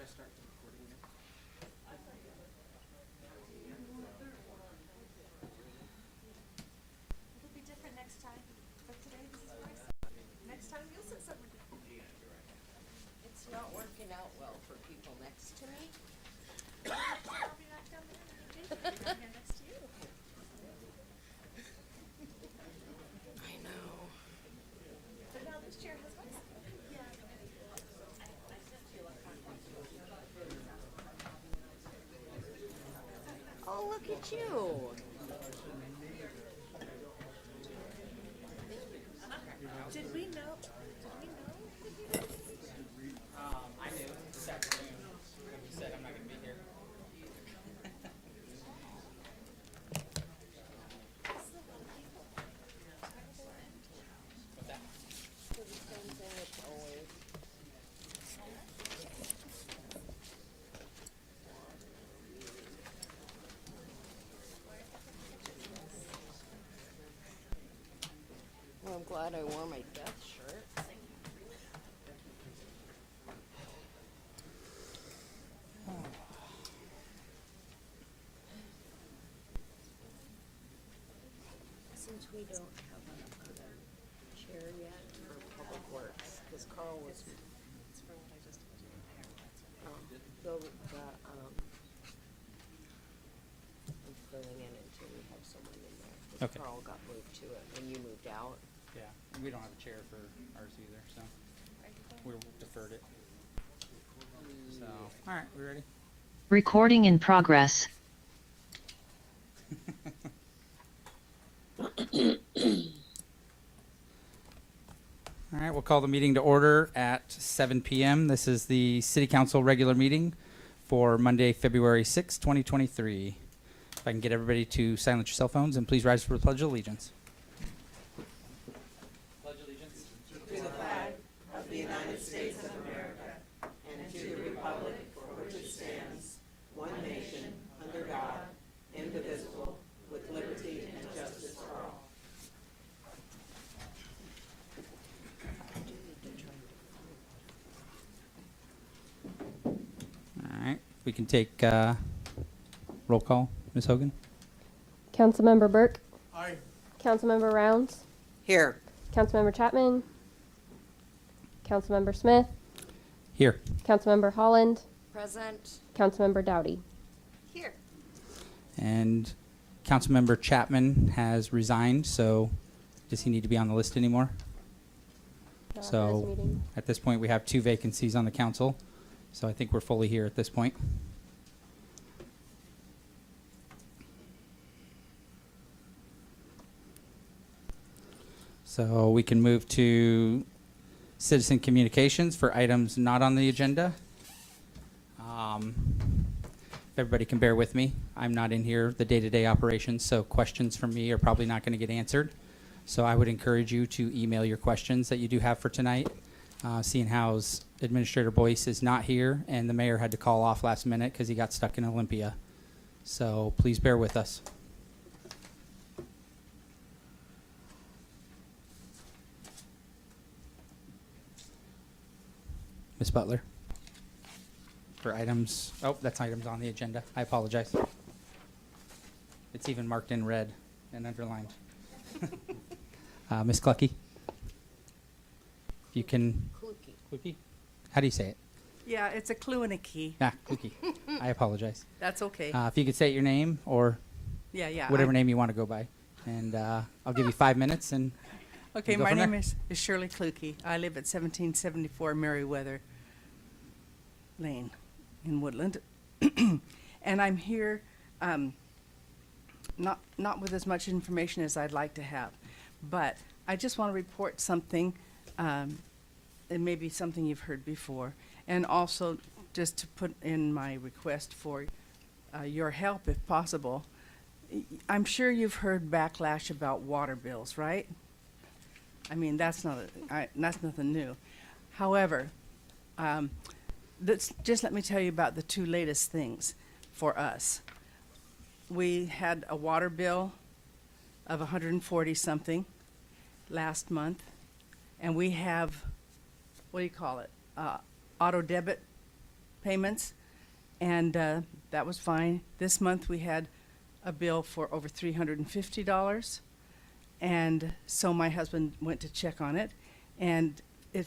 start the recording now? It'll be different next time, but today this is what I said. Next time you'll say something different. It's not working out well for people next to me. I'll be back down there and Jason will be down here next to you. I know. But now this chair has legs. Yeah. Oh, look at you. Did we know? I knew this afternoon when you said I'm not going to be here. What's that? So the same thing it's always. Well, I'm glad I wore my death shirt. Since we don't have a chair yet for Public Works, because Carl was. It's for what I just told you. I'm filling in until we have someone in there. 'Cause Okay. Carl got moved to it when you moved out. Yeah, we don't have a chair for ours either, so we deferred it. So, all right, we ready? Recording in progress. All right, we'll call the meeting to order at 7 p.m. This is the City Council regular meeting for Monday, February 6, 2023. If I can get everybody to silence your cell phones and please rise for the Pledge of Allegiance. Pledge allegiance. All right, we can take roll call. Ms. Hogan? Councilmember Burke. Aye. Councilmember Rounds. Here. Councilmember Chapman. Councilmember Smith. Here. Councilmember Holland. Present. Councilmember Dowdy. Here. And Councilmember Chapman has resigned, so does he need to be on the list anymore? Not for So this meeting. at this point, we have 2 vacancies on the council, so I think we're fully here at this point. So we can move to citizen communications for items not on the agenda. If everybody can bear with me, I'm not in here the day-to-day operations, so questions from me are probably not going to get answered. So I would encourage you to email your questions that you do have for tonight. Seeing how Administrator Boyce is not here and the mayor had to call off last minute because he got stuck in Olympia. So please bear with us. Ms. Butler? For items, oh, that's items on the agenda. I apologize. It's even marked in red and underlined. Ms. Clucky? If you can, Kluki. Clucky? How do you say it? Yeah, it's a clue and a key. Ah, Clucky. I apologize. That's okay. If you could say your name or Yeah. whatever name you want to go by. And I'll give you 5 minutes and Okay, go my from name there. is Shirley Kluke. I live at 1774 Meriwether Lane in Woodland. And I'm here not with as much information as I'd like to have. But I just want to report something. It may be something you've heard before. And also just to put in my request for your help if possible. I'm sure you've heard backlash about water bills, right? I mean, that's nothing new. However, just let me tell you about the 2 latest things for us. We had a water bill of 140 something last month, and we have, what do you call it? Auto debit payments, and that was fine. This month we had a bill for over $350, and so my husband went to check on it, and it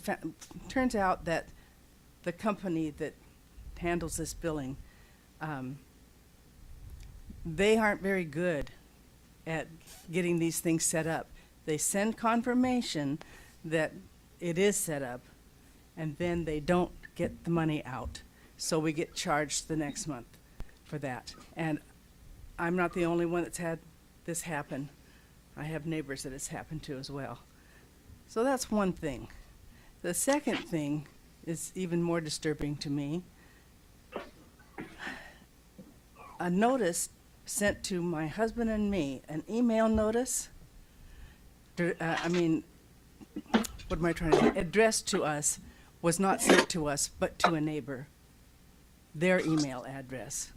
turns out that the company that handles this billing, they aren't very good at getting these things set up. They send confirmation that it is set up, and then they don't get the money out. So we get charged the next month for that. And I'm not the only one that's had this happen. I have neighbors that it's happened to as well. So that's one thing. The second thing is even more disturbing to me. A notice sent to my husband and me, an email notice, what am I trying to say? Addressed to us, was not sent to us, but to a neighbor, their email address.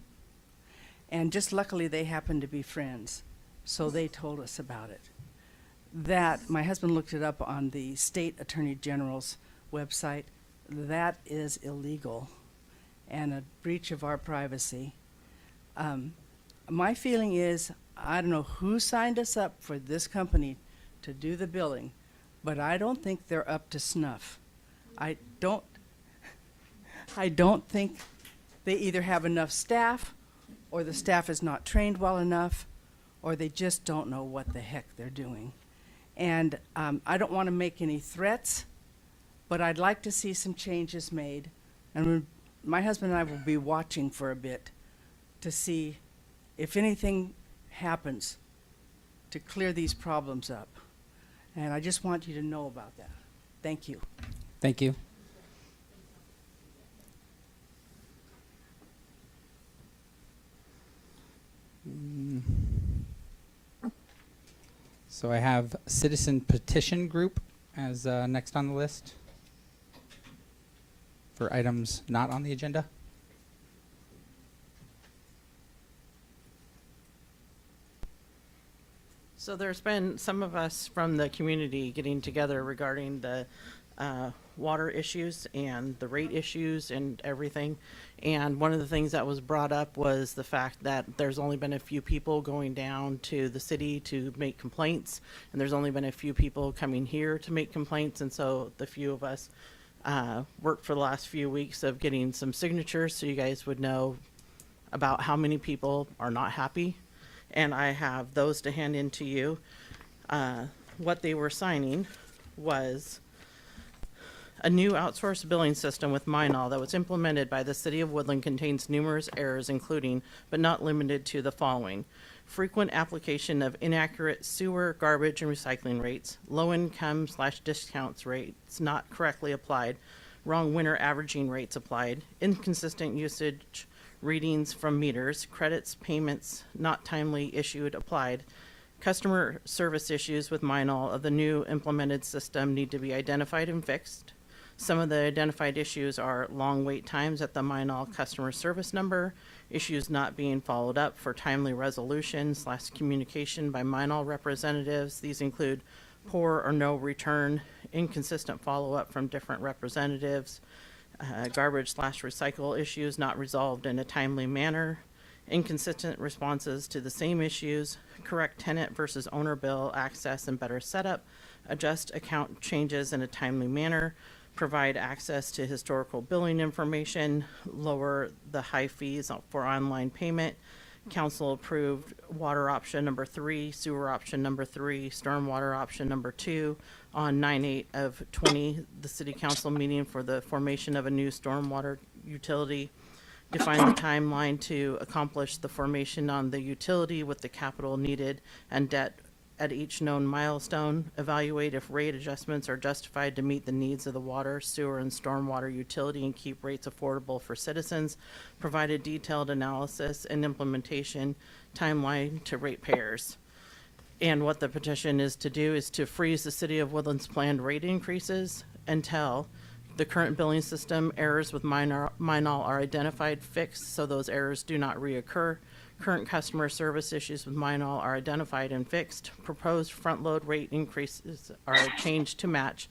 And just luckily they happened to be friends, so they told us about it. That, my husband looked it up on the State Attorney General's website. That is illegal and a breach of our privacy. My feeling is, I don't know who signed us up for this company to do the billing, but I don't think they're up to snuff. I don't think they either have enough staff, or the staff is not trained well enough, or they just don't know what the heck they're doing. And I don't want to make any threats, but I'd like to see some changes made. And my husband and I will be watching for a bit to see if anything happens to clear these problems up. And I just want you to know about that. Thank you. Thank you. So I have Citizen Petition Group as next on the list for items not on the agenda. So there's been some of us from the community getting together regarding the water issues and the rate issues and everything. And one of the things that was brought up was the fact that there's only been a few people going down to the city to make complaints, and there's only been a few people coming here to make complaints. And so the few of us worked for the last few weeks of getting some signatures so you guys would know about how many people are not happy. And I have those to hand in to you. What they were signing was a new outsourced billing system with Minol that was implemented by the City of Woodland contains numerous errors, including, but not limited to, the following: frequent application of inaccurate sewer, garbage, and recycling rates, low income / discounts rates not correctly applied, wrong winter averaging rates applied, inconsistent usage readings from meters, credits, payments not timely issued applied. Customer service issues with Minol of the new implemented system need to be identified and fixed. Some of the identified issues are long wait times at the Minol customer service number, issues not being followed up for timely resolution / communication by Minol representatives. These include poor or no return, inconsistent follow-up from different representatives, garbage / recycle issues not resolved in a timely manner, inconsistent responses to the same issues, correct tenant versus owner bill access and better setup, adjust account changes in a timely manner, provide access to historical billing information, lower the high fees for online payment. Council approved water option number 3, sewer option number 3, stormwater option number 2 on 9/8/20, the city council meeting for the formation of a new stormwater utility. Define the timeline to accomplish the formation on the utility with the capital needed and debt at each known milestone. Evaluate if rate adjustments are justified to meet the needs of the water, sewer, and stormwater utility and keep rates affordable for citizens. Provide a detailed analysis and implementation timeline to ratepayers. And what the petition is to do is to freeze the City of Woodland's planned rate increases until the current billing system errors with Minol are identified, fixed, so those errors do not reoccur. Current customer service issues with Minol are identified and fixed. Proposed front-load rate increases are changed to match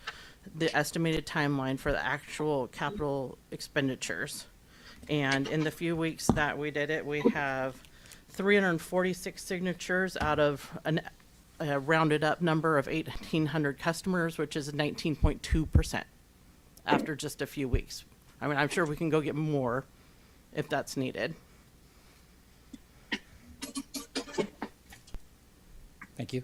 the estimated timeline for the actual capital expenditures. And in the few weeks that we did it, we have 346 signatures out of a rounded up number of 1,800 customers, which is 19.2% after just a few weeks. I mean, I'm sure we can go get more if that's needed. Thank you.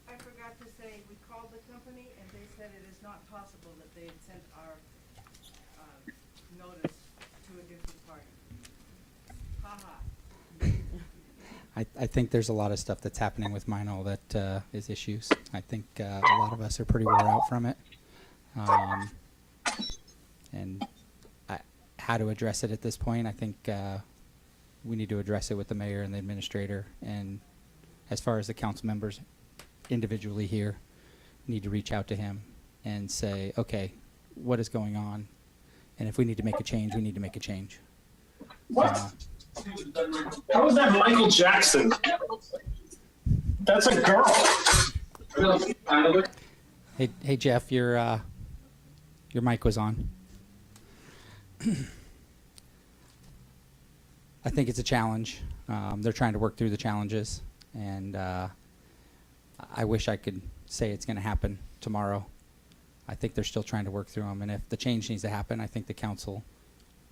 I forgot to say, we called the company and they said it is not possible that they had sent our, notice to a different party. Ha ha. I think there's a lot of stuff that's happening with Minol that is issues. I think a lot of us are pretty wore out from it. And how to address it at this point, I think we need to address it with the mayor and the administrator. And as far as the council members individually here, need to reach out to him and say, okay, what is going on? And if we need to make a change, we need to make a change. What? How is that Michael Jackson? That's a girl. Hey Jeff, your mic was on. I think it's a challenge. They're trying to work through the challenges, and I wish I could say it's going to happen tomorrow. I think they're still trying to work through them, and if the change needs to happen, I think the council,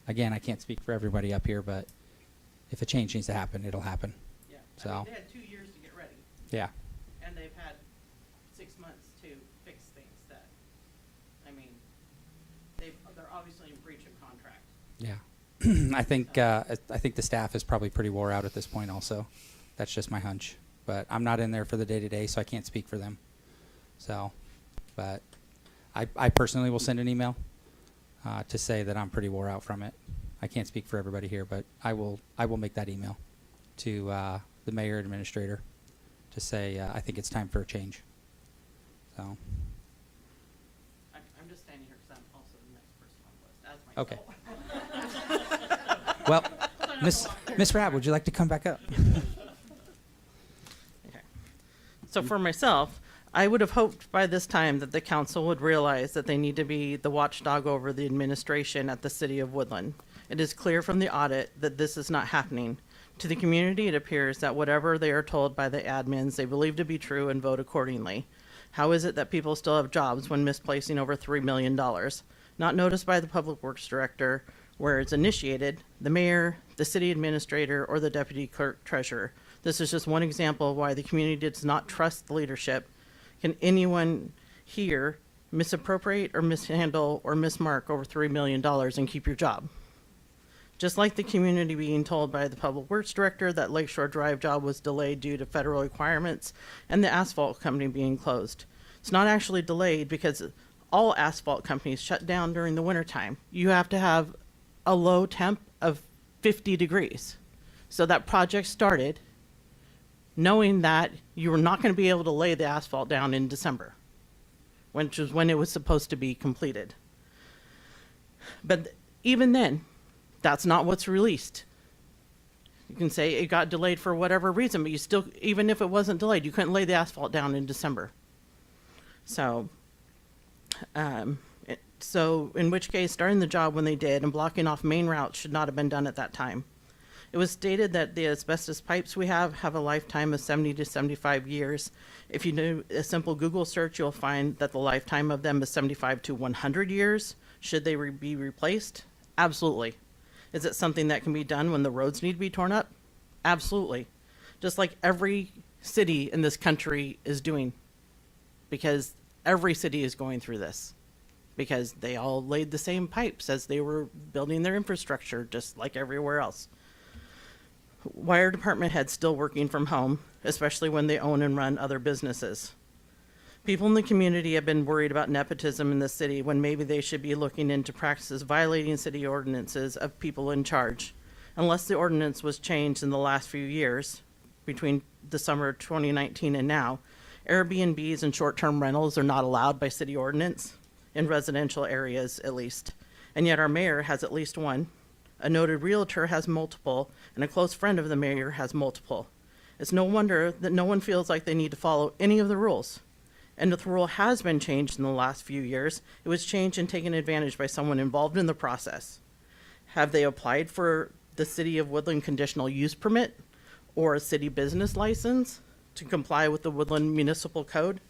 again, I can't speak for everybody up here, but if a change needs to happen, it'll happen. Yeah. So- I mean, they had 2 years to get ready, Yeah. and they've had 6 months to fix things that, I mean, they're obviously in breach of contract. Yeah. I think the staff is probably pretty wore out at this point also. That's just my hunch. But I'm not in there for the day-to-day, so I can't speak for them. So, but I personally will send an email to say that I'm pretty wore out from it. I can't speak for everybody here, but I will make that email to the mayor and administrator to say I think it's time for a change. So, I'm just standing here because I'm also the next person on the list, as myself. okay. Well, Miss Rabb, would you like to come back up? Okay. So for myself, I would have hoped by this time that the council would realize that they need to be the watchdog over the administration at the city of Woodland. It is clear from the audit that this is not happening. To the community, it appears that whatever they are told by the admins, they believe to be true and vote accordingly. How is it that people still have jobs when misplacing over $3 million? Not noticed by the Public Works Director, where it's initiated, the mayor, the city administrator, or the deputy clerk treasurer. This is just one example of why the community does not trust the leadership. Can anyone here misappropriate or mishandle or mismark over $3 million and keep your job? Just like the community being told by the Public Works Director that Lakeshore Drive job was delayed due to federal requirements and the asphalt company being closed. It's not actually delayed because all asphalt companies shut down during the wintertime. You have to have a low temp of 50 degrees. So that project started knowing that you were not going to be able to lay the asphalt down in December, which was when it was supposed to be completed. But even then, that's not what's released. You can say it got delayed for whatever reason, but you still, even if it wasn't delayed, you couldn't lay the asphalt down in December. So, so in which case, starting the job when they did and blocking off main routes should not have been done at that time. It was stated that the asbestos pipes we have a lifetime of 70 to 75 years. If you do a simple Google search, you'll find that the lifetime of them is 75 to 100 years. Should they be replaced? Absolutely. Is it something that can be done when the roads need to be torn up? Absolutely. Just like every city in this country is doing, because every city is going through this, because they all laid the same pipes as they were building their infrastructure, just like everywhere else. Wire department heads still working from home, especially when they own and run other businesses. People in the community have been worried about nepotism in the city when maybe they should be looking into practices violating city ordinances of people in charge. Unless the ordinance was changed in the last few years, between the summer of 2019 and now, Airbnbs and short-term rentals are not allowed by city ordinance, in residential areas at least. And yet our mayor has at least one. A noted realtor has multiple, and a close friend of the mayor has multiple. It's no wonder that no one feels like they need to follow any of the rules. And if the rule has been changed in the last few years, it was changed and taken advantage by someone involved in the process. Have they applied for the City of Woodland conditional use permit or a city business license to comply with the Woodland Municipal Code?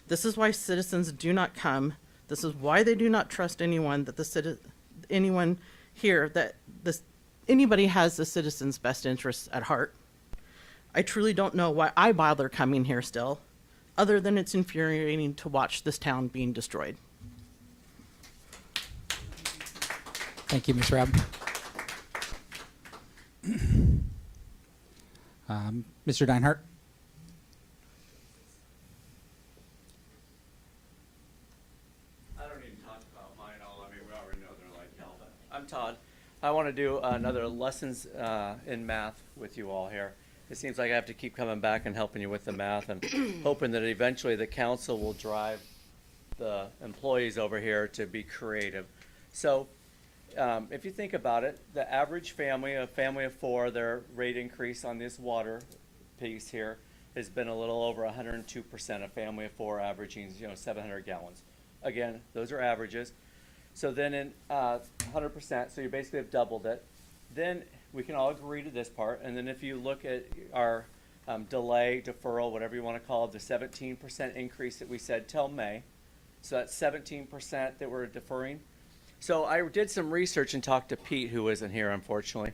This is why citizens do not come. This is why they do not trust anyone anyone here that anybody has the citizens' best interests at heart. I truly don't know why I bother coming here still, other than it's infuriating to watch this town being destroyed. Thank you, Ms. Rabb. Mr. Deinhardt? I don't need to talk about mine all. I mean, we already know they're like hell, but I'm Todd. I want to do another lessons in math with you all here. It seems like I have to keep coming back and helping you with the math and hoping that eventually the council will drive the employees over here to be creative. So if you think about it, the average family, a family of four, their rate increase on this water piece here has been a little over 102%, a family of four averaging 700 gallons. Again, those are averages. So then in 100%, so you basically have doubled it. Then we can all agree to this part. And then if you look at our delay, deferral, whatever you want to call it, the 17% increase that we said till May. So that's 17% that we're deferring. So I did some research and talked to Pete, who isn't here, unfortunately.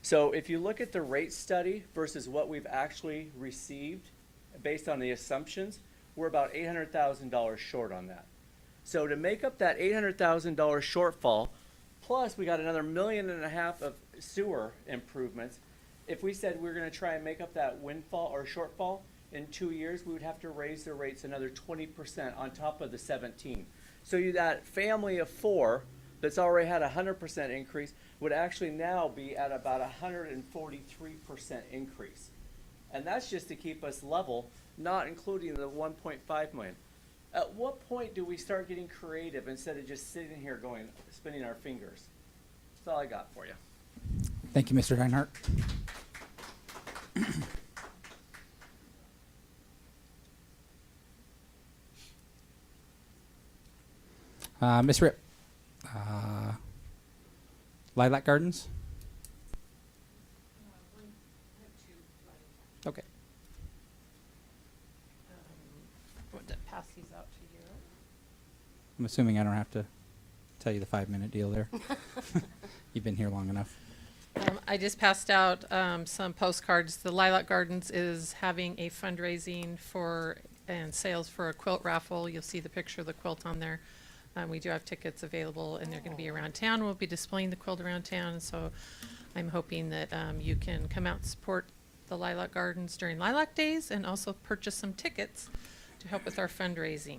So if you look at the rate study versus what we've actually received, based on the assumptions, we're about $800,000 short on that. So to make up that $800,000 shortfall, plus we got another $1.5 million of sewer improvements, if we said we were going to try and make up that windfall or shortfall in 2 years, we would have to raise the rates another 20% on top of the 17. So that family of four that's already had a 100% increase would actually now be at about a 143% increase. And that's just to keep us level, not including the 1.5 million. At what point do we start getting creative instead of just sitting here spinning our fingers? That's all I got for you. Thank you, Mr. Deinhardt. Ms. Ripp, Lilac Gardens? Okay. Want to pass these out to you? I'm assuming I don't have to tell you the 5-minute deal there. You've been here long enough. I just passed out some postcards. The Lilac Gardens is having a fundraising and sales for a quilt raffle. You'll see the picture of the quilt on there. We do have tickets available, and they're going to be around town. We'll be displaying the quilt around town, so I'm hoping that you can come out and support the Lilac Gardens during Lilac Days and also purchase some tickets to help with our fundraising.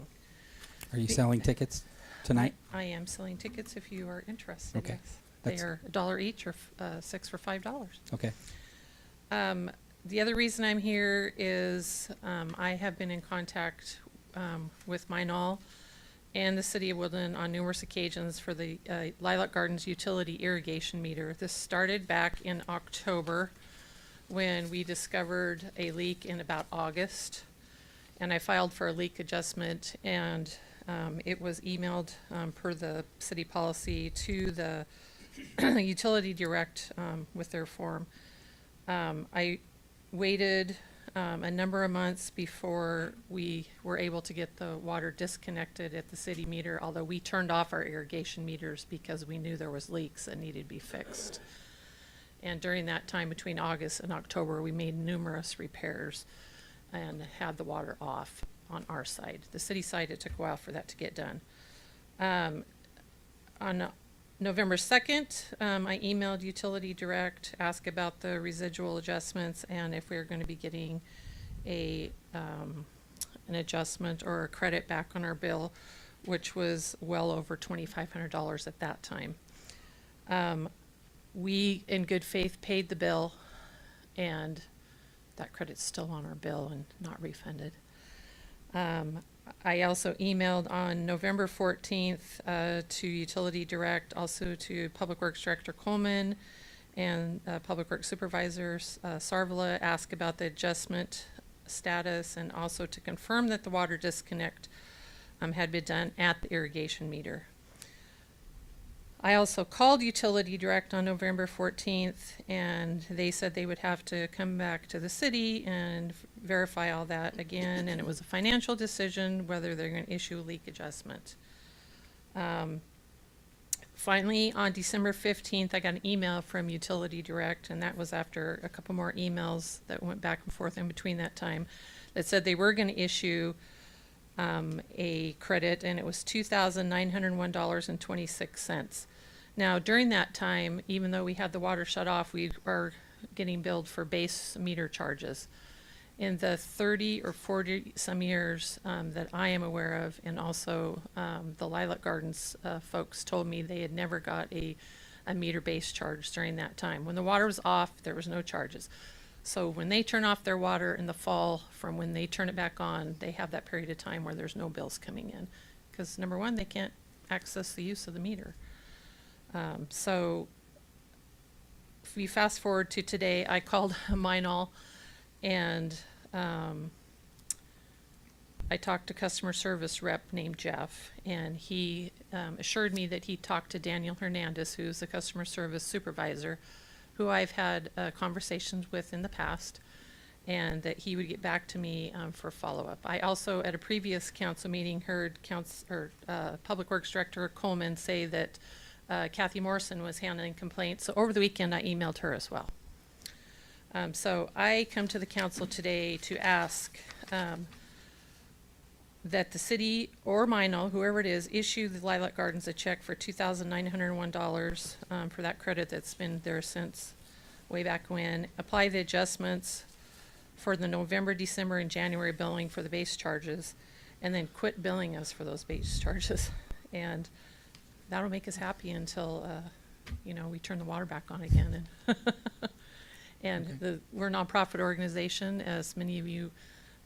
Are you selling tickets tonight? I am selling tickets if you are interested. Okay. Yes. They are $1 each or 6 for $5. Okay. The other reason I'm here is I have been in contact with Minol and the City of Woodland on numerous occasions for the Lilac Gardens utility irrigation meter. This started back in October when we discovered a leak in about August, and I filed for a leak adjustment, and it was emailed per the city policy to the utility direct with their form. I waited a number of months before we were able to get the water disconnected at the city meter, although we turned off our irrigation meters because we knew there was leaks that needed to be fixed. And during that time between August and October, we made numerous repairs and had the water off on our side. The city side, it took a while for that to get done. On November 2nd, I emailed Utility Direct, asked about the residual adjustments and if we were going to be getting an adjustment or a credit back on our bill, which was well over $2,500 at that time. We, in good faith, paid the bill, and that credit's still on our bill and not refunded. I also emailed on November 14th to Utility Direct, also to Public Works Director Coleman and Public Works Supervisor Sarvala, asked about the adjustment status and also to confirm that the water disconnect had been done at the irrigation meter. I also called Utility Direct on November 14th, and they said they would have to come back to the city and verify all that again, and it was a financial decision whether they're going to issue a leak adjustment. Finally, on December 15th, I got an email from Utility Direct, and that was after a couple more emails that went back and forth in between that time, that said they were going to issue a credit, and it was $2,901.26. Now, during that time, even though we had the water shut off, we are getting billed for base meter charges. In the 30 or 40 some years that I am aware of, and also the Lilac Gardens folks told me they had never got a meter base charge during that time. When the water was off, there was no charges. So when they turn off their water in the fall from when they turn it back on, they have that period of time where there's no bills coming in. Because number one, they can't access the use of the meter. So if we fast forward to today, I called Minol, and I talked to customer service rep named Jeff, and he assured me that he talked to Daniel Hernandez, who's the customer service supervisor, who I've had conversations with in the past, and that he would get back to me for follow-up. I also, at a previous council meeting, heard Public Works Director Coleman say that Kathy Morrison was handling complaints. So over the weekend, I emailed her as well. So I come to the council today to ask that the city or Minol, whoever it is, issue the Lilac Gardens a check for $2,901 for that credit that's been there since way back when. Apply the adjustments for the November, December, and January billing for the base charges, and then quit billing us for those base charges. And that'll make us happy until, we turn the water back on again. And we're a nonprofit organization, as many of you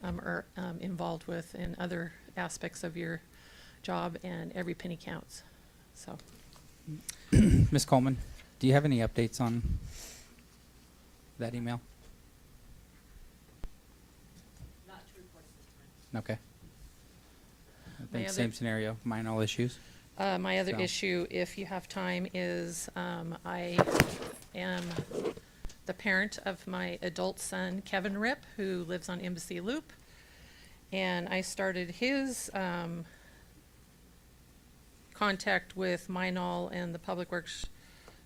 are involved with in other aspects of your job, and every penny counts. So, Ms. Coleman, do you have any updates on that email? Not to report at this time. Okay. I My think other- same scenario, all issues. my other So- issue, if you have time, is I am the parent of my adult son, Kevin Ripp, who lives on Embassy Loop. And I started his contact with Minol and the Public Works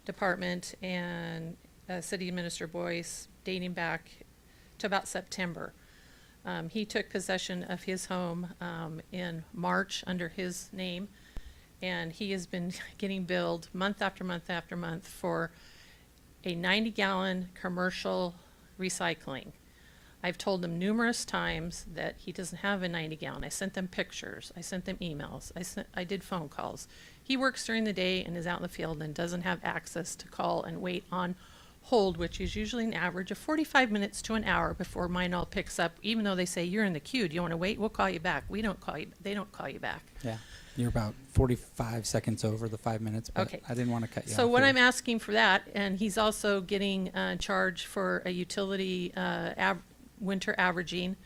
Department and City Administrator Boyce dating back to about September. He took possession of his home in March under his name, and he has been getting billed month after month after month for a 90-gallon commercial recycling. I've told him numerous times that he doesn't have a 90-gallon. I sent them pictures. I sent them emails. I did phone calls. He works during the day and is out in the field and doesn't have access to call and wait on hold, which is usually an average of 45 minutes to an hour before Minol picks up, even though they say, you're in the queue. Do you want to wait? We'll call you back. We don't call you. They don't call you back. Yeah. You're about 45 seconds over the 5 minutes, but Okay. I didn't want to cut you off. So what here. I'm asking for that, and he's also getting charged for a utility winter averaging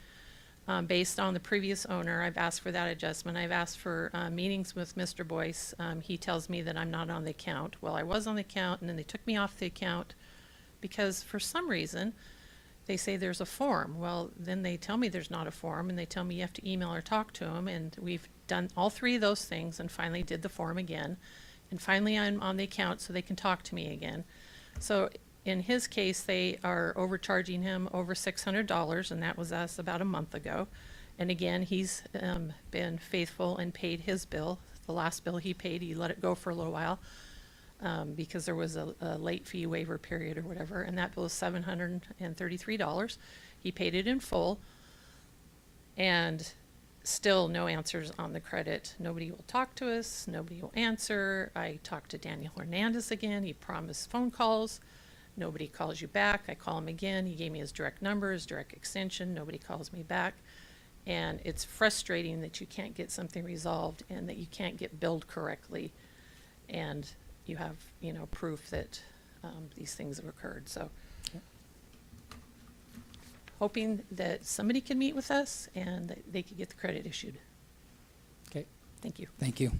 based on the previous owner. I've asked for that adjustment. I've asked for meetings with Mr. Boyce. He tells me that I'm not on the account. Well, I was on the account, and then they took me off the account because for some reason they say there's a form. Well, then they tell me there's not a form, and they tell me you have to email or talk to them, and we've done all three of those things and finally did the form again. And finally I'm on the account so they can talk to me again. So in his case, they are overcharging him over $600, and that was us about a month ago. And again, he's been faithful and paid his bill. The last bill he paid, he let it go for a little while because there was a late fee waiver period or whatever, and that bill was $733. He paid it in full, and still no answers on the credit. Nobody will talk to us. Nobody will answer. I talked to Daniel Hernandez again. He promised phone calls. Nobody calls you back. I call him again. He gave me his direct number, his direct extension. Nobody calls me back. And it's frustrating that you can't get something resolved and that you can't get billed correctly. And you have, proof that these things have occurred. So hoping that somebody can meet with us and that they could get the credit issued. Okay, Thank you. thank you.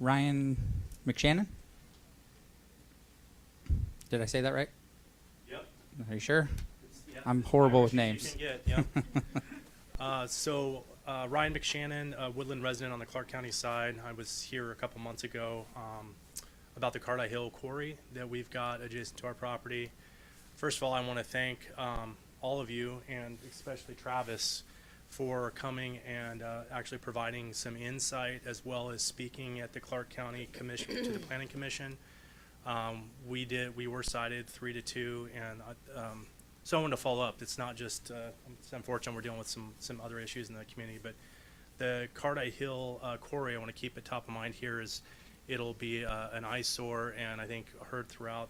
Ryan McShannon? Did I say that right? Yep. Are you sure? Yeah, I'm horrible with Irish as names. you can get, yeah. Ryan McShannon, Woodland resident on the Clark County side. I was here a couple months ago about the Cardi Hill quarry that we've got adjacent to our property. First of all, I want to thank all of you, and especially Travis, for coming and actually providing some insight, as well as speaking at the Clark County Commission to the Planning Commission. We were cited 3-2, and so I wanted to follow up. It's not just, it's unfortunate we're dealing with some other issues in the community, but the Cardi Hill quarry, I want to keep it top of mind here, is it'll be an eyesore, and I think heard throughout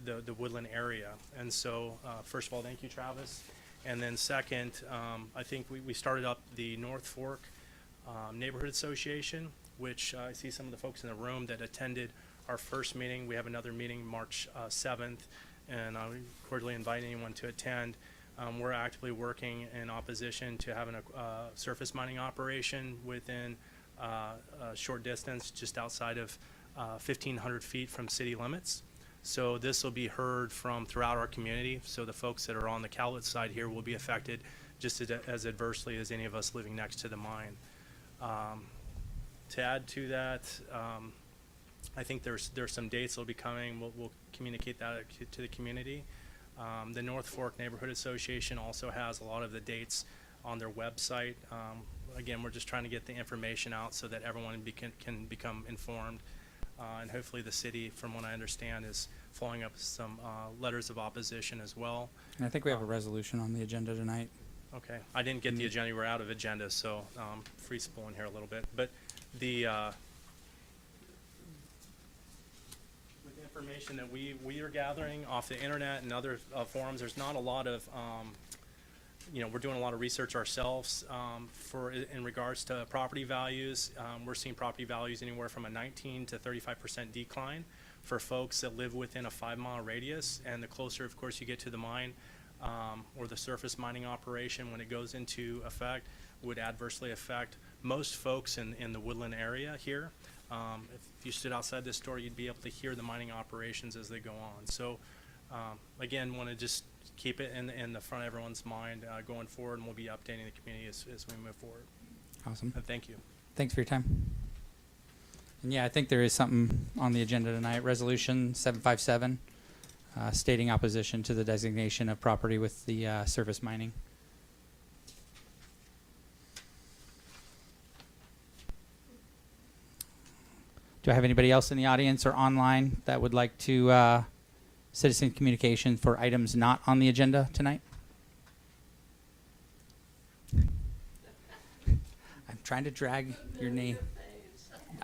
the Woodland area. And so, first of all, thank you, Travis. And then second, I think we started up the North Fork Neighborhood Association, which I see some of the folks in the room that attended our first meeting. We have another meeting March 7th, and I would cordially invite anyone to attend. We're actively working in opposition to having a surface mining operation within a short distance, just outside of 1,500 feet from city limits. So this will be heard from throughout our community. So the folks that are on the Cowlitz side here will be affected just as adversely as any of us living next to the mine. To add to that, I think there's some dates that will be coming. We'll communicate that to the community. The North Fork Neighborhood Association also has a lot of the dates on their website. Again, we're just trying to get the information out so that everyone can become informed. And hopefully the city, from what I understand, is following up some letters of opposition as well. And I think we have a resolution on the agenda tonight. Okay, I didn't get the agenda. We're out of agenda, so free spooling here a little bit. But the with the information that we are gathering off the internet and other forums, there's not a lot of we're doing a lot of research ourselves in regards to property values. We're seeing property values anywhere from a 19 to 35% decline for folks that live within a 5-mile radius. And the closer, of course, you get to the mine or the surface mining operation, when it goes into effect, would adversely affect most folks in the Woodland area here. If you stood outside this door, you'd be able to hear the mining operations as they go on. So again, want to just keep it in the front of everyone's mind going forward, and we'll be updating the community as we move forward. Awesome. Thank you. Thanks for your time. And yeah, I think there is something on the agenda tonight. Resolution 757, stating opposition to the designation of property with the surface mining. Do I have anybody else in the audience or online that would like to citizen communication for items not on the agenda tonight? I'm trying to drag your name.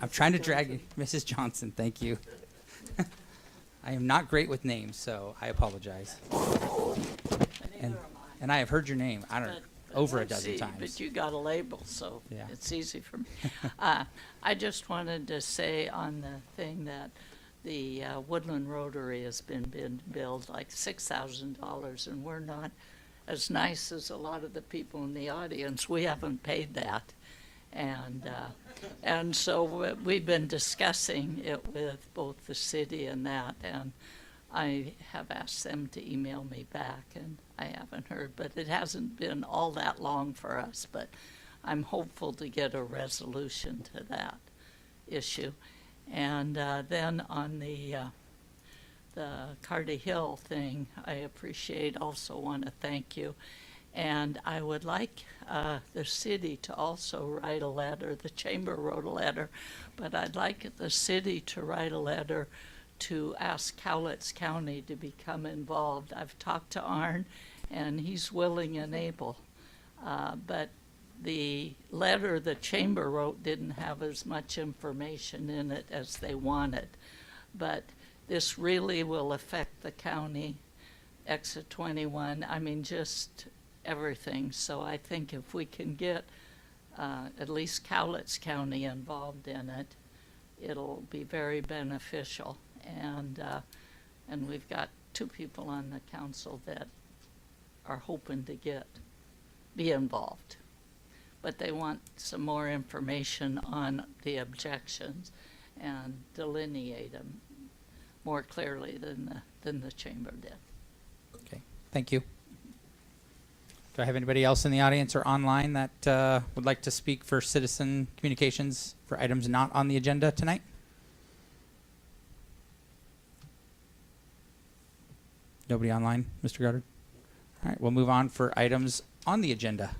I'm trying to drag Mrs. Johnson. Thank you. I am not great with names, so I apologize. And I have heard your name, I don't know, over a dozen times. But you got a label, so Yeah. it's easy for me. I just wanted to say on the thing that the Woodland Rotary has been billed like $6,000, and we're not as nice as a lot of the people in the audience. We haven't paid that. And so we've been discussing it with both the city and that, and I have asked them to email me back, and I haven't heard, but it hasn't been all that long for us, but I'm hopeful to get a resolution to that issue. And then on the Cardi Hill thing, I appreciate, also want to thank you. And I would like the city to also write a letter. The chamber wrote a letter, but I'd like the city to write a letter to ask Cowlitz County to become involved. I've talked to Arn, and he's willing and able. But the letter the chamber wrote didn't have as much information in it as they wanted. But this really will affect the county, Exit 21. I mean, just everything. So I think if we can get at least Cowlitz County involved in it, it'll be very beneficial. And we've got 2 people on the council that are hoping to be involved. But they want some more information on the objections and delineate them more clearly than the chamber did. Okay, thank you. Do I have anybody else in the audience or online that would like to speak for citizen communications for items not on the agenda tonight? Nobody online, Mr. Goddard? All right, we'll move on for items on the agenda.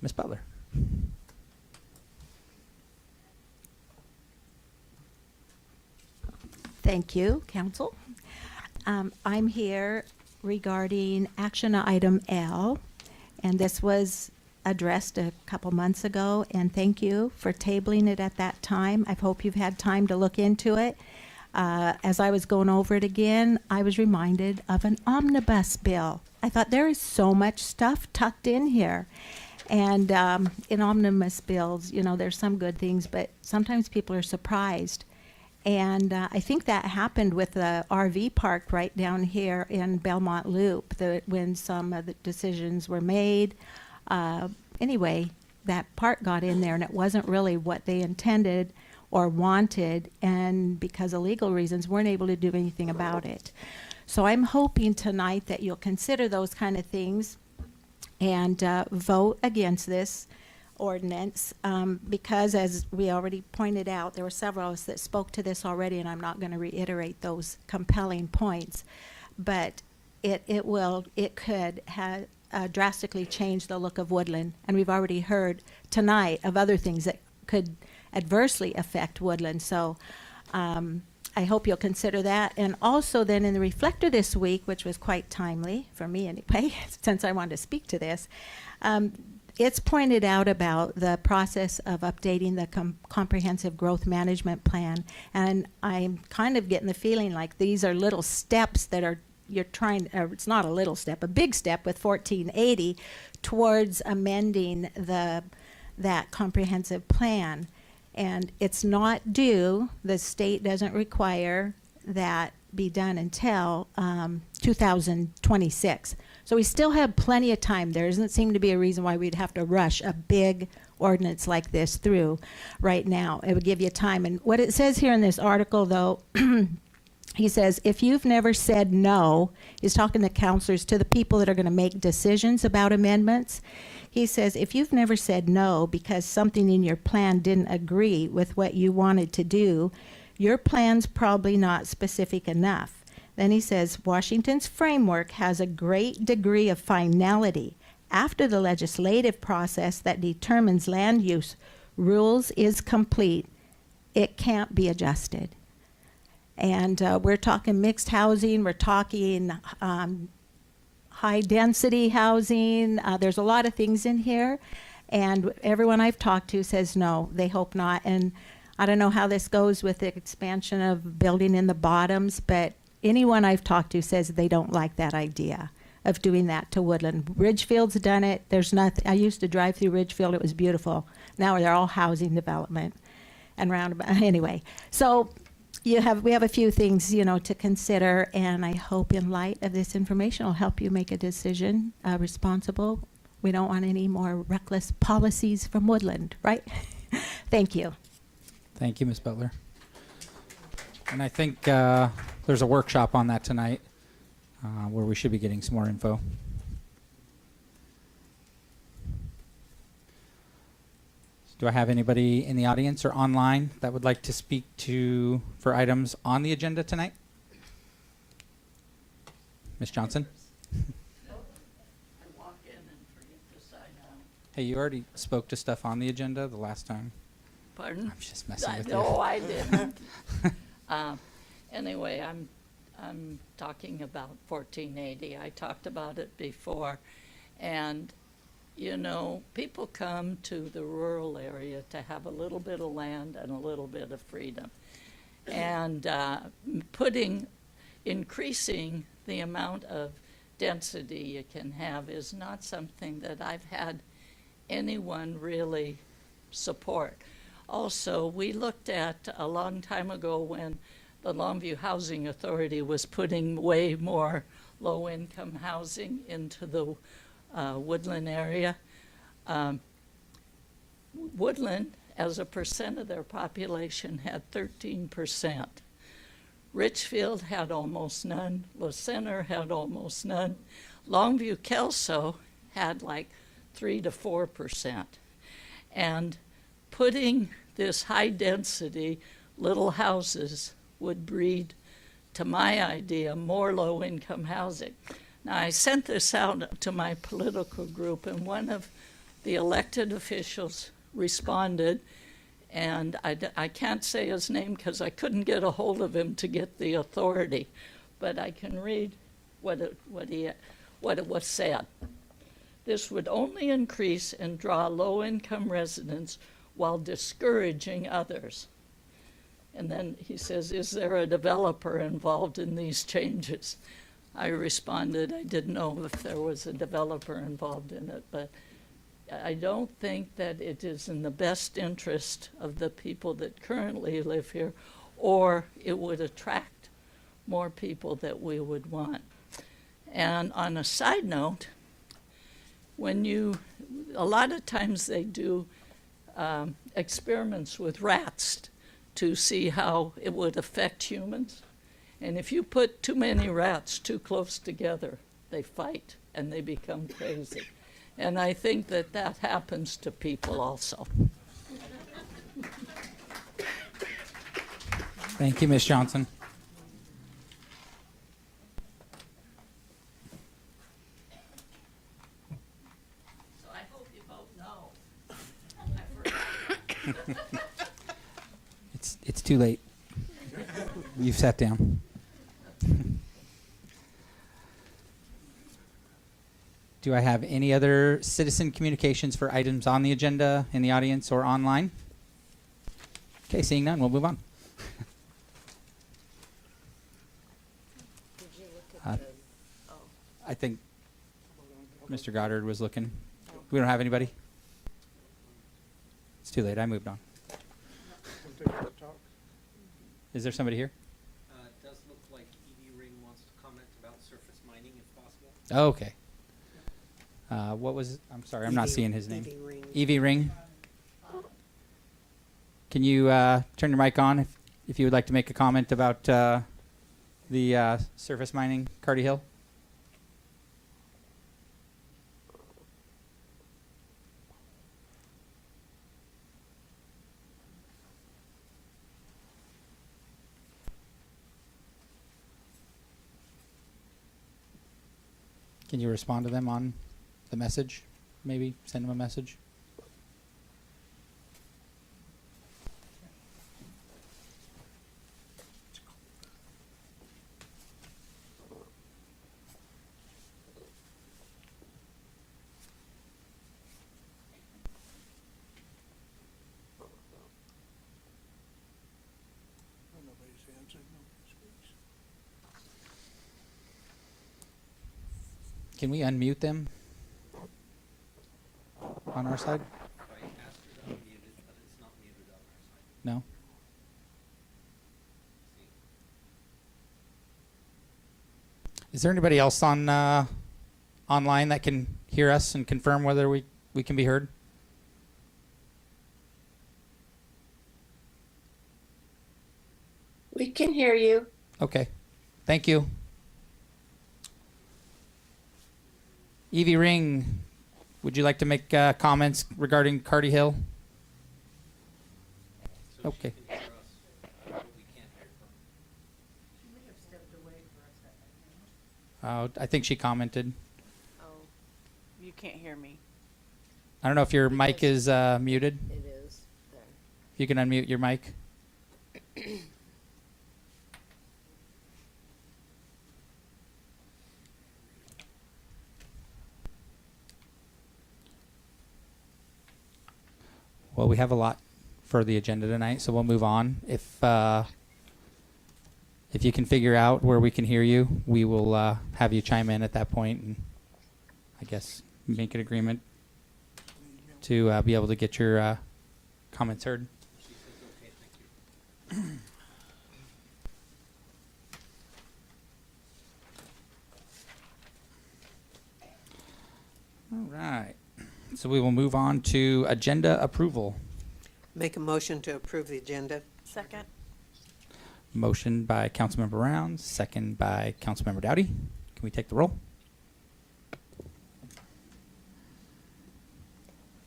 Ms. Butler. Thank you, Council. I'm here regarding action item L, and this was addressed a couple months ago, and thank you for tabling it at that time. I hope you've had time to look into it. As I was going over it again, I was reminded of an omnibus bill. I thought there is so much stuff tucked in here. And in omnibus bills, you know, there's some good things, but sometimes people are surprised. And I think that happened with the RV park right down here in Belmont Loop, when some of the decisions were made. Anyway, that part got in there, and it wasn't really what they intended or wanted, and because of legal reasons, weren't able to do anything about it. So I'm hoping tonight that you'll consider those kind of things and vote against this ordinance, because as we already pointed out, there were several of us that spoke to this already, and I'm not going to reiterate those compelling points, but it could drastically change the look of Woodland, and we've already heard tonight of other things that could adversely affect Woodland. So I hope you'll consider that. And also then in the Reflector this week, which was quite timely for me anyway, since I wanted to speak to this, it's pointed out about the process of updating the comprehensive growth management plan. And I'm kind of getting the feeling like these are little steps that you're trying, it's not a little step, a big step with 1480 towards amending that comprehensive plan. And it's not due, the state doesn't require that be done until 2026. So we still have plenty of time. There doesn't seem to be a reason why we'd have to rush a big ordinance like this through right now. It would give you time. And what it says here in this article, though, he says, if you've never said no, he's talking to counselors, to the people that are going to make decisions about amendments. He says, if you've never said no because something in your plan didn't agree with what you wanted to do, your plan's probably not specific enough. Then he says, Washington's framework has a great degree of finality. After the legislative process that determines land use rules is complete, it can't be adjusted. And we're talking mixed housing, we're talking high density housing. There's a lot of things in here, and everyone I've talked to says no, they hope not. And I don't know how this goes with the expansion of building in the bottoms, but anyone I've talked to says they don't like that idea of doing that to Woodland. Ridgefield's done it. There's nothing. I used to drive through Ridgefield. It was beautiful. Now they're all housing development and roundabout. Anyway, so we have a few things, to consider, and I hope in light of this information will help you make a decision responsible. We don't want any more reckless policies from Woodland, right? Thank you. Thank you, Ms. Butler. And I think there's a workshop on that tonight where we should be getting some more info. Do I have anybody in the audience or online that would like to speak for items on the agenda tonight? Ms. Johnson? I walk in and forget to sign out. Hey, you already spoke to stuff on the agenda the last time. Pardon? I'm just messing with you. No, I didn't. Anyway, I'm talking about 1480. I talked about it before, and people come to the rural area to have a little bit of land and a little bit of freedom, and increasing the amount of density you can have is not something that I've had anyone really support. Also, we looked at a long time ago when the Longview Housing Authority was putting way more low-income housing into the Woodland area. Woodland, as a percent of their population, had 13%. Richfield had almost none. La Center had almost none. Longview Kelso had like 3 to 4%. And putting this high density little houses would breed, to my idea, more low income housing. Now, I sent this out to my political group, and one of the elected officials responded, and I can't say his name because I couldn't get a hold of him to get the authority, but I can read what it was said. This would only increase and draw low-income residents while discouraging others. And then he says, is there a developer involved in these changes? I responded, I didn't know if there was a developer involved in it, but I don't think that it is in the best interest of the people that currently live here, or it would attract more people that we would want. And on a side note, a lot of times they do experiments with rats to see how it would affect humans. And if you put too many rats too close together, they fight and they become crazy. And I think that that happens to people also. Thank you, Ms. Johnson. So I hope you vote no. It's too late. You've sat down. Do I have any other citizen communications for items on the agenda in the audience or online? Okay, seeing none, we'll move on. Did you look at the, oh, I think Mr. Goddard was looking. We don't have anybody? It's too late. I moved on. Is there somebody here? It does look like Evie Ring wants to comment about surface mining if possible. Oh, okay. What was? I'm sorry, I'm not seeing his name. Evie Ring. Can you turn your mic on if you would like to make a comment about the surface mining, Carty Hill? Can you respond to them on the message? Maybe send them a message? Can we unmute them on our side? I asked her to unmute it, but it's not muted on our side. No? Is there anybody else on online that can hear us and confirm whether we can be heard? We can hear you. Okay. Thank you. Evie Ring, would you like to make comments regarding Carty Hill? So Okay. she can hear us, but we can't hear her. I think she commented. Oh, you can't hear me. I don't know if your mic is muted. it is there. If you can unmute your mic. Well, we have a lot for the agenda tonight, so we'll move on. If if you can figure out where we can hear you, we will have you chime in at that point and I guess make an agreement to be able to get your comments heard. She says, okay, thank you. All right. So we will move on to agenda approval. Make a motion to approve the agenda. Second. Motion by Councilmember Rounds, second by Councilmember Dowdy. Can we take the roll?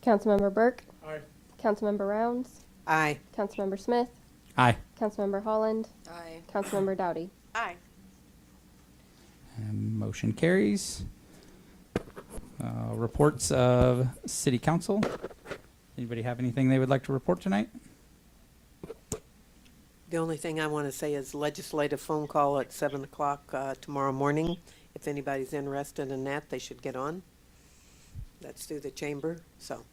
Councilmember Burke. Aye. Councilmember Rounds. Aye. Councilmember Smith. Aye. Councilmember Holland. Aye. Councilmember Dowdy. Aye. And motion carries. Reports of City Council. Anybody have anything they would like to report tonight? The only thing I want to say is legislative phone call at 7 o'clock tomorrow morning. If anybody's interested in that, they should get on. That's through the chamber, so.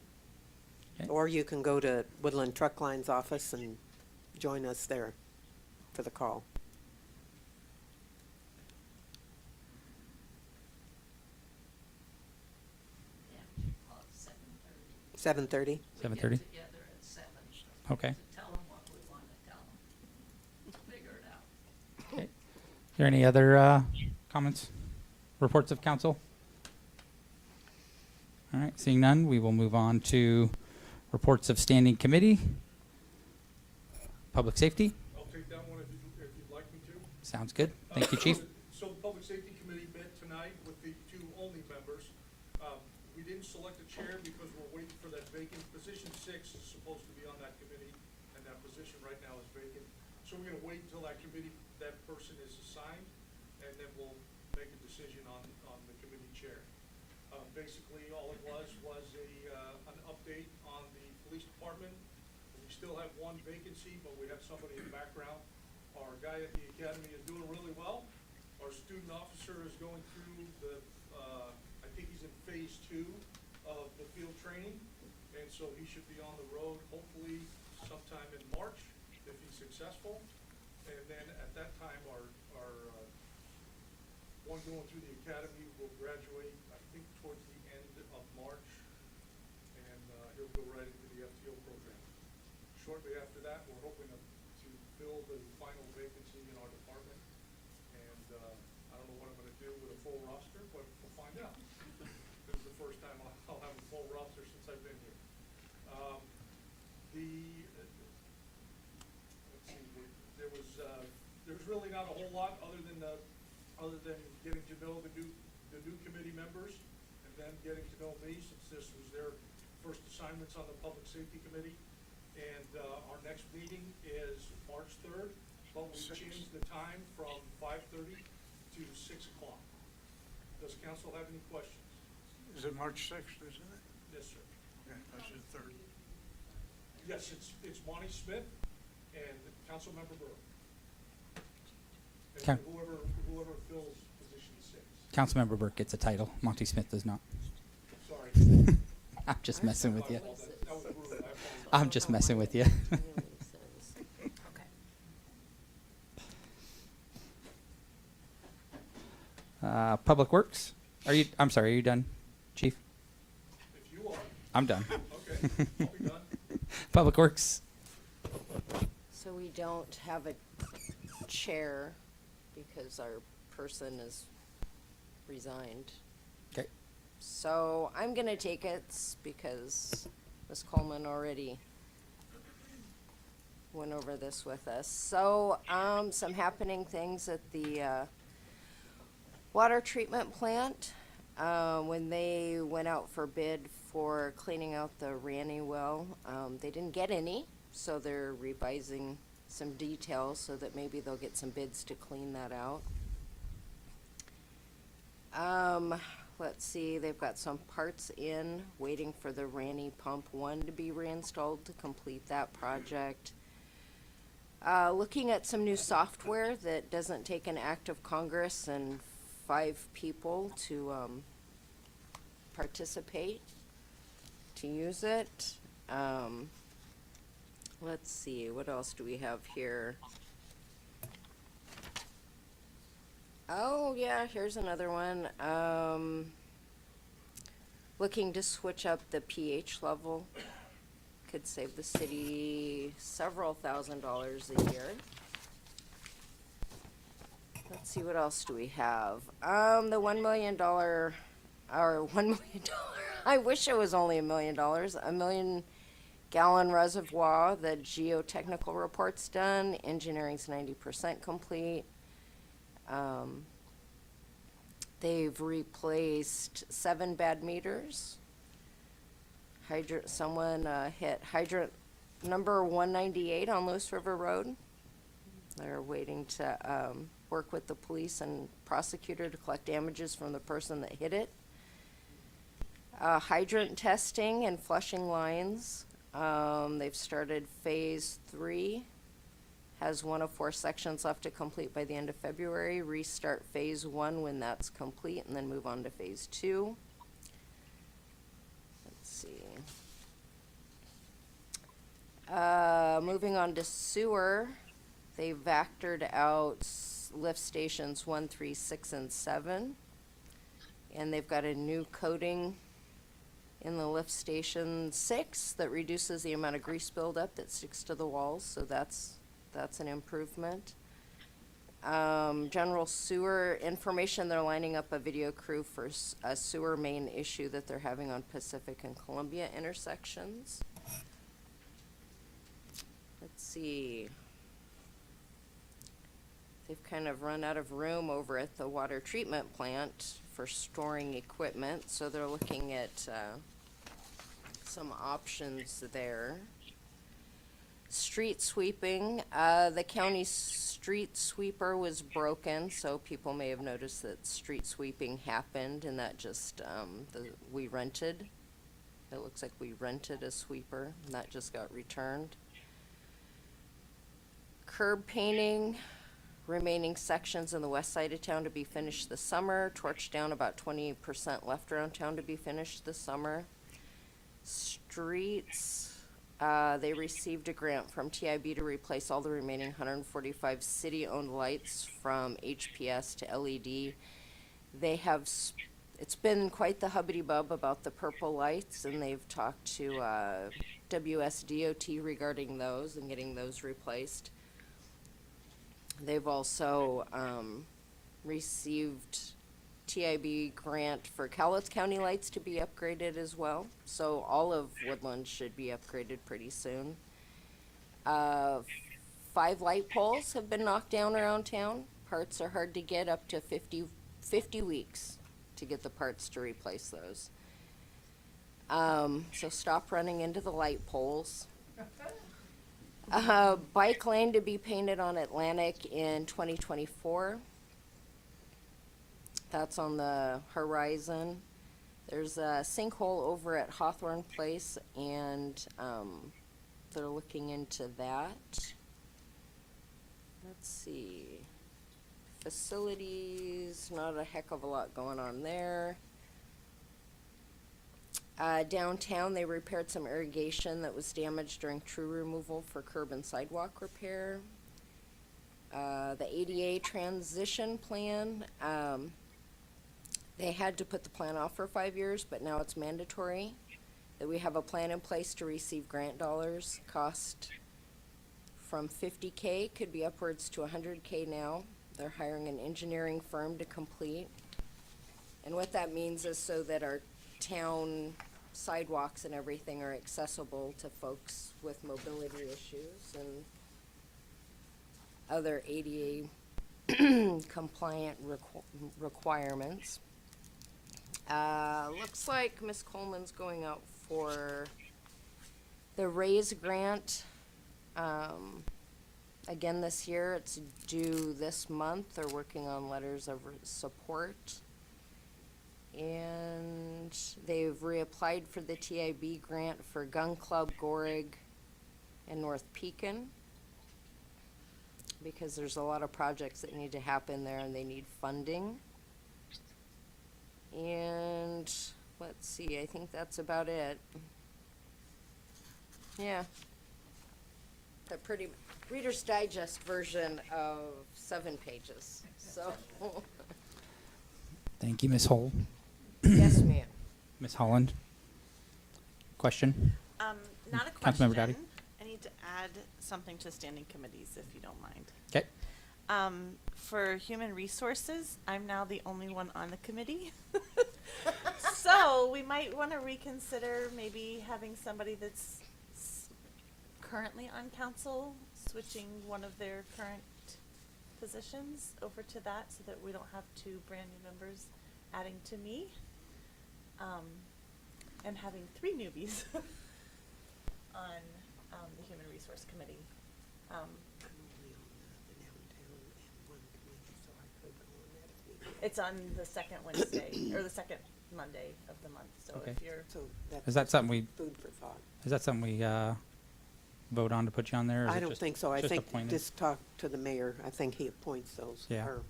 Okay. Or you can go to Woodland Truck Line's office and join us there for the call. Yeah, call it 7:30. 7:30. 7:30? Get together at 7. Okay. To tell them what we want to tell them. Figure it out. Okay. Are there any other comments? Reports of council? All right, seeing none, we will move on to reports of standing committee. Public safety? I'll take that one if you'd like me to. Sounds good. Thank you, Chief. So the Public Safety Committee met tonight with the two only members. We didn't select a chair because we're waiting for that vacant. Position 6 is supposed to be on that committee, and that position right now is vacant. So we're gonna wait until that committee, that person is assigned, and then we'll make a decision on the committee chair. Basically, all it was an update on the police department. We still have one vacancy, but we have somebody in the background. Our guy at the academy is doing really well. Our student officer is going through I think he's in phase 2 of the field training. And so he should be on the road hopefully sometime in March if he's successful. And then at that time, our one going through the academy will graduate, I think, towards the end of March. And he'll go right into the FTO program. Shortly after that, we're hoping to fill the final vacancy in our department. And I don't know what I'm gonna do with a full roster, but we'll find out. This is the first time I'll have a full roster since I've been here. Let's see, there was really not a whole lot other than getting to know the new committee members and them getting to know me, since this was their first assignments on the Public Safety Committee. And our next meeting is March 3rd, but we changed the time from 5:30 to 6 o'clock. Does council have any questions? Is it March 6th, isn't it? Yes, sir. Okay, that's the 3rd. Yes, it's Monty Smith and Councilmember Burke. Okay. And whoever fills position 6. Councilmember Burke gets a title. Monty Smith does not. Sorry. I'm just messing with you. That was rude. I apologize. I'm just messing with you. Public Works? I'm sorry, are you done, Chief? If you are. I'm done. Okay, I'll be done. Public Works? So we don't have a chair because our person is resigned. Okay. So I'm gonna take it because Ms. Coleman already went over this with us. So, some happening things at the, water treatment plant. When they went out for bid for cleaning out the Ranny well, they didn't get any, so they're revising some details so that maybe they'll get some bids to clean that out. Let's see, they've got some parts in, waiting for the Ranny Pump 1 to be reinstalled to complete that project. Looking at some new software that doesn't take an act of Congress and 5 people to participate to use it. Let's see, what else do we have here? Oh, yeah, here's another one. Looking to switch up the pH level. Could save the city several $1,000s a year. Let's see, what else do we have? The $1 million, or $1 million, I wish it was only $1 million, $1 million gallon reservoir. The geotechnical report's done, engineering's 90% complete. They've replaced 7 bad meters. Someone hit hydrant number 198 on Lewis River Road. They're waiting to work with the police and prosecutor to collect damages from the person that hit it. Hydrant testing and flushing lines. They've started phase 3. Has 1 of 4 sections left to complete by the end of February. Restart phase 1 when that's complete, and then move on to phase 2. Let's see. Moving on to sewer, they vectored out lift stations 1, 3, 6, and 7. And they've got a new coating in the lift station 6 that reduces the amount of grease buildup that sticks to the walls, so that's an improvement. General sewer information, they're lining up a video crew for a sewer main issue that they're having on Pacific and Columbia intersections. Let's see. They've kind of run out of room over at the water treatment plant for storing equipment, so they're looking at some options there. Street sweeping, the county street sweeper was broken, so people may have noticed that street sweeping happened, and that just, we rented. It looks like we rented a sweeper, and that just got returned. Curb painting, remaining sections in the west side of town to be finished this summer. Torch down, about 20% left around town to be finished this summer. Streets, they received a grant from TIB to replace all the remaining 145 city-owned lights from HPS to LED. They have, it's been quite the hubbity-bub about the purple lights, and they've talked to WSDOT regarding those and getting those replaced. They've also received TIB grant for Cowlitz County lights to be upgraded as well. So all of Woodland should be upgraded pretty soon. 5 light poles have been knocked down around town. Parts are hard to get, up to 50 weeks to get the parts to replace those. So stop running into the light poles. Bike lane to be painted on Atlantic in 2024. That's on the horizon. There's a sinkhole over at Hawthorne Place, and they're looking into that. Let's see. Facilities, not a heck of a lot going on there. Downtown, they repaired some irrigation that was damaged during tree removal for curb and sidewalk repair. The ADA transition plan, they had to put the plan off for 5 years, but now it's mandatory that we have a plan in place to receive grant dollars. Cost from $50K, could be upwards to $100K now. They're hiring an engineering firm to complete. And what that means is so that our town sidewalks and everything are accessible to folks with mobility issues and other ADA compliant requirements. Looks like Ms. Coleman's going out for the RAISE grant. Again this year, it's due this month. They're working on letters of support. And they've reapplied for the TIB grant for Gun Club, Gorig, and North Pekin, because there's a lot of projects that need to happen there and they need funding. And let's see, I think that's about it. Yeah. A pretty Reader's Digest version of 7 pages. So Thank you, Ms. Hull. Yes, ma'am. Ms. Holland? Question? Not a Councilmember Dowdy. question. I need to add something to standing committees, if you don't mind. Okay. For human resources, I'm now the only one on the committee. So we might want to reconsider maybe having somebody that's currently on council, switching one of their current positions over to that so that we don't have two brand new members adding to me. And having 3 newbies on the Human Resource Committee. I'm only on the downtown and one committee, so I could go on that if needed. It's on the second Wednesday, or the second Monday of the month, so Okay. if you're, So that's Is that something we, food for thought. is that something we vote on to put you on there? or is I it don't just- think so. I just think appointed? just talk to the mayor. I think he appoints those. Yeah. Or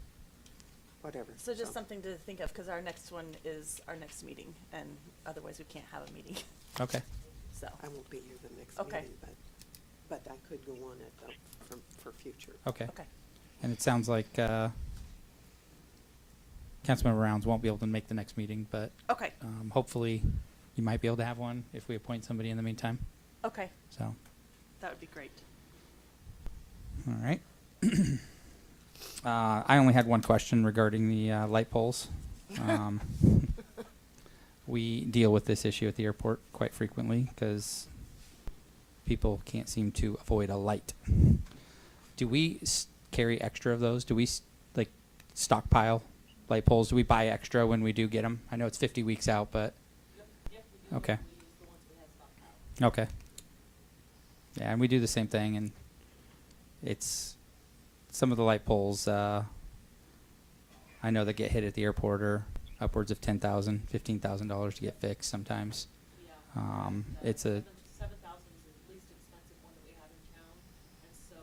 whatever. so just something to think of, because our next one is our next meeting, and otherwise we can't have a meeting, Okay. so. I won't be here the next Okay. meeting, but I could go on it for future. Okay. Okay. And it sounds like Councilmember Rounds won't be able to make the next meeting, but Okay, hopefully you might be able to have one if we appoint somebody in the meantime. okay, So, that would be great. all right. I only had one question regarding the light poles. We deal with this issue at the airport quite frequently because people can't seem to avoid a light. Do we carry extra of those? Do we like stockpile light poles? Do we buy extra when we do get them? I know it's 50 weeks out, but okay. Okay. Yeah, and we do the same thing, and it's some of the light poles. I know that get hit at the airport are upwards of $10,000, $15,000 to get fixed sometimes. It's a 7,000 is the least expensive one that we have in town, and so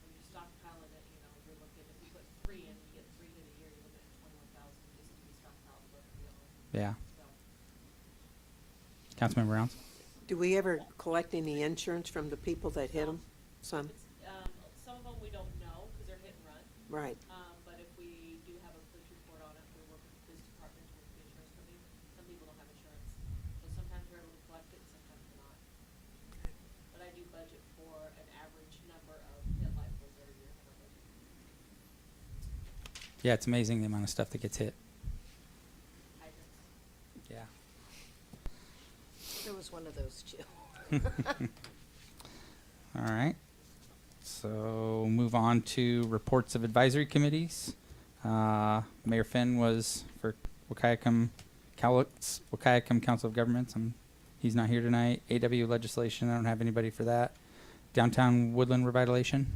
when you're stockpiling it, you know, you're looking, if you put 3 in, you get 3 in a year, you're looking at 21,000 just to be stockpiled, but, you know, yeah. so. Councilmember Rounds. Do we ever collect any insurance from the people that hit them? Some? Some of them we don't know, because they're hit and run. Right. But if we do have a police report on it, we work with the police department or with the insurance company. Some people don't have insurance, so sometimes we're able to collect it, sometimes we're not. But I do budget for an average number of hit light poles every year in our budget. Yeah, it's amazing the amount of stuff that gets hit. Hydrants. Yeah. There was one of those, Jill. All right. So move on to reports of advisory committees. Mayor Finn was for Wahkiakum Council of Governments. He's not here tonight. AW legislation. I don't have anybody for that. Downtown Woodland revitalization.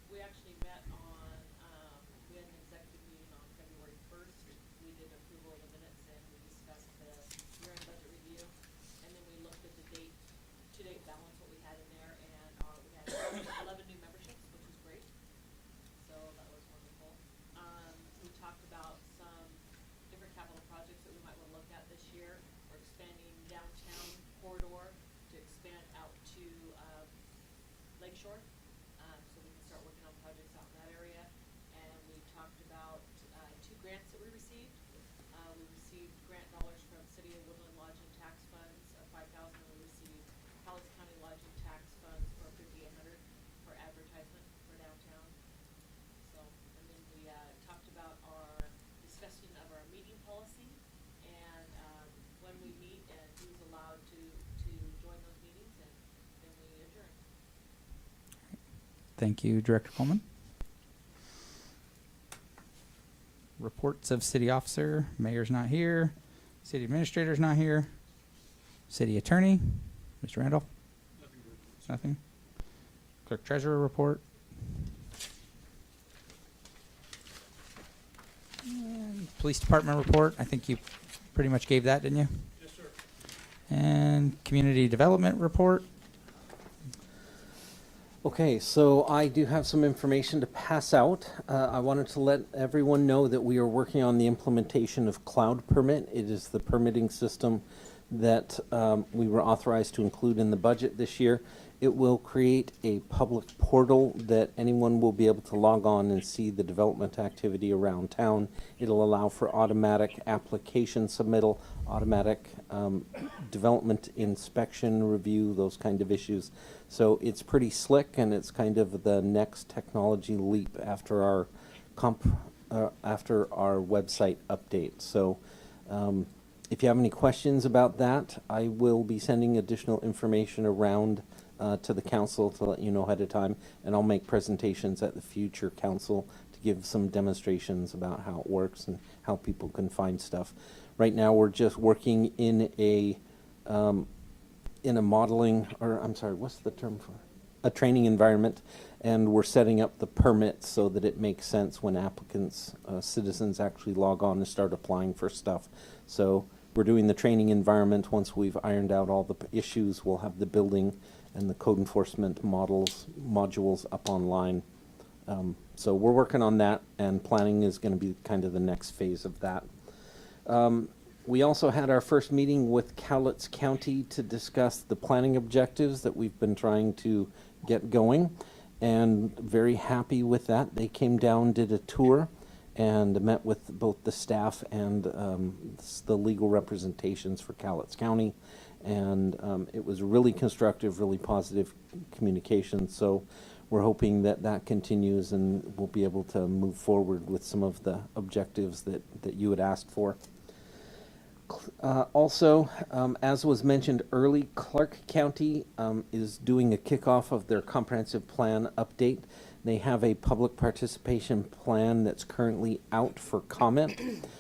We actually met on, we had an executive meeting on February 1st. We did approval of the minutes and we discussed the year-end budget review. And then we looked at the to-date balance, what we had in there, and we had 11 new memberships, which was great. So that was wonderful. We talked about some different capital projects that we might want to look at this year. We're expanding downtown corridor to expand out to Lakeshore, so we can start working on projects out in that area. And we talked about 2 grants that we received. We received grant dollars from City of Woodland Lodging Tax Funds of $5,000. We received Hollis County Lodging Tax Funds for $5,800 for advertisement for downtown. So, and then we talked about our discussion of our meeting policy and when we meet and who's allowed to join those meetings, and then we adjourn. Thank you, Director Coleman. Reports of city officer. Mayor's not here. City administrator's not here. City attorney, Mr. Randolph. Nothing. Clerk treasurer report. And police department report. I think you pretty much gave that, didn't you? Yes, sir. And community development report. Okay, so I do have some information to pass out. I wanted to let everyone know that we are working on the implementation of Cloud Permit. It is the permitting system that we were authorized to include in the budget this year. It will create a public portal that anyone will be able to log on and see the development activity around town. It'll allow for automatic application submittal, automatic development inspection review, those kind of issues. So it's pretty slick, and it's kind of the next technology leap after our website update. So if you have any questions about that, I will be sending additional information around to the council to let you know ahead of time, and I'll make presentations at the future council to give some demonstrations about how it works and how people can find stuff. Right now, we're just working in a modeling, or I'm sorry, what's the term for a training environment, and we're setting up the permits so that it makes sense when applicants, citizens actually log on and start applying for stuff. So we're doing the training environment. Once we've ironed out all the issues, we'll have the building and the code enforcement modules up online. So we're working on that, and planning is going to be kind of the next phase of that. We also had our first meeting with Cowlitz County to discuss the planning objectives that we've been trying to get going, and very happy with that. They came down, did a tour, and met with both the staff and the legal representations for Cowlitz County. And it was really constructive, really positive communication. So we're hoping that that continues, and we'll be able to move forward with some of the objectives that you had asked for. Also, as was mentioned early, Clark County is doing a kickoff of their comprehensive plan update. They have a public participation plan that's currently out for comment.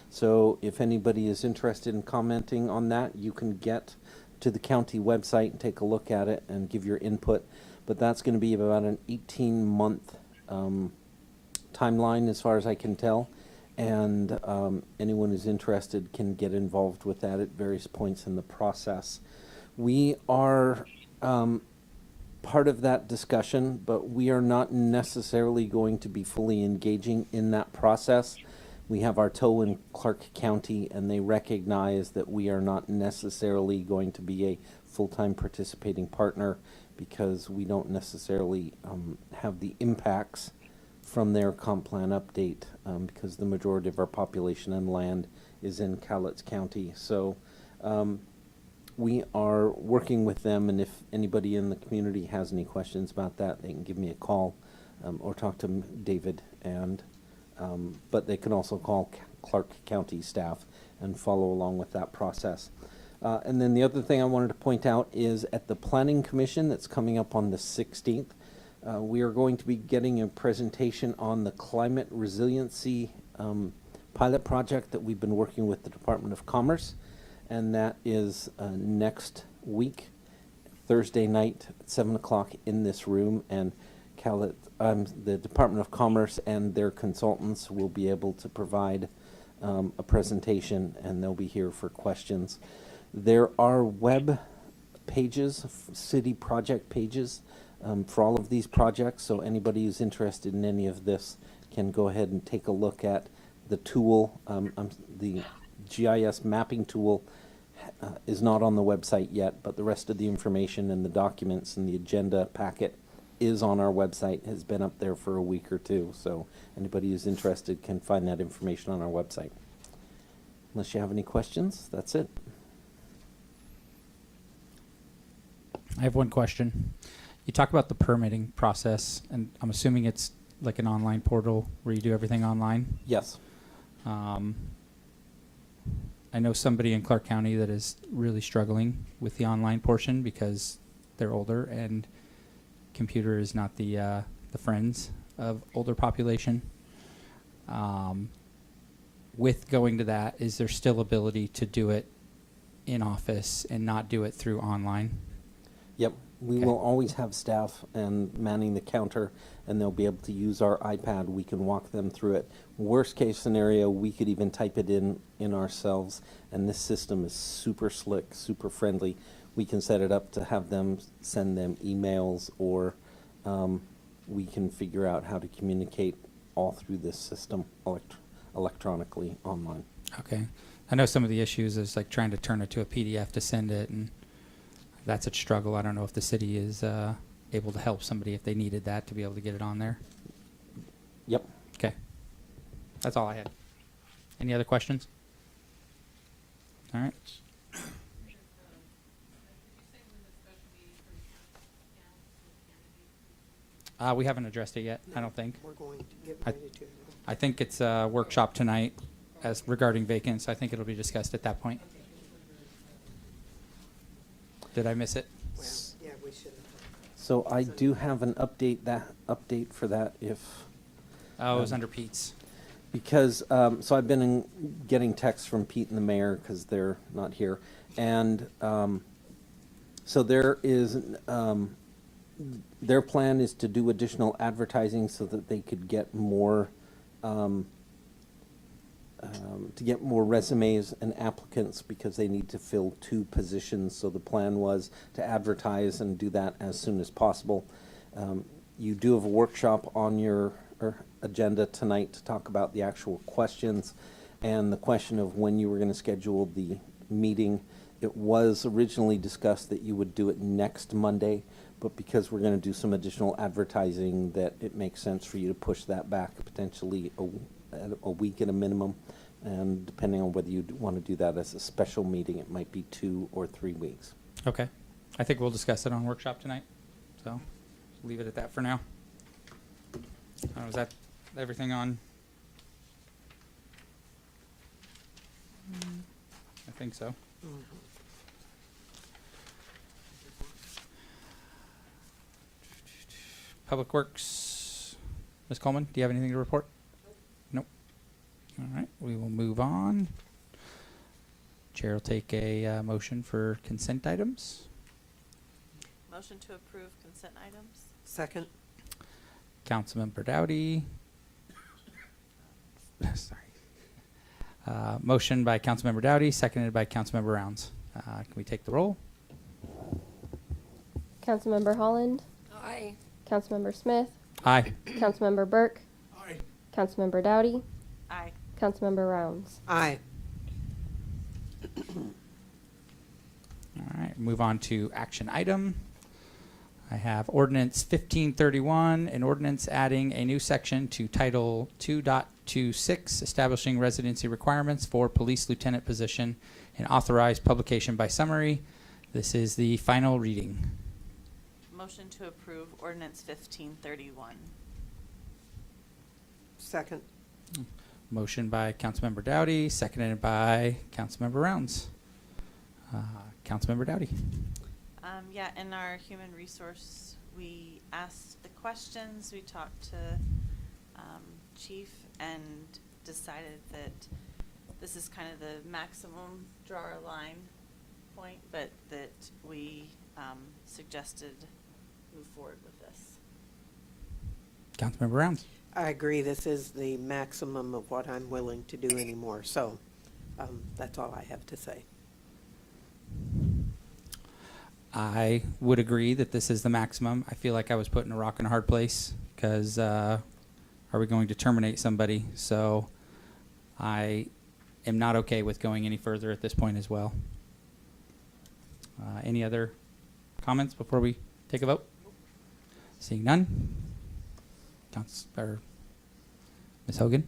So if anybody is interested in commenting on that, you can get to the county website and take a look at it and give your input. But that's going to be about an 18-month timeline as far as I can tell. And anyone who's interested can get involved with that at various points in the process. We are part of that discussion, but we are not necessarily going to be fully engaging in that process. We have our toe in Clark County, and they recognize that we are not necessarily going to be a full-time participating partner because we don't necessarily have the impacts from their comp plan update because the majority of our population and land is in Cowlitz County. So we are working with them, and if anybody in the community has any questions about that, they can give me a call or talk to David, and but they can also call Clark County staff and follow along with that process. And then the other thing I wanted to point out is at the Planning Commission that's coming up on the 16th, we are going to be getting a presentation on the climate resiliency pilot project that we've been working with the Department of Commerce, and that is next week, Thursday night at 7 o'clock in this room, and the Department of Commerce and their consultants will be able to provide a presentation, and they'll be here for questions. There are web pages, city project pages for all of these projects, so anybody who's interested in any of this can go ahead and take a look at the tool. The GIS mapping tool is not on the website yet, but the rest of the information and the documents and the agenda packet is on our website, has been up there for a week or two, so anybody who's interested can find that information on our website. Unless you have any questions, that's it. I have one question. You talk about the permitting process, and I'm assuming it's like an online portal where you do everything online? Yes. I know somebody in Clark County that is really struggling with the online portion because they're older, and computer is not the friends of older population. With going to that, is there still ability to do it in office and not do it through online? Yep, we Okay. will always have staff and manning the counter, and they'll be able to use our iPad. We can walk them through it. Worst case scenario, we could even type it in ourselves, and this system is super slick, super friendly. We can set it up to have them send them emails, or we can figure out how to communicate all through this system electronically online. Okay. I know some of the issues is like trying to turn it to a PDF to send it, and that's a struggle. I don't know if the city is able to help somebody if they needed that to be able to get it on there. Yep. Okay. That's all I had. Any other questions? All right. We haven't addressed it yet, I don't think. We're going to get I- ready to. I think it's a workshop tonight as regarding vacants. I think it'll be discussed at that point. Did I miss it? Well, yeah, we should have. So I do have an update for that if. Oh, it was under Pete's. Because, so I've been getting texts from Pete and the mayor because they're not here. And so there is, their plan is to do additional advertising so that they could get more, to get more resumes and applicants because they need to fill 2 positions. So the plan was to advertise and do that as soon as possible. You do have a workshop on your agenda tonight to talk about the actual questions and the question of when you were going to schedule the meeting. It was originally discussed that you would do it next Monday, but because we're going to do some additional advertising, that it makes sense for you to push that back potentially a week at a minimum. And depending on whether you want to do that as a special meeting, it might be 2 or 3 weeks. Okay. I think we'll discuss it on workshop tonight. So leave it at that for now. Is that everything on? I think so. Public Works, Ms. Coleman, do you have anything to report? Nope. All right, we will move on. Chair will take a motion for consent items. Motion to approve consent items? Second. Councilmember Dowdy. Sorry. Motion by Councilmember Dowdy, seconded by Councilmember Rounds. Can we take the roll? Councilmember Holland, Aye. Councilmember Smith, Aye. Councilmember Burke, Aye. Councilmember Dowdy, Aye. Councilmember Rounds. Aye. All right, move on to action item. I have ordinance 1531, an ordinance adding a new section to Title 2.26, establishing residency requirements for police lieutenant position and authorized publication by summary. This is the final reading. Motion to approve ordinance 1531. Second. Motion by Councilmember Dowdy, seconded by Councilmember Rounds. Councilmember Dowdy. Yeah, in our human resource, we asked the questions, we talked to Chief and decided that this is kind of the maximum draw a line point, but that we suggested move forward with this. Councilmember Rounds. I agree, this is the maximum of what I'm willing to do anymore, so that's all I have to say. I would agree that this is the maximum. I feel like I was put in a rock and a hard place because are we going to terminate somebody? So I am not okay with going any further at this point as well. Any other comments before we take a vote? Seeing none. Ms. Hogan?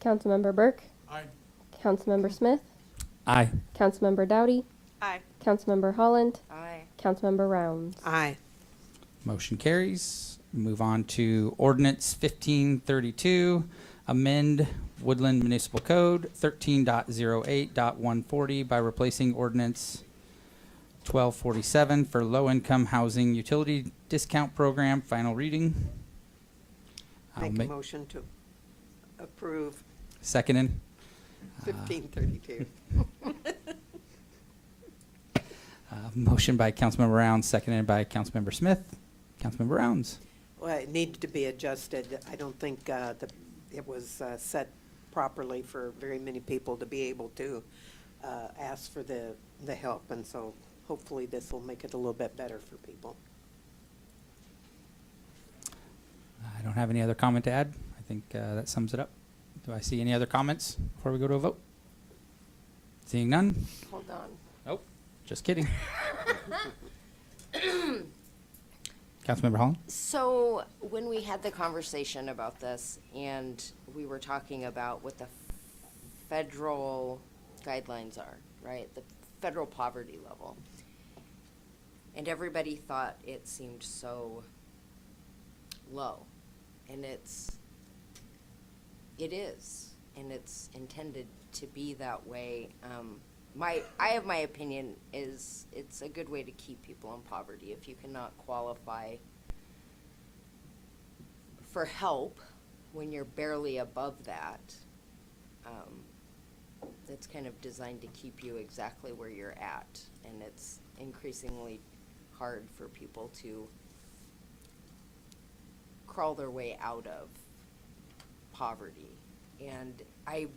Councilmember Burke, Aye. Councilmember Smith, Aye. Councilmember Dowdy, Aye. Councilmember Holland, Aye. Councilmember Rounds. Aye. Motion carries. Move on to ordinance 1532, amend Woodland Municipal Code 13.08.140 by replacing ordinance 1247 for low-income housing utility discount program. Final reading. I'll Make a motion to approve seconded. 1532. Motion by Councilmember Rounds, seconded by Councilmember Smith. Councilmember Rounds. Well, it needed to be adjusted. I don't think it was set properly for very many people to be able to ask for the help, and so hopefully this will make it a little bit better for people. I don't have any other comment to add. I think that sums it up. Do I see any other comments before we go to a vote? Seeing none? Hold on. Nope. Just kidding. Councilmember Holland? So when we had the conversation about this and we were talking about what the federal guidelines are, right? The federal poverty level. And everybody thought it seemed so low. And it is, and it's intended to be that way. I have my opinion is it's a good way to keep people in poverty. If you cannot qualify for help when you're barely above that, it's kind of designed to keep you exactly where you're at. And it's increasingly hard for people to crawl their way out of poverty. And I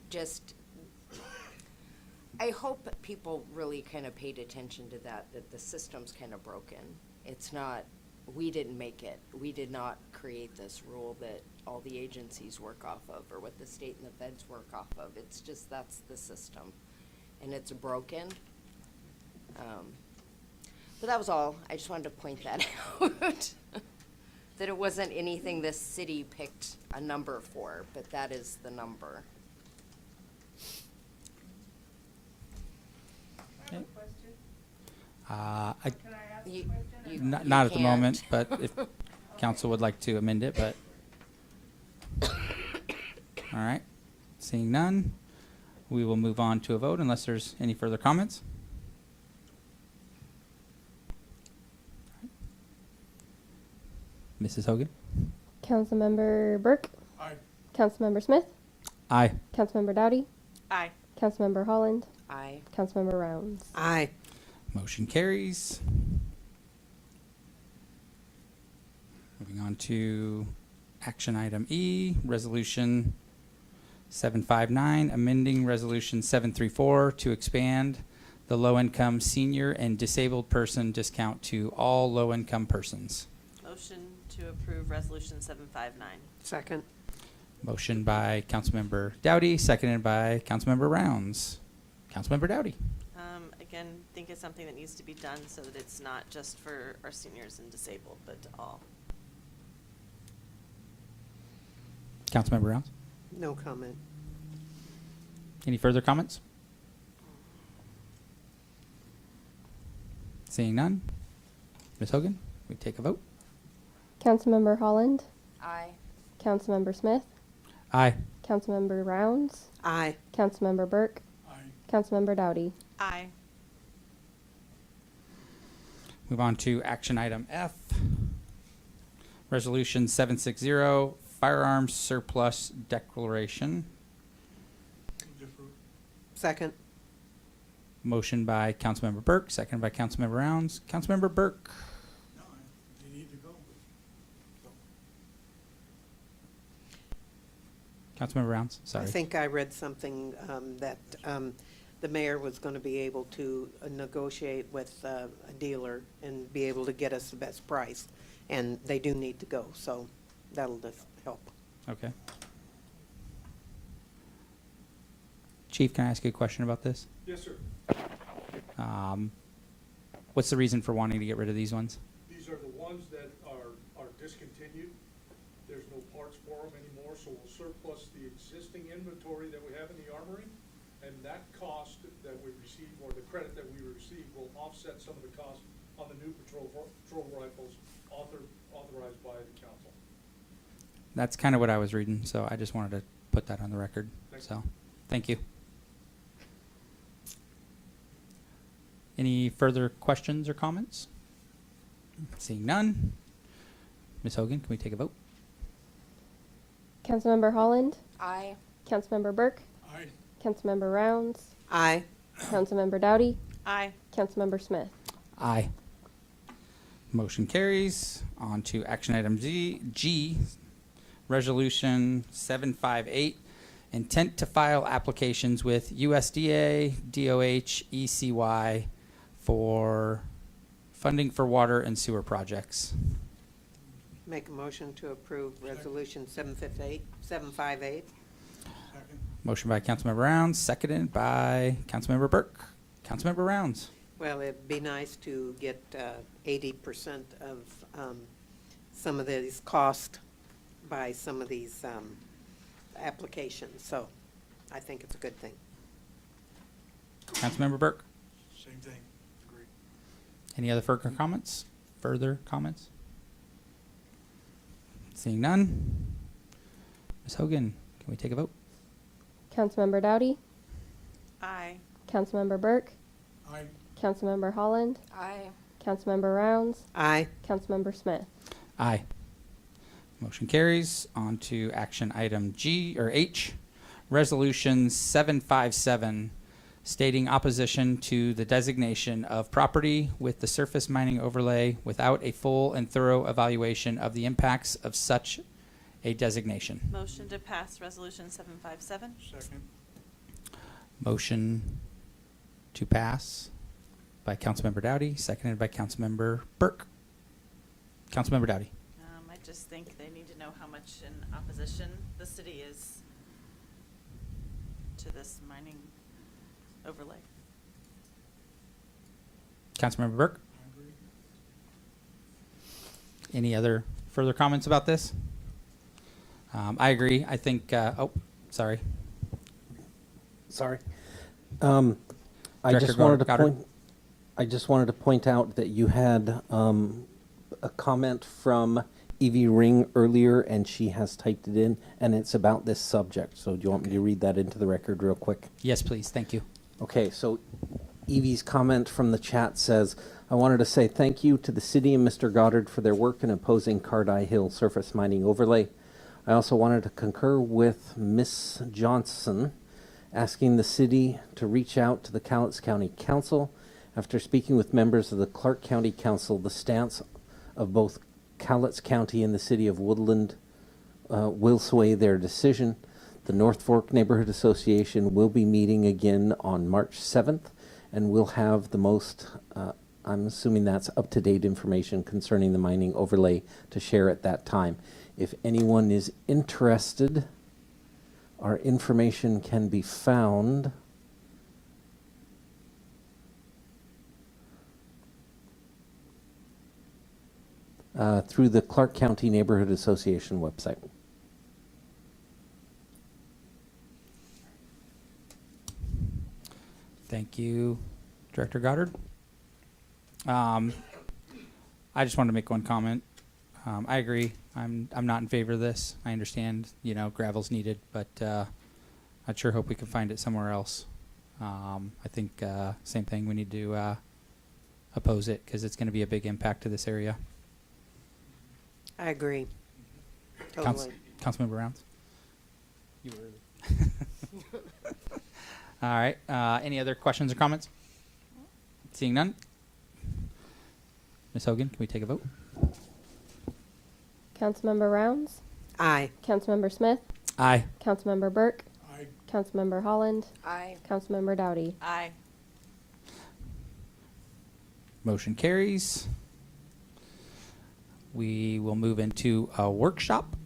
hope that people really kind of paid attention to that the system's kind of broken. It's not, we didn't make it. We did not create this rule that all the agencies work off of or what the state and the feds work off of. It's just, that's the system. And it's broken. But that was all. I just wanted to point that out. That it wasn't anything this city picked a number for, but that is the number. Not at the moment, but if council would like to amend it, but. All right, seeing none, we will move on to a vote unless there's any further comments. Mrs. Hogan? Councilmember Burke. Aye. Councilmember Smith. Aye. Councilmember Dowdy. Aye. Councilmember Holland. Aye. Councilmember Rounds. Aye. Motion carries. Moving on to action item E, resolution 759, amending resolution 734 to expand the low-income senior and disabled person discount to all low-income persons. Motion to approve resolution 759. Second. Motion by Councilmember Dowdy, seconded by Councilmember Rounds. Councilmember Dowdy. Again, think it's something that needs to be done so that it's not just for our seniors and disabled, but to all. Councilmember Rounds. No comment. Any further comments? Seeing none. Ms. Hogan, we take a vote. Councilmember Holland. Aye. Councilmember Smith. Aye. Councilmember Rounds. Aye. Councilmember Burke. Aye. Councilmember Dowdy. Aye. Move on to action item F. Resolution 760, firearms surplus declaration. Second. Motion by Councilmember Burke, seconded by Councilmember Rounds. Councilmember Burke. No, they need to go. Councilmember Rounds, sorry. I think I read something that the mayor was going to be able to negotiate with a dealer and be able to get us the best price. And they do need to go, so that'll just help. Okay. Chief, can I ask you a question about this? Yes, sir. What's the reason for wanting to get rid of these ones? These are the ones that are discontinued. There's no parts for them anymore, so we'll surplus the existing inventory that we have in the armory. And that cost that we receive, or the credit that we receive, will offset some of the cost on the new patrol rifles authorized by the council. That's kind of what I was reading, so I just wanted to put that on the record. So, thank you. Any further questions or comments? Seeing none. Ms. Hogan, can we take a vote? Councilmember Holland. Aye. Councilmember Burke. Aye. Councilmember Rounds. Aye. Councilmember Dowdy. Aye. Councilmember Smith. Aye. Motion carries. On to action item G, resolution 758, intent to file applications with USDA, DOH, ECY for funding for water and sewer projects. Make a motion to approve resolution 758. Second. Motion by Councilmember Rounds, seconded by Councilmember Burke. Councilmember Rounds. Well, it'd be nice to get 80% of some of these costs by some of these applications. So I think it's a good thing. Councilmember Burke. Same thing, agree. Any other further comments? Seeing none. Ms. Hogan, can we take a vote? Councilmember Dowdy, Aye. Councilmember Burke, Aye. Councilmember Holland, Aye. Councilmember Rounds, Aye. Councilmember Smith. Aye. Motion carries. On to action item H, Resolution 757, stating opposition to the designation of property with the surface mining overlay without a full and thorough evaluation of the impacts of such a designation. Motion to pass resolution 757. Second. Motion to pass by Councilmember Dowdy, seconded by Councilmember Burke. Councilmember Dowdy. I just think they need to know how much in opposition the city is to this mining overlay. Councilmember Burke. I agree. Any other further comments about this? I agree. I think, sorry. Sorry. Director I just wanted to point out that you had a comment from Evie Ring earlier, and she has typed it in, and it's about this subject. So do you want me to read that into the record real quick? Yes, please. Thank you. Okay, so Evie's comment from the chat says, I wanted to say thank you to the city and Mr. Goddard for their work in opposing Cardai Hill surface mining overlay. I also wanted to concur with Miss Johnson asking the city to reach out to the Cowlitz County Council. After speaking with members of the Clark County Council, the stance of both Cowlitz County and the city of Woodland will sway their decision. The North Fork Neighborhood Association will be meeting again on March 7th, and we'll have the most, I'm assuming that's up-to-date information concerning the mining overlay to share at that time. If anyone is interested, our information can be found through the Clark County Neighborhood Association website. Thank you, Director Goddard. I just wanted to make one comment. I agree. I'm not in favor of this. I understand, gravel's needed, but I sure hope we can find it somewhere else. I think same thing. We need to oppose it because it's going to be a big impact to this area. I agree. Totally. Councilmember Rounds. You were. All right. Any other questions or comments? Seeing none. Ms. Hogan, can we take a vote? Councilmember Rounds, Aye. Councilmember Smith, Aye. Councilmember Burke, Aye. Councilmember Holland, Aye. Councilmember Dowdy. Aye. Motion carries. We will move into a workshop.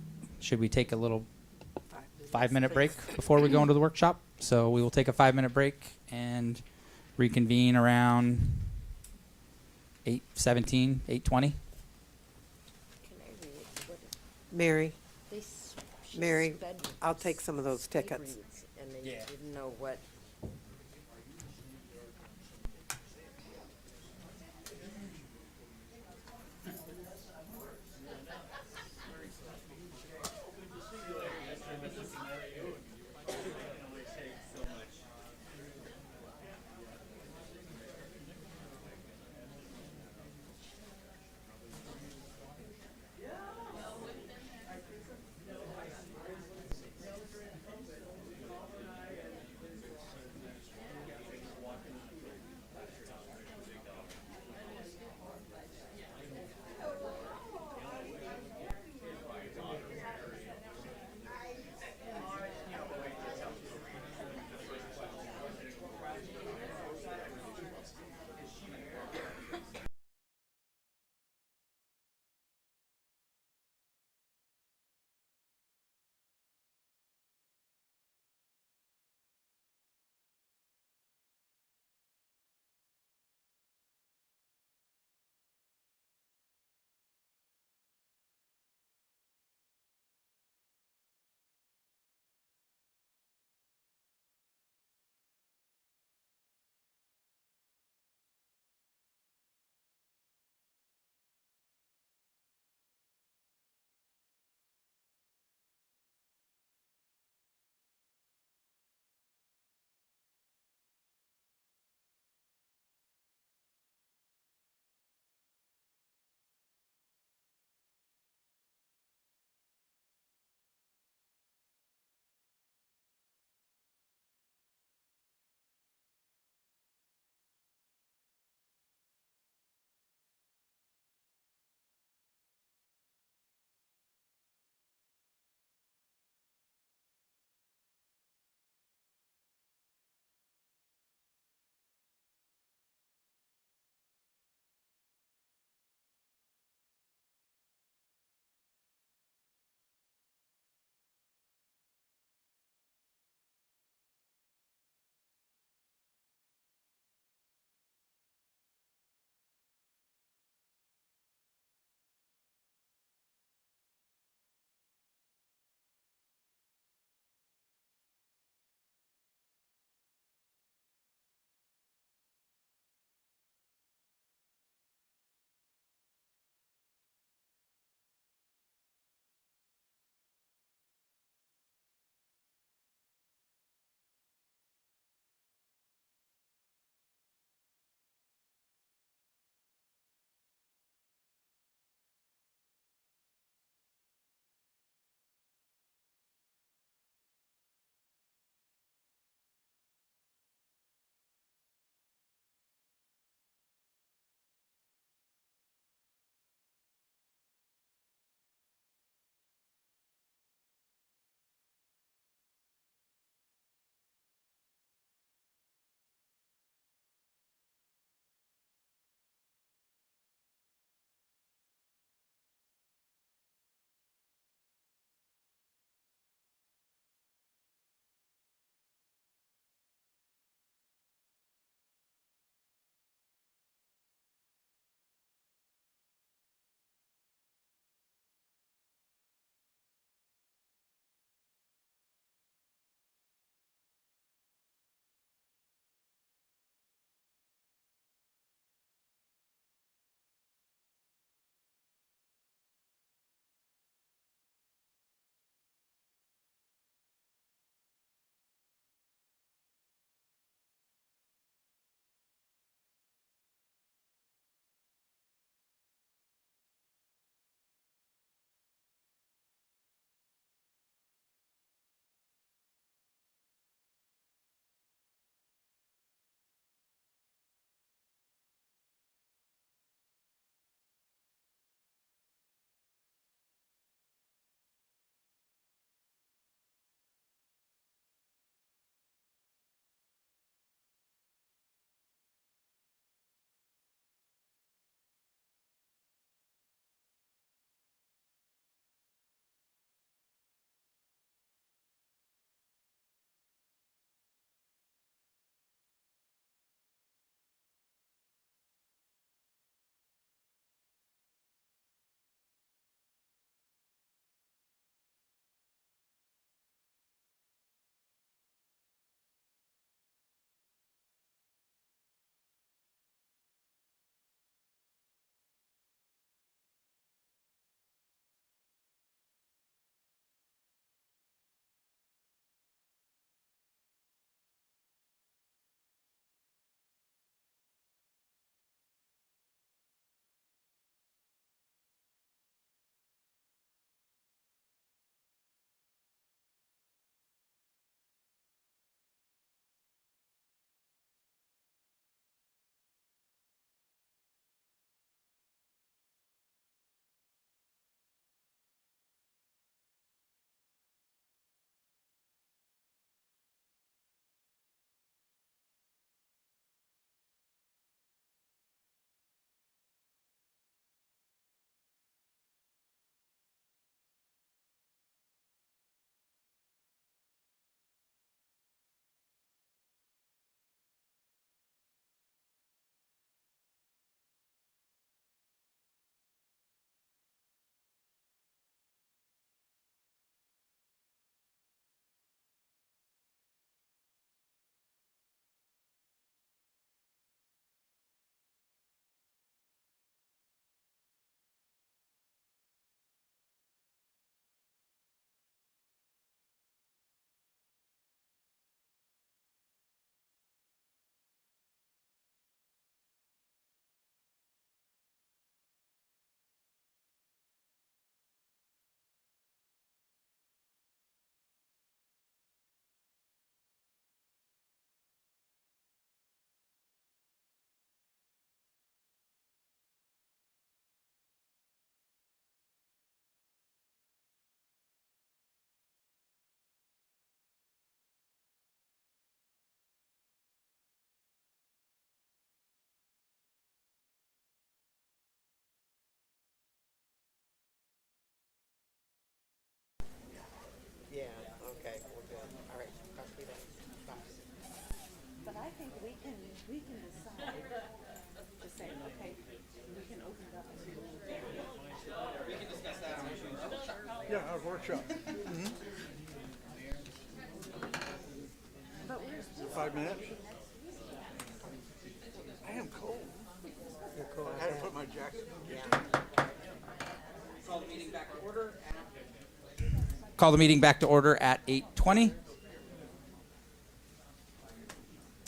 Should we take a little 5-minute break before we go into the workshop? So we will take a 5-minute break and reconvene around 8:17, 8:20. Mary, Mary, I'll take some of those tickets. And then you didn't know what. But I think we can decide to say, okay, we can open it up to. We can discuss that on Tuesday. Yeah, our workshop. But we're still. 5 minutes? I am cold. You're cool. I had to put my jacket on. Yeah. Call the meeting back to order. Call the meeting back to order at 8:20.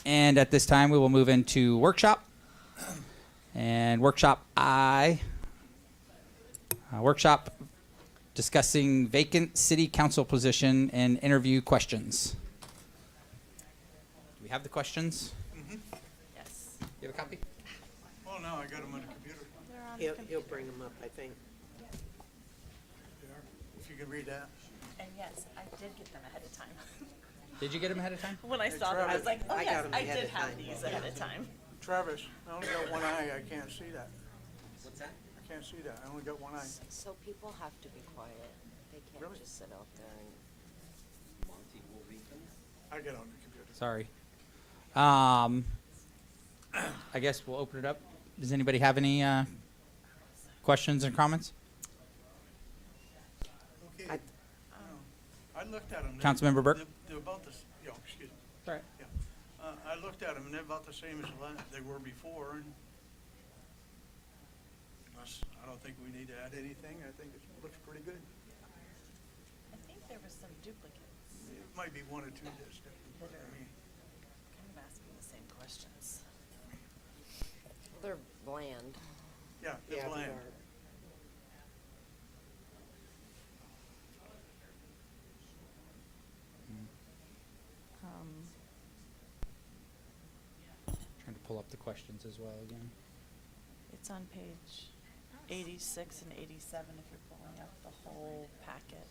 And at this time, we will move into workshop. And workshop workshop discussing vacant city council position and interview questions. Do we have the questions? Yes. You have a copy? Oh, no, I got them on the computer. He'll bring them up, I think. They are. If you could read that. And yes, I did get them ahead of time. Did you get them ahead of time? When I Hey, saw them, I was like, oh I yes, got 'em I ahead did of have time. these ahead of time. Travis, I only got one eye. I can't see that. What's that? I can't see that. I only got one eye. So people have to be quiet. They can't Really? just sit out there and. Monty will read them. I got on the computer. Sorry. I guess we'll open it up. Does anybody have any questions and comments? Okay. I- I looked at them. Councilmember Burke? They're about the, excuse me. All right. Yeah. I looked at them and they're about the same as they were before, and unless, I don't think we need to add anything. I think it looks pretty good. I think there was some duplicates, It might be one or two that's different, but I mean, kind of asking the same questions. They're bland. yeah, they're Yeah, bland. they are. Trying to pull up the questions as well again. It's on page 86 and 87 if you're pulling up the whole packet.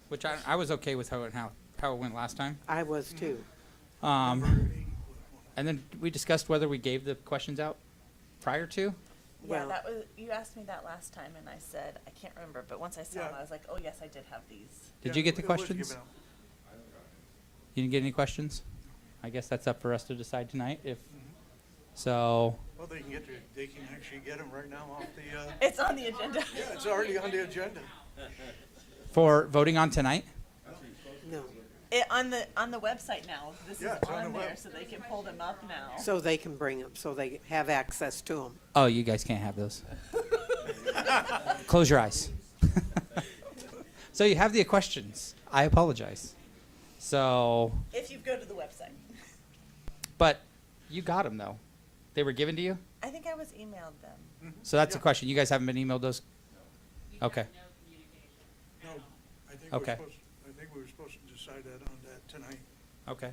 Which I was okay with how it went last time. I was too. And then we discussed whether we gave the questions out prior to. Yeah, Well- that was, you asked me that last time and I said, I can't remember, but once I saw them, Yeah. I was like, oh yes, I did have these. Did Yeah, you get the it was questions? given out. You didn't get any questions? I guess that's up for us to decide tonight. If so, Well, they can actually get them right now off the, It's on the agenda. yeah, it's already on the agenda. for voting on tonight, No. On the website now, this is Yeah, it's on on the there, web. so they can pull them up now. So they can bring them, so they have access to them. oh, you guys can't have those. Close your eyes. So you have the questions. I apologize. So, If you go to the website. but you got them though. They were given to you. I think I was emailed them. So that's the Yeah. question. You guys haven't been emailed those. Okay. No, I think Okay. I think we were supposed to decide that on that tonight. Okay.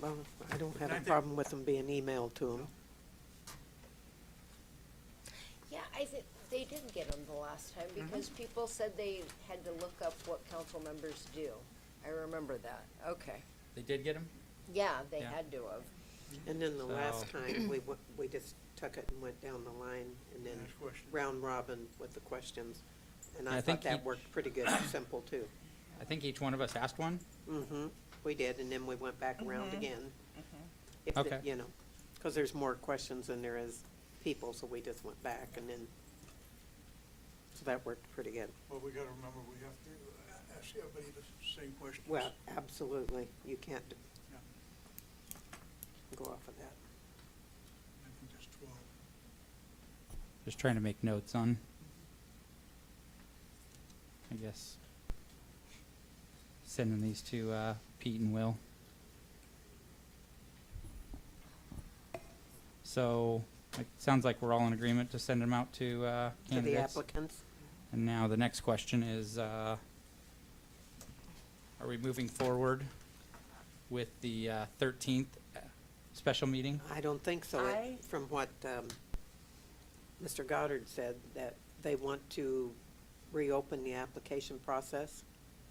Well, I don't have I a think- problem with them being emailed to them. Yeah, I think they did get them the last time because people said they had to look up what council members do. I remember that. Okay. They did get them. Yeah, they Yeah. had to have. And then the last So- time, we just took it and went down the line and then Ask questions. round robin with the questions. And I I think thought that each- worked pretty good, simple too. I think each one of us asked one. Mm-hmm, we did, and then we went back around again. If the- Okay. You know, because there's more questions than there is people, so we just went back and then, so that worked pretty good. Well, we gotta remember, we have to ask everybody the same questions. Well, absolutely, you can't Yeah, go off of that. I think there's 12. Just trying to make notes on. I guess sending these to Pete and Will. So it sounds like we're all in agreement to send them out to To the candidates. applicants, And now the next question is, are we moving forward with the 13th special meeting? I don't think so. I- From what Mr. Goddard said, that they want to reopen the application process.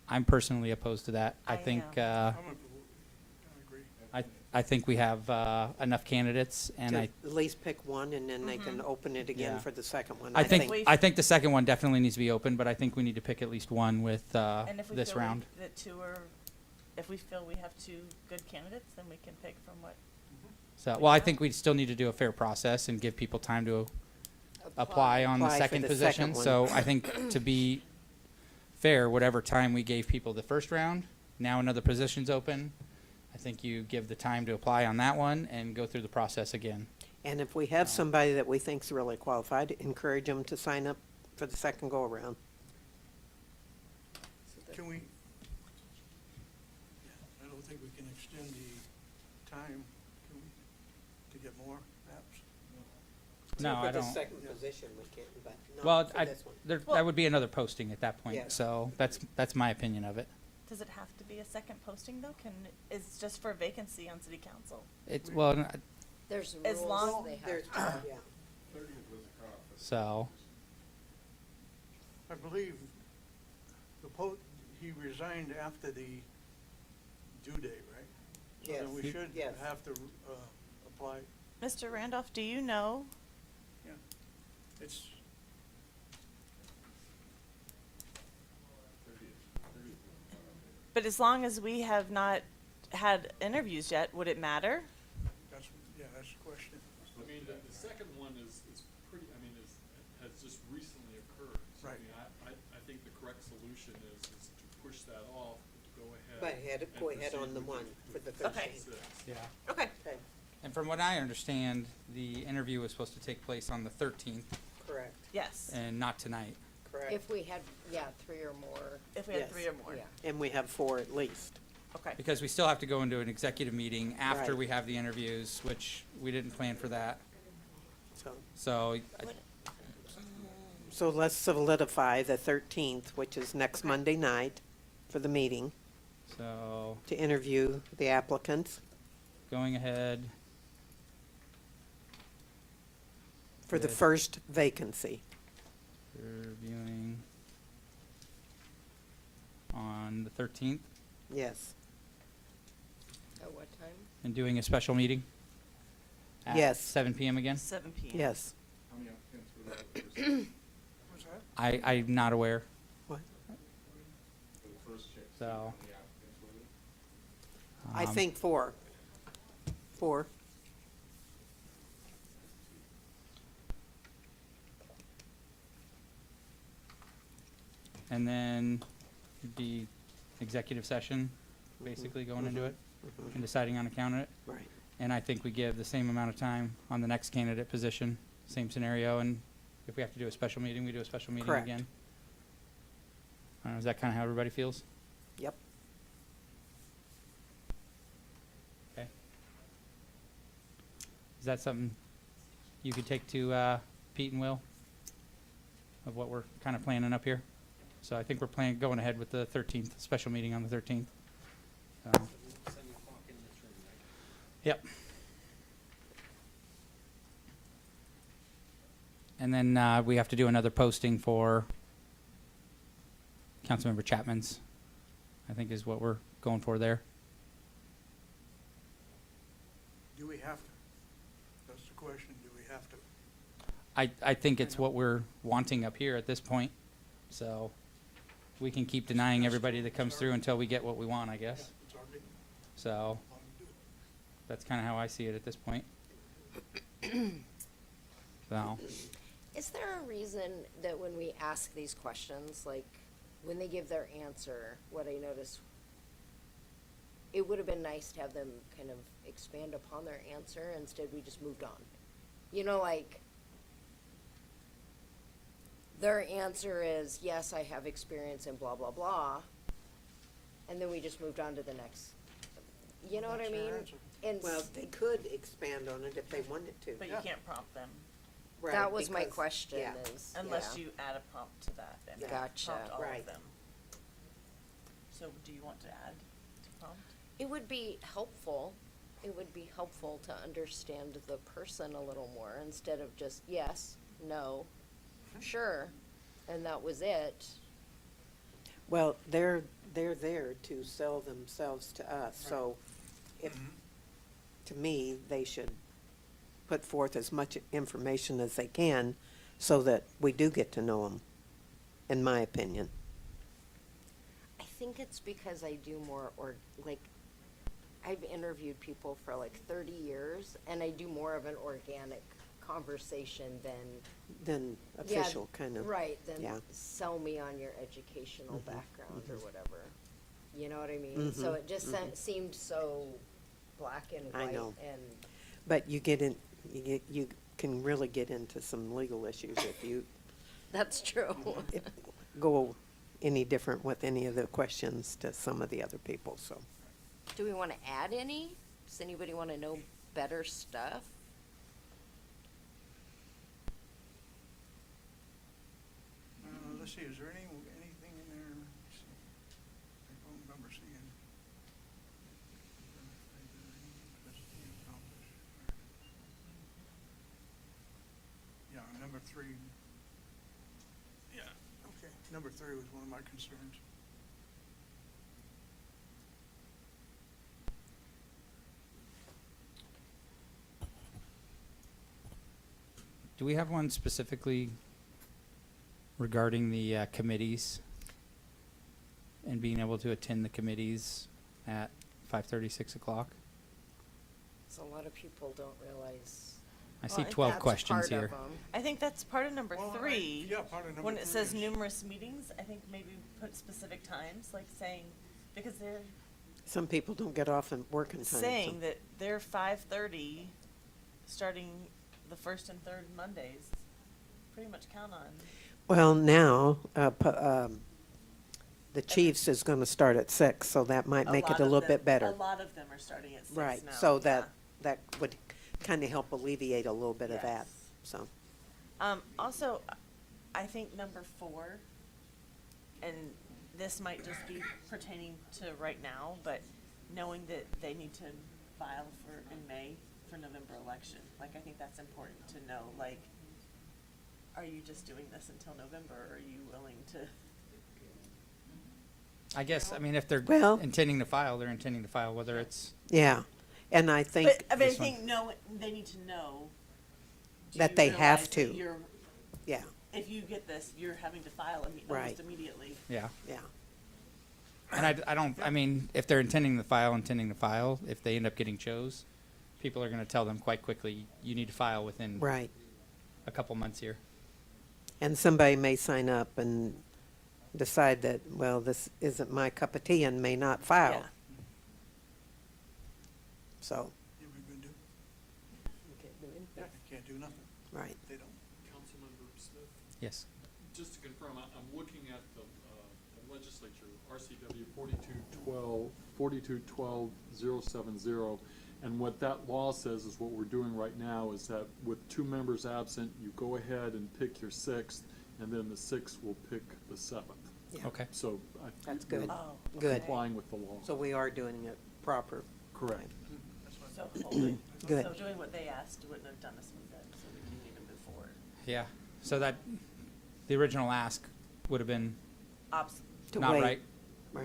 I'm personally opposed to that. I I think, am. I'm a, I agree. I think we have enough candidates, and To I at least pick one, and then they can open it again Yeah. for the second one. I think the second one definitely needs to be open, but I think we need to pick at least one with And if we this feel round. that two are, if we feel we have two good candidates, then we can pick from what. So, well, I think we still need to do a fair process and give people time to apply on the Apply for second the position. second one. So I think to be fair, whatever time we gave people the first round, now another position's open. I think you give the time to apply on that one and go through the process again. And if we have somebody that we think's really qualified, encourage them to sign up for the second go-around. Can we, I don't think we can extend the time, can we, to get more apps? No, I For the don't. second position, we can, but Well, not for this one. that would be another posting at that point. Yeah. So that's my opinion of it. Does it have to be a second posting though? It's just for a vacancy on city council? It's, well, There's As rules long- they have. There's, yeah. so, I believe he resigned after the due date, right? So then we Yes. should Yes. have to, apply, Mr. Randolph, do you know? yeah. It's, But as long as we have not had interviews yet, would it matter? that's the question. I mean, the second one is pretty, I mean, has just recently occurred. So, Right. I mean, I think the correct solution is to push that off, to go ahead. But go and ahead proceed on the with one for the Okay. 13th. yeah. Okay. Okay, And from what I understand, the interview was supposed to take place on the 13th correct, Yes. and not tonight. correct. If we had, 3 or more. If we had Yes. 3 or more. Yeah. And we have 4 at least. Okay. Because we still have to go into an executive meeting after Right. we have the interviews, which we didn't plan for that. So, So, so let's solidify the 13th, which is next Monday night, for the meeting, so to interview the applicants going ahead, for the Yes. first vacancy. reviewing on the 13th Yes. At what time? and doing a special meeting? At Yes. 7 PM again? 7 p.m. Yes. How many applicants were there? What's that? I'm not aware, What? For the first check. so. How many applicants were there? I think 4. 4. And then the executive session, basically going into it and deciding on a candidate. Right. And I think we give the same amount of time on the next candidate position, same scenario, and if we have to do a special meeting, we do a special meeting Correct. again. Is that kind of how everybody feels? Yep. Okay. Is that something you could take to Pete and Will of what we're kind of planning up here? So I think we're going ahead with the 13th, special meeting on the 13th. Yep. And then we have to do another posting for Councilmember Chapman's, I think is what we're going for there. Do we have to? That's the question, do we have to? I think it's what we're wanting up here at this point. So we can keep denying everybody that comes through until we get what we want, I guess. It's already, So long to do it. that's kind of how I see it at this point. So, Is there a reason that when we ask these questions, like, when they give their answer, what I notice, it would have been nice to have them kind of expand upon their answer, instead we just moved on. You know, like, their answer is, yes, I have experience in blah, blah, blah, and then we just moved on to the next, you know what I That's your mean? answer. And Well, they could expand on it if they wanted to. But you can't prompt them Right, that was my because- question yeah. is, unless yeah. you add a prompt to that and Yeah. Gotcha. prompt all Right. of them. So do you want to add to prompt? It would be helpful. It would be helpful to understand the person a little more instead of just yes, no, sure, and that was it. Well, they're there to sell themselves to us, so if, to me, they should put forth as much information as they can so that we do get to know them, in my opinion. I think it's because I do more, or like, I've interviewed people for like 30 years, and I do more of an organic conversation Than yeah, official, kind of. right, than yeah. sell me on your educational Mhm, background or mhm. whatever. You know what I mean? So Mhm, it just mhm. seemed so black and I white, know. and But you can really get into some legal issues if you that's true. go any different with any of the questions to some of the other people, so. Do we want to add any? Does anybody want to know better stuff? Let's see, is there anything in there? Let's see. I don't remember seeing. Yeah, number 3. Yeah, okay. Number 3 was one of my concerns. Do we have one specifically regarding the committees and being able to attend the committees at 5:30, 6 o'clock? So a lot of people don't realize. I see Well, 12 that's questions part here. of 'em. I think that's part of number Well, 3. yeah, part of number When it says 3 is- numerous meetings, I think maybe put specific times, like saying, because they're Some people don't get off in working time. so- saying that they're 5:30, starting the first and third Mondays. Pretty much count on. Well, now, the Chiefs is gonna start at 6, so that might make it a little bit better. A lot of them are starting at 6 Right, now. so yeah. that would kind of help alleviate a little bit of that, Yes. so. Also, I think number 4, and this might just be pertaining to right now, but knowing that they need to file in May for November election. Like, I think that's important to know, like, are you just doing this until November, or are you willing to? I guess, I mean, if they're Well- intending to file, they're intending to file, whether it's, Yeah, and I think But I This think they need to know. do that you they have realize that to. you're- Yeah, If you get this, you're having to file Right. almost immediately. yeah. yeah. And I don't, I mean, if they're intending to file, if they end up getting chose, people are going to tell them quite quickly, you need to file within Right. a couple months here. And somebody may sign up and decide that, well, this isn't my cup of tea, and may not file. Yeah. So, Yeah, we can do. Yeah, you can't do nothing. right. They don't. Councilmember Smith, Yes. just to confirm, I'm looking at the legislature, RCW 4212-070, and what that law says is what we're doing right now is that with 2 members absent, you go ahead and pick your 6th, and then the 6th will pick the 7th. Yeah. Okay. So That's we're good. Oh, Good. complying with the law. So we are doing it proper. Correct. So hopefully, Good. so doing what they asked wouldn't have done us any good, so we can even move forward. Yeah. So that, the original ask would have been To not wait. right?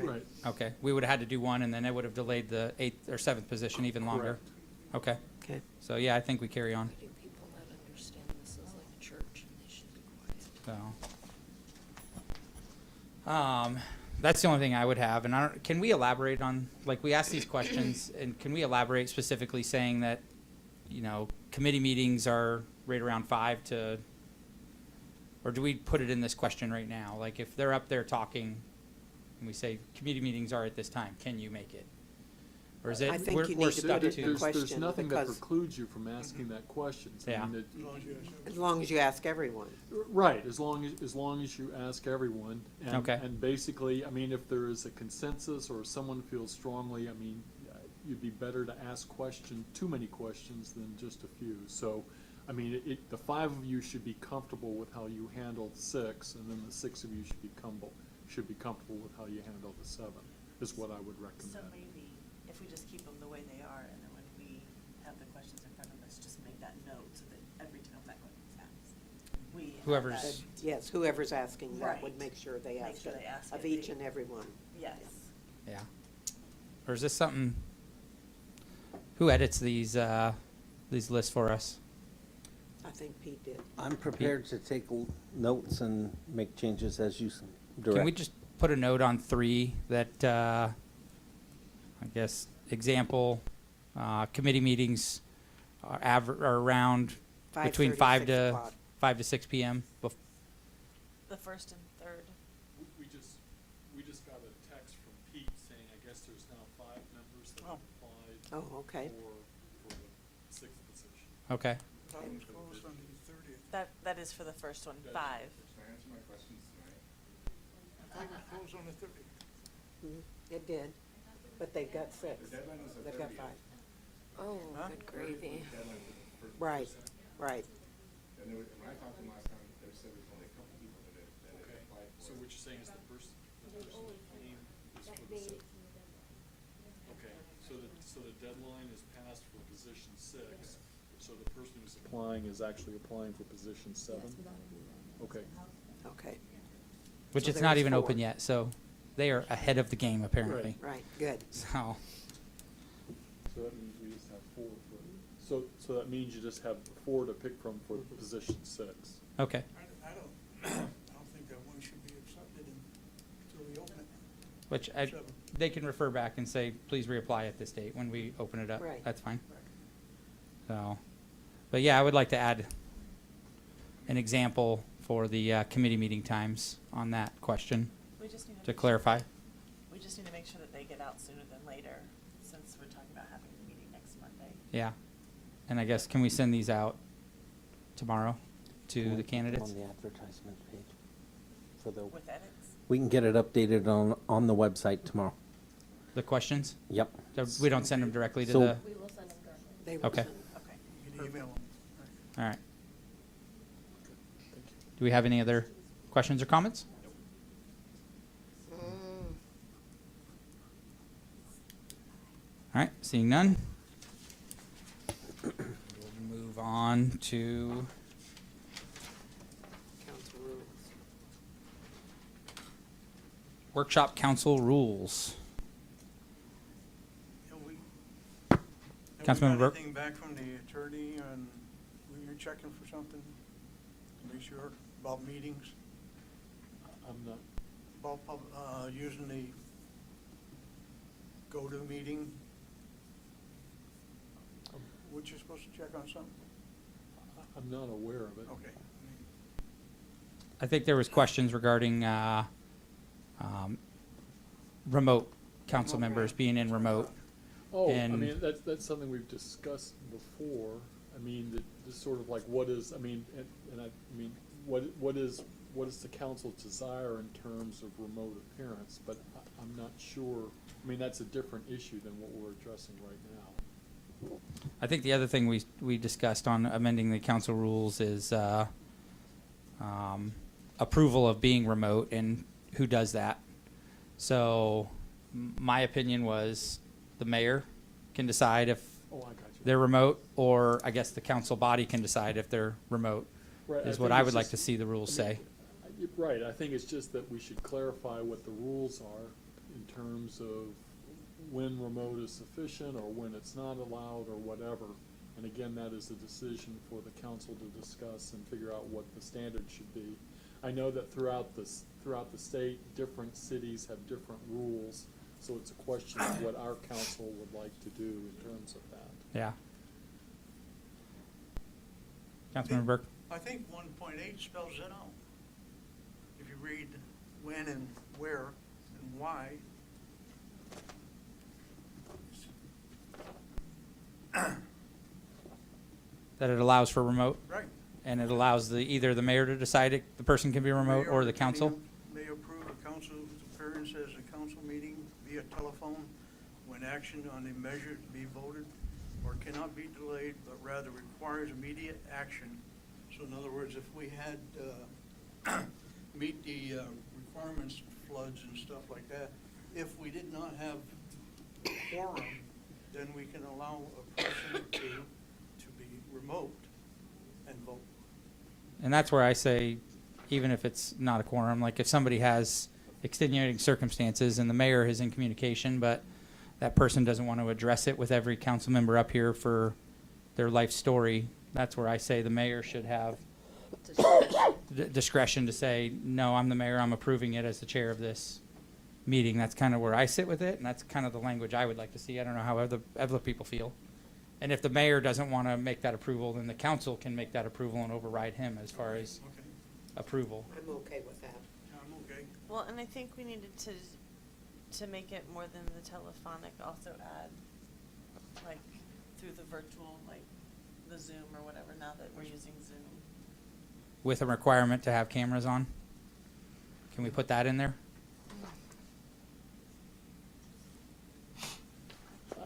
Right. Okay. We would have had to do one, and then it would have delayed the 8th or 7th position even longer. Correct. Okay. Okay. So, yeah, I think we carry on. Do people not understand this is like church and they should be quiet? So, that's the only thing I would have. And I don't, can we elaborate on, like, we ask these questions, and can we elaborate specifically saying that, you know, committee meetings are right around 5 to, or do we put it in this question right now? Like, if they're up there talking, and we say, committee meetings are at this time, can you make it? Or is it, I think we're you we're need to stuck put it to? in the There's question nothing that because- precludes you from asking that question. I Yeah. mean, it- As long as you ask everyone. Right, as long as you ask everyone. And, Okay. And basically, I mean, if there is a consensus or someone feels strongly, I mean, you'd be better to ask too many questions than just a few. So, I mean, the 5 of you should be comfortable with how you handle the 6, and then the 6 of you should be comfortable with how you handle the 7, is what I would So recommend. maybe if we just keep them the way they are, and then when we have the questions in front of us, just make that note so that every time that question's asked, we have Whoever's- that- Yes, whoever's asking that would Right. make sure they Make ask sure it they ask of it. each and every one. Yes. Yeah. Or is this something, Who edits these lists for us? I think Pete did. I'm prepared to take notes and make changes as you direct. Can we just put a note on 3 that, I guess, example, committee meetings are around between 5 to 6 p.m. The first and third. We just got a text from Pete saying, I guess there's now 5 members that have applied. Oh, okay. For the 6th position. Okay. That was closed on the 30th. That is for the first one, 5. I thought it was closed on the 30th. It did, but they got 6. They've got 5. Oh, good gravy. Right, right. Okay, so what you're saying is the person that came is for the 6th. Okay, so the deadline is passed for position 6, so the person who's applying is actually applying for position 7? Okay. Okay. Which So it's not there's even 4. open yet, so they are ahead of the game apparently. Right, good. So, So that means we just have 4 for, so that means you just have 4 to pick from for position 6. okay. I don't think that one should be accepted until we open it. Which they can refer back and say, please reapply at this date when we open it up. Right. That's fine. So, but yeah, I would like to add an example for the committee meeting times on that question We just need to to make sure clarify. We just need to make sure that they get out sooner than later, since we're talking about having a meeting next Monday. Yeah. And I guess, can we send these out tomorrow to the candidates? On the advertisement page. For the, With edits? we can get it updated on the website tomorrow. The questions? Yep. So we don't send them directly to So- the, We will send them directly. They will okay. send- Okay. You can email them. All right. Do we have any other questions or comments? Mm. All right, seeing none. We'll move on to Council rules. workshop council rules. Have we Councilmember got Burke? anything back from the attorney and we were checking for something? To make sure about meetings, I'm not, about using the go-to meeting? What you're supposed to check on something? I'm not aware of it. Okay. I think there was questions regarding remote council members being in remote. Oh, I And- mean, that's something we've discussed before. I mean, that just sort of like what is, I mean, and I mean, what is the council's desire in terms of remote appearance? But I'm not sure, I mean, that's a different issue than what we're addressing right now. I think the other thing we discussed on amending the council rules is approval of being remote and who does that. So my opinion was the mayor can decide if Oh, I got you. they're remote, or I guess the council body can decide if they're remote, Right, is I what think I it's would like just- to see the rules I mean, say. You're right, I think it's just that we should clarify what the rules are in terms of when remote is sufficient or when it's not allowed or whatever. And again, that is a decision for the council to discuss and figure out what the standard should be. I know that throughout the state, different cities have different rules, so it's a question of what our council would like to do in terms of that. Yeah. Councilmember Burke? I think 1.8 spells it out. If you read when and where and why. That it allows for remote? Right. And it allows either the mayor to decide the person can be remote Mayor or the can council? May approve a council's appearance as a council meeting via telephone when action on a measure to be voted or cannot be delayed, but rather requires immediate action. So in other words, if we had, meet the requirements, floods and stuff like that, if we did not have quorum, then we can allow a person or two to be remote and vote. And that's where I say, even if it's not a quorum, like if somebody has extenuating circumstances and the mayor is in communication, but that person doesn't want to address it with every council member up here for their life story, that's where I say the mayor should have discretion to say, no, I'm the mayor, I'm approving it as the chair of this meeting. That's kind of where I sit with it, and that's kind of the language I would like to see. I don't know how other people feel. And if the mayor doesn't want to make that approval, then the council can make that approval and override him as far as approval. I'm okay with that. I'm okay. Well, and I think we needed to make it more than the telephonic, also add, like, through the virtual, like, the Zoom or whatever, now that we're using Zoom. With a requirement to have cameras on? Can we put that in there?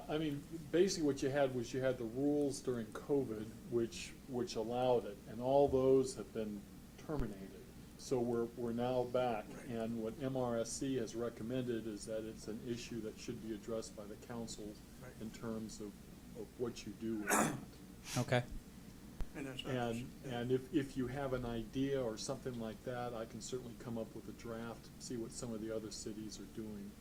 I mean, basically what you had was you had the rules during COVID, which allowed it, and all those have been terminated. So we're now back, and what MRSC has recommended is that it's an issue that should be addressed by the council in terms of what you do with that. Okay. And if you have an idea or something like that, I can certainly come up with a draft, see what some of the other cities are doing.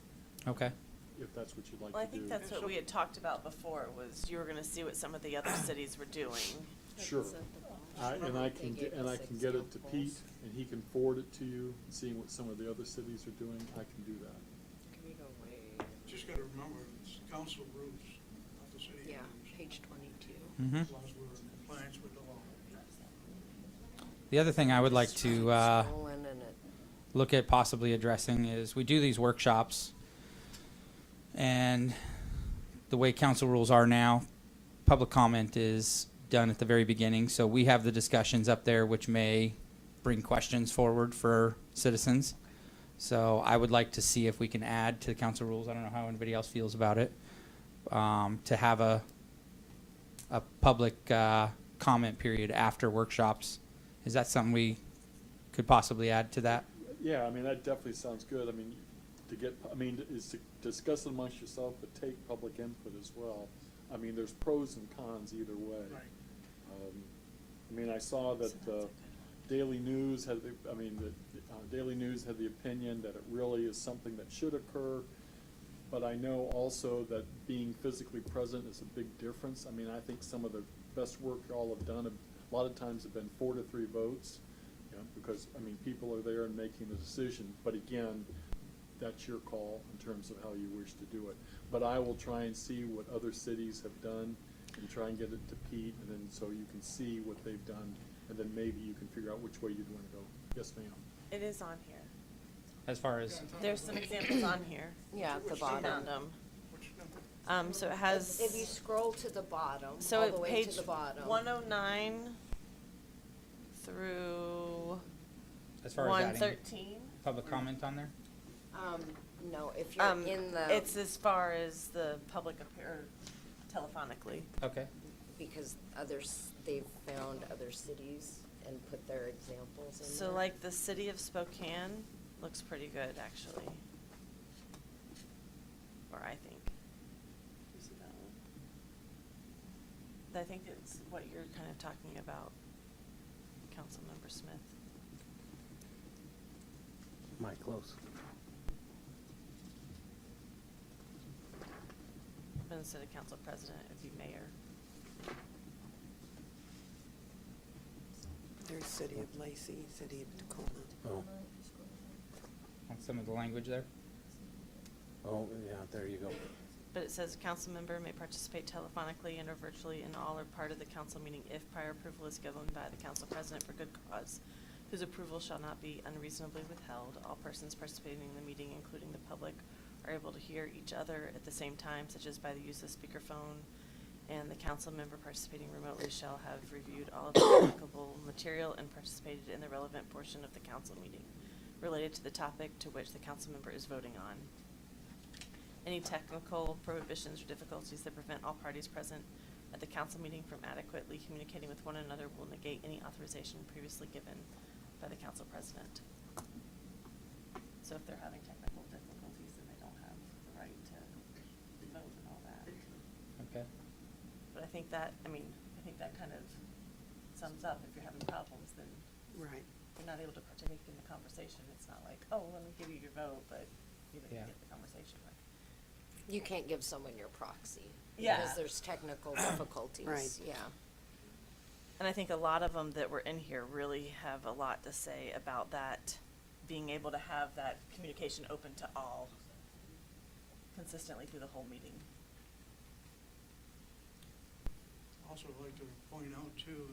Okay. If that's what you'd like Well, I to do. think that's what we had talked about before, was you were gonna see what some of the other cities were doing. Sure. And I can get it to Pete, and he can forward it to you, seeing what some of the other cities are doing, I can do that. Can we go way? Just gotta remember, it's council rules, not the city rules. Yeah, page 22. Mhm. As long as we're in compliance with the law. The other thing I would like to Stolen and it, look at possibly addressing is we do these workshops, and the way council rules are now, public comment is done at the very beginning. So we have the discussions up there, which may bring questions forward for citizens. So I would like to see if we can add to the council rules. I don't know how anybody else feels about it, to have a public comment period after workshops. Is that something we could possibly add to that? Yeah, I mean, that definitely sounds good. I mean, is to discuss it amongst yourself, but take public input as well. I mean, there's pros and cons either way. Right. I mean, I saw that Daily News had, Daily News had the opinion that it really is something that should occur, but I know also that being physically present is a big difference. I mean, I think some of the best work y'all have done, a lot of times have been 4-3 votes, you know, because, I mean, people are there and making the decision, but again, that's your call in terms of how you wish to do it. But I will try and see what other cities have done and try and get it to Pete, and then so you can see what they've done, and then maybe you can figure out which way you'd want to go. Yes, ma'am. It is on here. As far as There's some examples on here. yeah, at the I bottom. found 'em. So it has. If you scroll to the bottom, So all at the way page to the bottom. 109 through as far as adding 113. public comment on there? No, if you're in the. It's as far as the public appear telephonically. Okay. Because they've found other cities and put their examples in So there. like the city of Spokane looks pretty good, actually. Or I think. You see that one? I think it's what you're kind of talking about, Councilmember Smith. Mike close. But instead of council president, it'd be mayor. There's City of Lacey, City of Tacoma. Oh, On some of the language there? oh, yeah, there you go. But it says council member may participate telephonically and or virtually in all or part of the council meeting if prior approval is given by the council president for good cause, whose approval shall not be unreasonably withheld. All persons participating in the meeting, including the public, are able to hear each other at the same time, such as by the use of speakerphone, and the council member participating remotely shall have reviewed all of the applicable material and participated in the relevant portion of the council meeting related to the topic to which the council member is voting on. Any technical prohibitions or difficulties that prevent all parties present at the council meeting from adequately communicating with one another will negate any authorization previously given by the council president. So if they're having technical difficulties, then they don't have the right to vote and all that. Okay. But I think that kind of sums up, if you're having problems, then Right. you're not able to partake in the conversation. It's not like, oh, let me give you your vote, but you didn't Yeah. get the conversation right. You can't give someone your proxy. Yeah. Because there's technical difficulties. Right. Yeah. And I think a lot of them that were in here really have a lot to say about that, being able to have that communication open to all consistently through the whole meeting. Also, I'd like to point out too,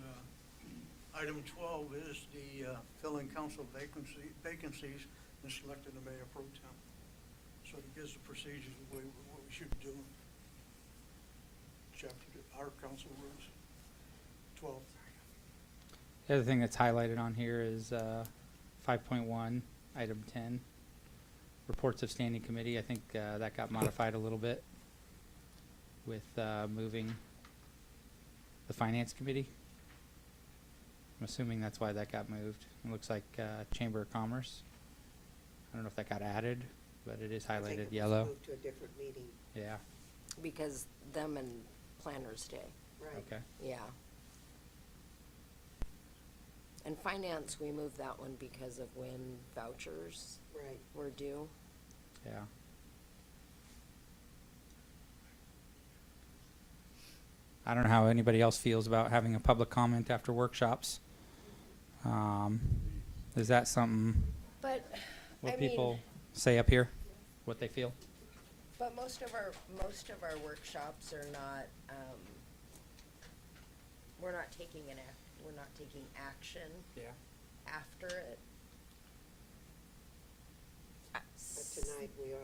item 12 is the filling council vacancies and selecting the mayor pro tem. So it gives the procedures of what we should do. Chapter, our council rules, 12. The other thing that's highlighted on here is 5.1, item 10, reports of standing committee. I think that got modified a little bit with moving the finance committee. I'm assuming that's why that got moved. It looks like Chamber of Commerce. I don't know if that got added, but it is I think highlighted it was yellow. moved to a different meeting. Yeah, Because them and Planners Day. Right. okay. Yeah. And finance, we moved that one because of when vouchers Right. were due. Yeah. I don't know how anybody else feels about having a public comment after workshops. Is that something But, what I mean, people say up here, what they feel? but most of our workshops are not, we're not taking action Yeah. after it. But tonight we are.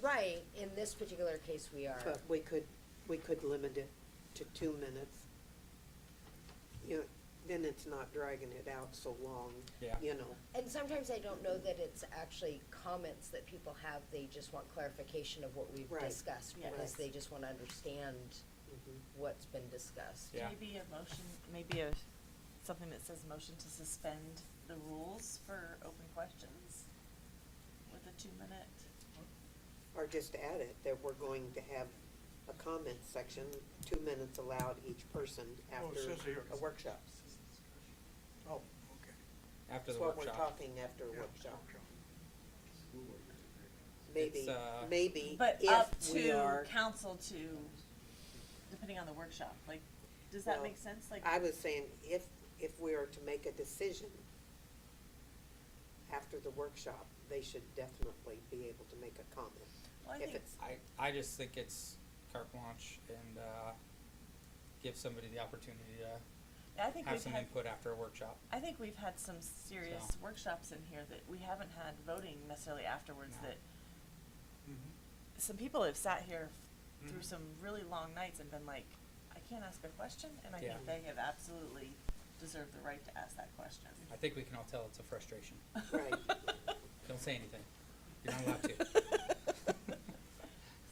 Right, in this particular case, we are. But we could limit it to 2 minutes. You know, then it's not dragging it out so long. Yeah. You know. And sometimes I don't know that it's actually comments that people have, they just want clarification of what we've Right. discussed, Yeah. because Right. they just wanna understand what's been discussed. Yeah. Maybe a motion, maybe something that says motion to suspend the rules for open questions with a 2-minute. Or just add it, that we're going to have a comment section, 2 minutes allowed each person Oh, it says after here. a workshop. Oh, okay. After That's the what we're workshop. talking after a Yeah, workshop. Maybe, It's, maybe But if up we to are. council to, depending on the workshop, like, does that Well, make sense? Like, I was saying, if we are to make a decision after the workshop, they should definitely be able to make a comment. well, I If think, it's, I just think it's carte blanche and give somebody the opportunity to I think have we've some had, input after a workshop. I think we've had some serious So. workshops in here that we haven't had voting necessarily afterwards, No. that Mhm. some people have sat here through Mhm. some really long nights and been like, I can't ask a question, and I Yeah. think they have absolutely deserved the right to ask that question. I think we can all tell it's a frustration. right. Don't say anything. You're not allowed to.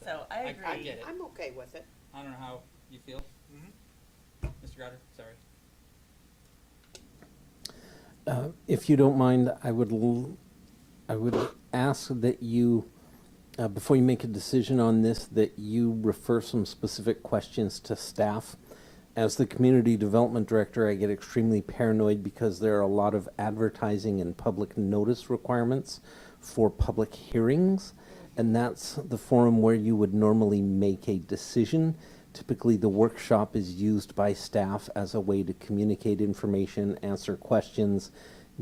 So I agree. I get it. I'm okay with it. I don't know how you feel. Mhm. Mr. Goddard, sorry. If you don't mind, I would ask that you, before you make a decision on this, that you refer some specific questions to staff. As the community development director, I get extremely paranoid because there are a lot of advertising and public notice requirements for public hearings, and that's the forum where you would normally make a decision. Typically, the workshop is used by staff as a way to communicate information, answer questions,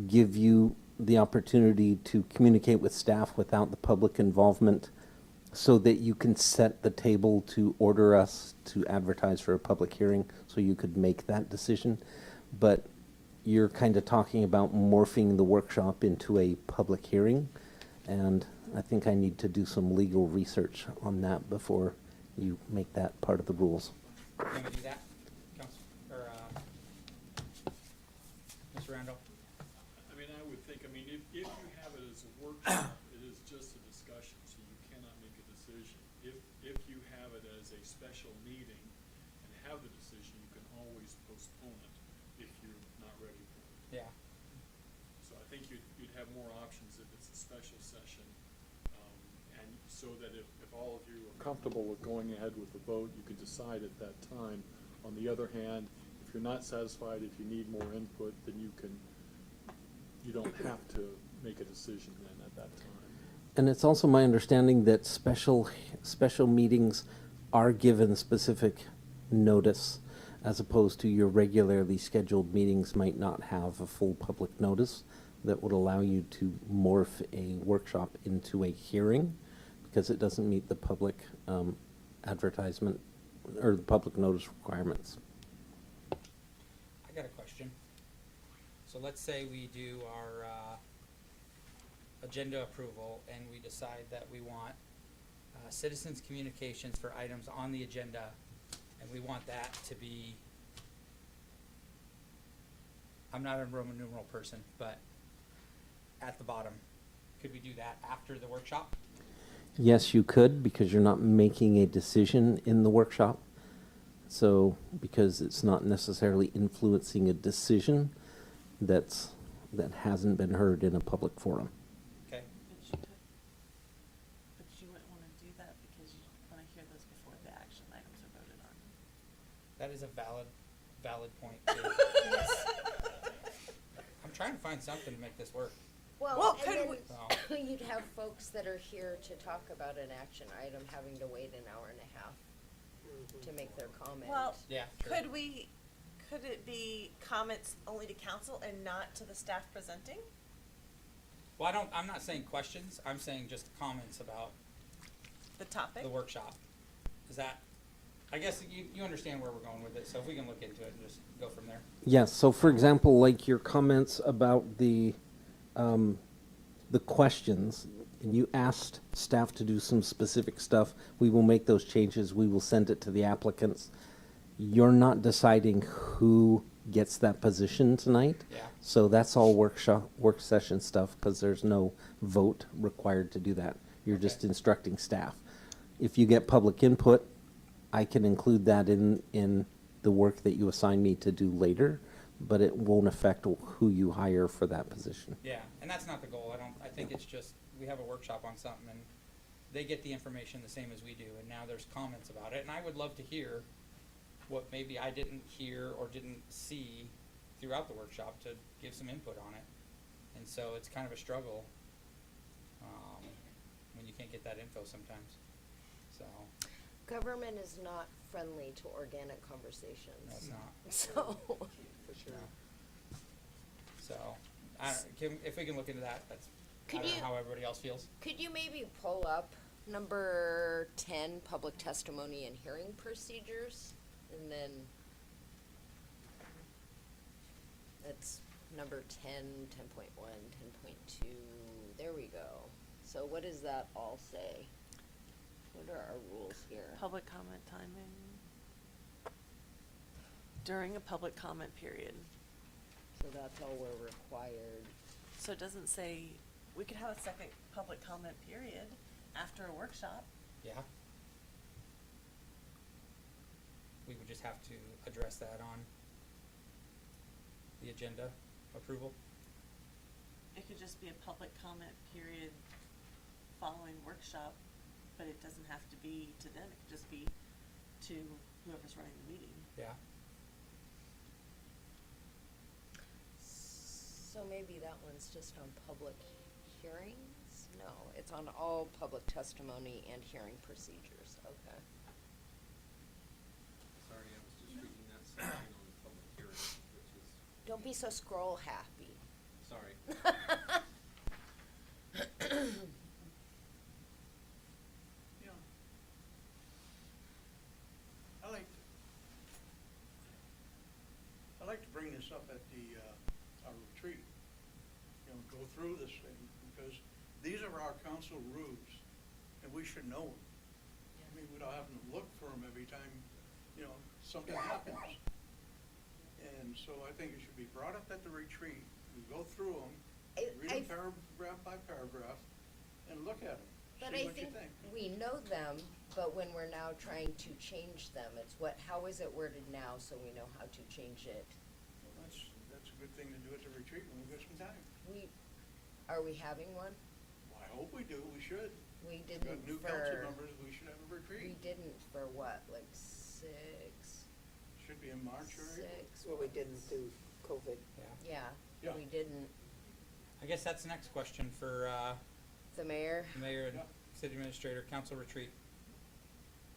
give you the opportunity to communicate with staff without the public involvement, so that you can set the table to order us to advertise for a public hearing, so you could make that decision. But you're kind of talking about morphing the workshop into a public hearing, and I think I need to do some legal research on that before you make that part of the rules. Can we do that, Council, or, Mr. Randall? I mean, I would think, if you have it as a workshop, it is just a discussion, so you cannot make a decision. If you have it as a special meeting and have the decision, you can always postpone it if you're not ready for it. Yeah. So I think you'd have more options if it's a special session, and so that if all of you are comfortable with going ahead with the vote, you can decide at that time. On the other hand, if you're not satisfied, if you need more input, then you don't have to make a decision then at that time. And it's also my understanding that special meetings are given specific notice, as opposed to your regularly scheduled meetings might not have a full public notice that would allow you to morph a workshop into a hearing, because it doesn't meet the public advertisement or the public notice requirements. I got a question. So let's say we do our agenda approval and we decide that we want citizens' communications for items on the agenda, and we want that to be, I'm not a Roman numeral person, but at the bottom. Could we do that after the workshop? Yes, you could, because you're not making a decision in the workshop. So, because it's not necessarily influencing a decision that hasn't been heard in a public forum. Okay. But you wouldn't want to do that because you want to hear those before the action items are voted on. That is a valid point too. I'm trying to find something to make this work. Well, could and we- then you'd have folks that are here to talk about an action item having to wait an hour and a half to make their comment. Well, Yeah, sure. could it be comments only to council and not to the staff presenting? Well, I'm not saying questions, I'm saying just comments about The topic? the workshop. Is that, I guess you understand where we're going with it, so if we can look into it and just go from there. Yes, so for example, like your comments about the questions, and you asked staff to do some specific stuff, we will make those changes, we will send it to the applicants. You're not deciding who gets that position tonight. Yeah. So that's all work session stuff, because there's no vote required to do that. You're just instructing staff. If you get public input, I can include that in the work that you assign me to do later, but it won't affect who you hire for that position. Yeah, and that's not the goal. I think it's just, we have a workshop on something and they get the information the same as we do, and now there's comments about it, and I would love to hear what maybe I didn't hear or didn't see throughout the workshop to give some input on it. And so it's kind of a struggle, when you can't get that info sometimes, so. Government is not friendly to organic conversations. No, it's not. So, For sure. So, if we can look into that, I Could don't know you- how everybody else feels. could you maybe pull up number 10, public testimony and hearing procedures? And then that's number 10, 10.1, 10.2. There we go. So what does that all say? What are our rules here? Public comment timing. During a public comment period. So that's all we're required. So it doesn't say, we could have a second public comment period after a workshop. Yeah. We would just have to address that on the agenda approval. It could just be a public comment period following workshop, but it doesn't have to be to them, it could just be to whoever's running the meeting. Yeah. So maybe that one's just on public hearings? No, it's on all public testimony and hearing procedures, okay. Sorry, I was just reading that section on the public hearing, which is, Don't be so scroll happy. sorry. Yeah. I like to bring this up at our retreat, go through this thing, because these are our council rules, and we should know them. I mean, without having to look for them every time, something happens. And so I think it should be brought up at the retreat, we go through them, read them paragraph by paragraph, and look at them, But see I what you think think. we know them, but when we're now trying to change them, it's how is it worded now so we know how to change it? Well, that's a good thing to do at the retreat when we get some time. Are we having one? Well, I hope we do, we should. We We've didn't got new council for, members, we should have a retreat. we didn't for what, like 6? Should be in March or April. 6 Well, we didn't months. do COVID. Yeah, Yeah. we didn't. I guess that's the next question for the mayor. the mayor and city administrator, council retreat,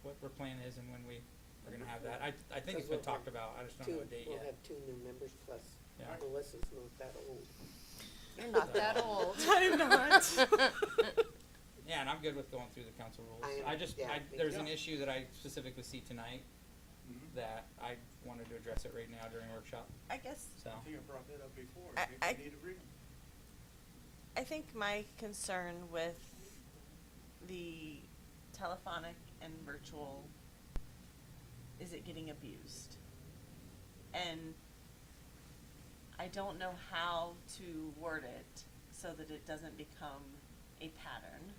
what our plan is and when we are gonna have that. I think it's been talked about, I just don't know a date We'll yet. have 2 new members plus Yeah. Melissa's not that old. You're not that old. I'm not. Yeah, and I'm good with going through the council rules. I am, yeah, me There's too. an issue that I specifically see tonight that I wanted to address it right now during workshop, I guess, so. I think I brought that up before. I- I think I- we need to read them. I think my concern with the telephonic and virtual is it getting abused. And I don't know how to word it so that it doesn't become a pattern.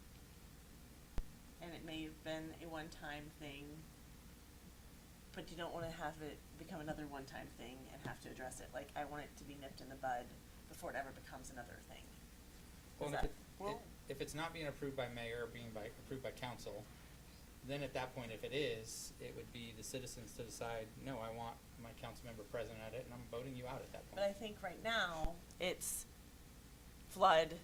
And it may have been a one-time thing, but you don't want to have it become another one-time thing and have to address it. Like, I want it to be nipped in the bud before it ever becomes another thing. Well, Is and that- if it's not being approved by mayor or approved by council, then at that point, if it is, it would be the citizens to decide, no, I want my council member present at it, and I'm voting you out at that But I point. think right now, it's flood,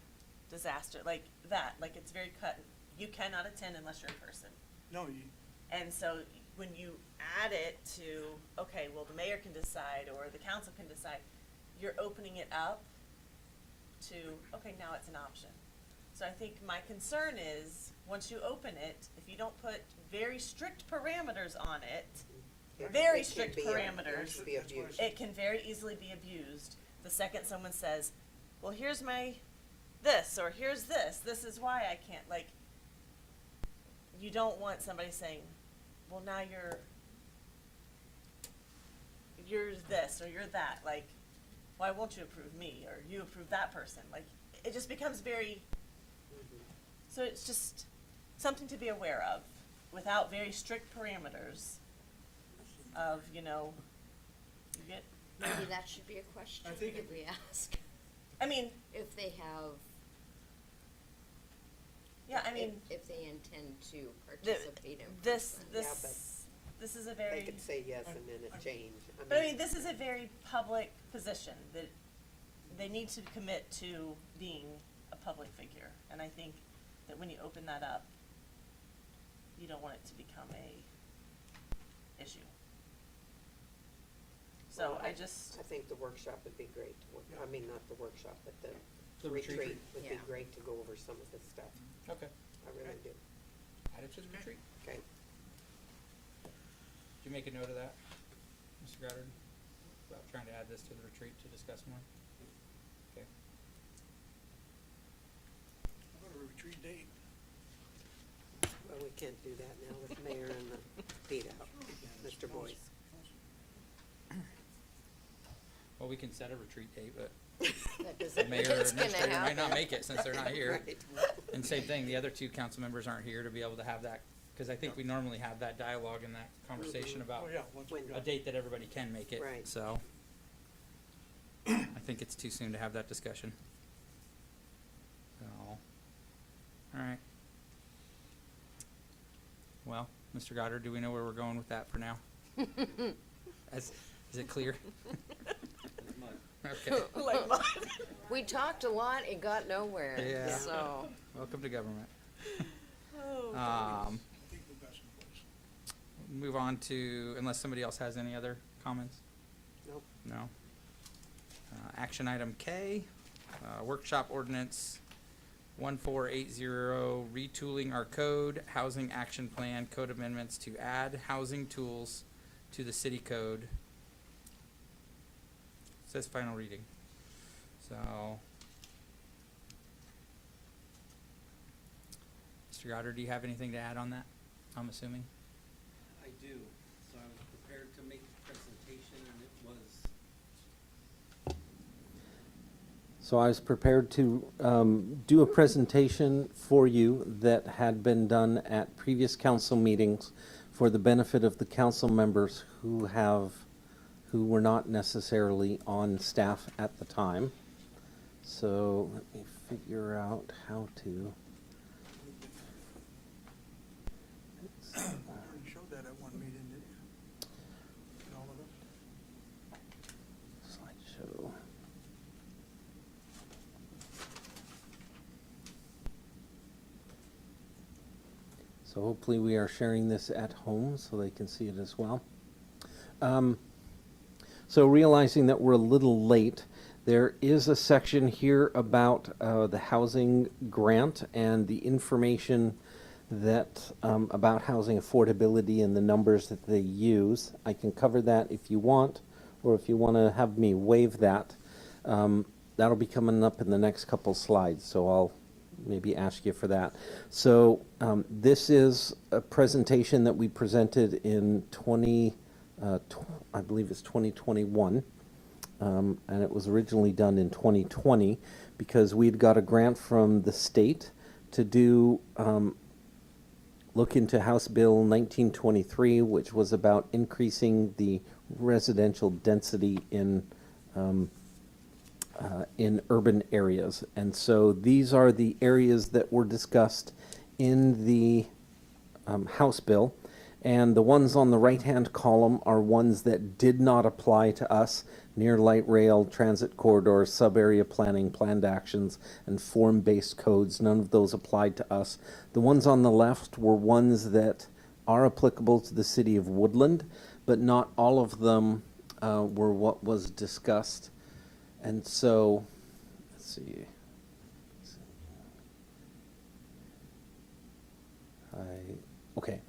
disaster, like that, like it's very cut, you cannot attend unless you're in person. No, you, And so when you add it to, okay, well, the mayor can decide or the council can decide, you're opening it up to, okay, now it's an option. So I think my concern is, once you open it, if you don't put very strict parameters on it, very strict parameters, Be abused. it can very easily be abused. The second someone says, well, here's my this, or here's this is why I can't, like, you don't want somebody saying, well, now you're this, or you're that, like, why won't you approve me, or you approve that person, like, it just becomes very, so it's just something to be aware of, without very strict parameters of, you know, you get, Maybe that should be a question I think that we ask, I mean, if they have, yeah, I mean, if they intend to the, participate in this, person. this is a They very, could say yes and then it change. but I mean, this is a very public position, that they need to commit to being a public figure, and I think that when you open that up, you don't want it to become a issue. So Well, I just, I think the workshop would be great. I mean, not the workshop, but the The retreat. retreat would be Yeah. great to go over some of this stuff. Okay, I really do. add it to the retreat. Okay. Did you make a note of that, Mr. Goddard? About trying to add this to the retreat to discuss more? Okay. I've got a retreat date. Well, we can't do that now with mayor and the beat out, Mr. Boyce. Well, we can set a retreat date, but That the doesn't mean mayor or it's gonna administrator might not happen. make it since they're not here. Right. And same thing, the other two council members aren't here to be able to have that, because I think we normally have that dialogue and that conversation about Oh, yeah, once we When- a date that everybody can make it, Right. so. I think it's too soon to have that discussion. So, alright. Well, Mr. Goddard, do we know where we're going with that for now? Is it clear? Okay, like, mine. We talked a lot, it got nowhere, Yeah. so. welcome to government. Oh, I think we've got some place. Move on to, unless somebody else has any other comments? Nope. No. Action item K, workshop ordinance 1480, retooling our code, housing action plan, code amendments to add housing tools to the city code. Says final reading. So. Mr. Goddard, do you have anything to add on that? I'm assuming? I do. So I was prepared to make a presentation and it was, So I was prepared to do a presentation for you that had been done at previous council meetings for the benefit of the council members who were not necessarily on staff at the time. So let me figure out how to. You already showed that at one meeting, didn't you? All of it? Slideshow. So hopefully we are sharing this at home so they can see it as well. So realizing that we're a little late, there is a section here about the housing grant and the information that about housing affordability and the numbers that they use. I can cover that if you want, or if you want to have me waive that. That'll be coming up in the next couple slides, so I'll maybe ask you for that. So this is a presentation that we presented in I believe it's 2021, and it was originally done in 2020 because we'd got a grant from the state to do look into House Bill 1923, which was about increasing the residential density in urban areas. And so these are the areas that were discussed in the House bill. And the ones on the right-hand column are ones that did not apply to us: near light rail, transit corridors, sub-area planning, planned actions, and form-based codes. None of those applied to us. The ones on the left were ones that are applicable to the city of Woodland, but not all of them were what was discussed. And so, let's see. Okay.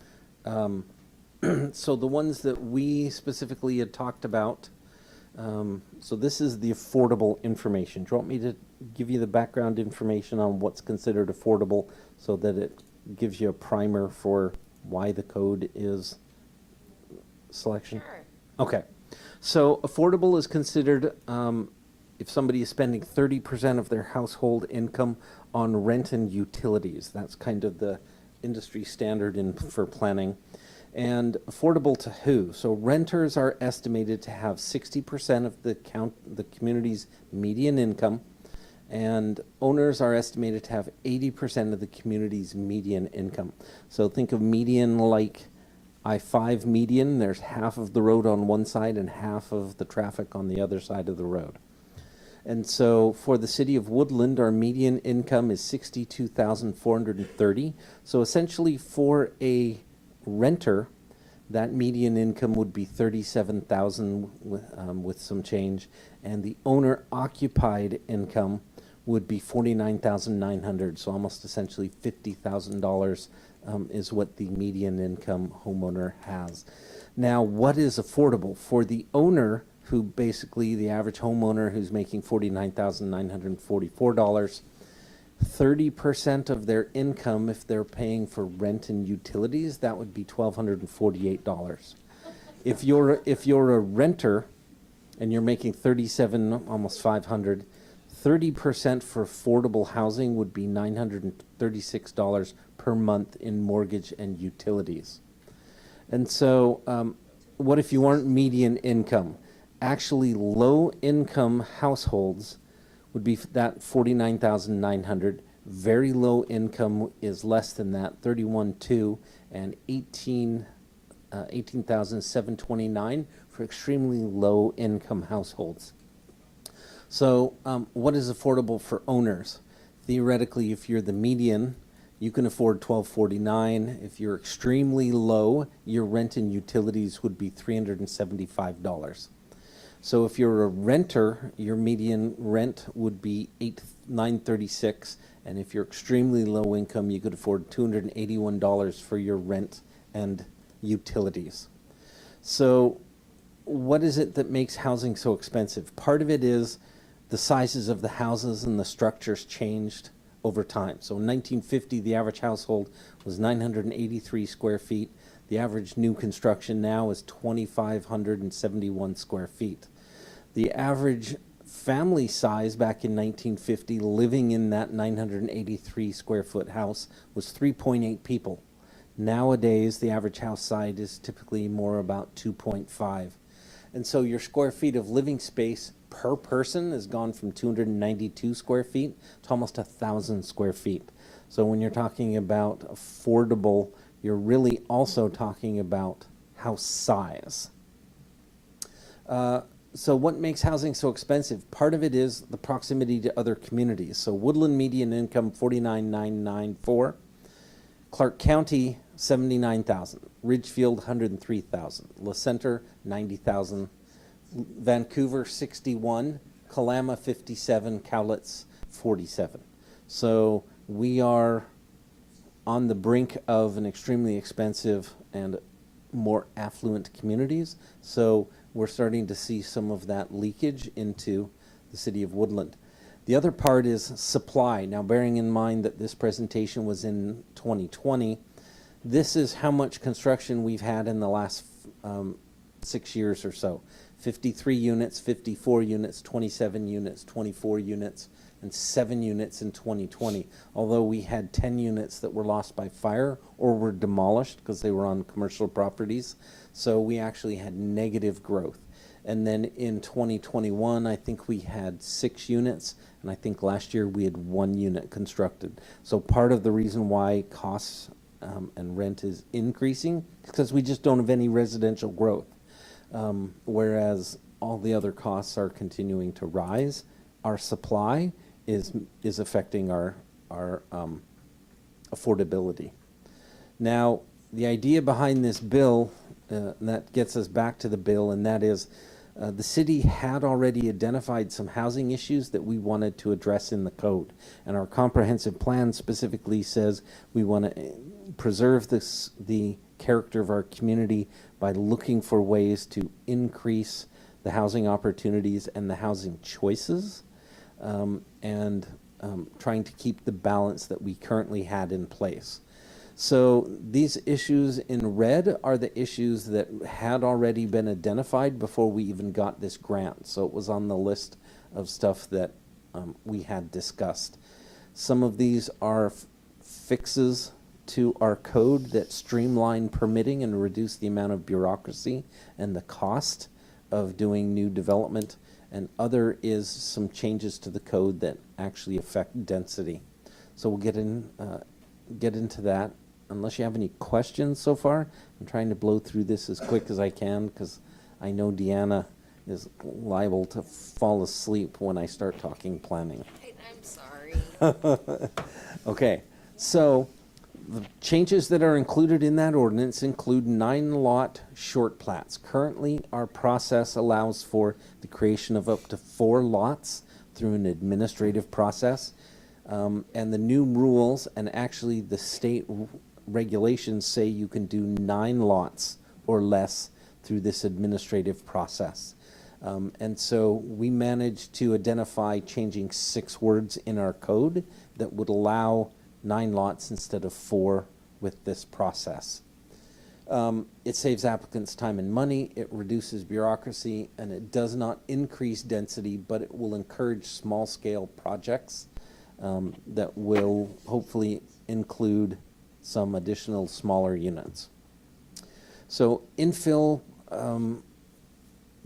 So the ones that we specifically had talked about, so this is the affordable information. Do you want me to give you the background information on what's considered affordable so that it gives you a primer for why the code is selection? Sure. Okay. So affordable is considered if somebody is spending 30% of their household income on rent and utilities. That's kind of the industry standard for planning. And affordable to who? So renters are estimated to have 60% of the community's median income, and owners are estimated to have 80% of the community's median income. So think of median like I-5 median. There's half of the road on one side and half of the traffic on the other side of the road. And so for the city of Woodland, our median income is $62,430. So essentially for a renter, that median income would be $37,000 with some change, and the owner occupied income would be $49,900. So almost essentially $50,000 is what the median income homeowner has. Now, what is affordable for the owner? Who basically, the average homeowner who's making $49,944, 30% of their income, if they're paying for rent and utilities, that would be $1,248. If you're a renter and you're making $37, almost $500, 30% for affordable housing would be $936 per month in mortgage and utilities. And so, what if you aren't median income? Actually, low-income households would be that $49,900. Very low income is less than that, $31,200, and $18,729 for extremely low-income households. So, what is affordable for owners? Theoretically, if you're the median, you can afford $1,249. If you're extremely low, your rent and utilities would be $375. So if you're a renter, your median rent would be $936, and if you're extremely low income, you could afford $281 for your rent and utilities. So what is it that makes housing so expensive? Part of it is the sizes of the houses and the structures changed over time. So in 1950, the average household was 983 square feet. The average new construction now is 2,571 square feet. The average family size back in 1950, living in that 983 square foot house, was 3.8 people. Nowadays, the average house size is typically more about 2.5. And so your square feet of living space per person has gone from 292 square feet to almost 1,000 square feet. So when you're talking about affordable, you're really also talking about house size. So what makes housing so expensive? Part of it is the proximity to other communities. So Woodland median income $49,994. Clark County $79,000. Ridgefield, $103,000. La Center, $90,000. Vancouver, $61,000. Kalama, $57,000. Cowlitz, $47,000. So we are on the brink of an extremely expensive and more affluent communities. So we're starting to see some of that leakage into the city of Woodland. The other part is supply. Now, bearing in mind that this presentation was in 2020, this is how much construction we've had in the last 6 years or so. 53 units, 54 units, 27 units, 24 units, and 7 units in 2020. Although we had 10 units that were lost by fire or were demolished because they were on commercial properties. So we actually had negative growth. And then in 2021, I think we had 6 units, and I think last year we had 1 unit constructed. So part of the reason why costs and rent is increasing is because we just don't have any residential growth. Whereas all the other costs are continuing to rise. Our supply is affecting our affordability. Now, the idea behind this bill, and that gets us back to the bill, and that is the city had already identified some housing issues that we wanted to address in the code. And our comprehensive plan specifically says we want to preserve the character of our community by looking for ways to increase the housing opportunities and the housing choices, and trying to keep the balance that we currently had in place. So these issues in red are the issues that had already been identified before we even got this grant. So it was on the list of stuff that we had discussed. Some of these are fixes to our code that streamline permitting and reduce the amount of bureaucracy and the cost of doing new development. And other is some changes to the code that actually affect density. So we'll get into that. Unless you have any questions so far, I'm trying to blow through this as quick as I can because I know Deanna is liable to fall asleep when I start talking planning. I'm sorry. Okay, so the changes that are included in that ordinance include 9-lot short plats. Currently, our process allows for the creation of up to 4 lots through an administrative process. And the new rules, and actually the state regulations, say you can do 9 lots or less through this administrative process. And so we managed to identify changing 6 words in our code that would allow 9 lots instead of 4 with this process. It saves applicants time and money, it reduces bureaucracy, and it does not increase density, but it will encourage small-scale projects that will hopefully include some additional smaller units. So infill,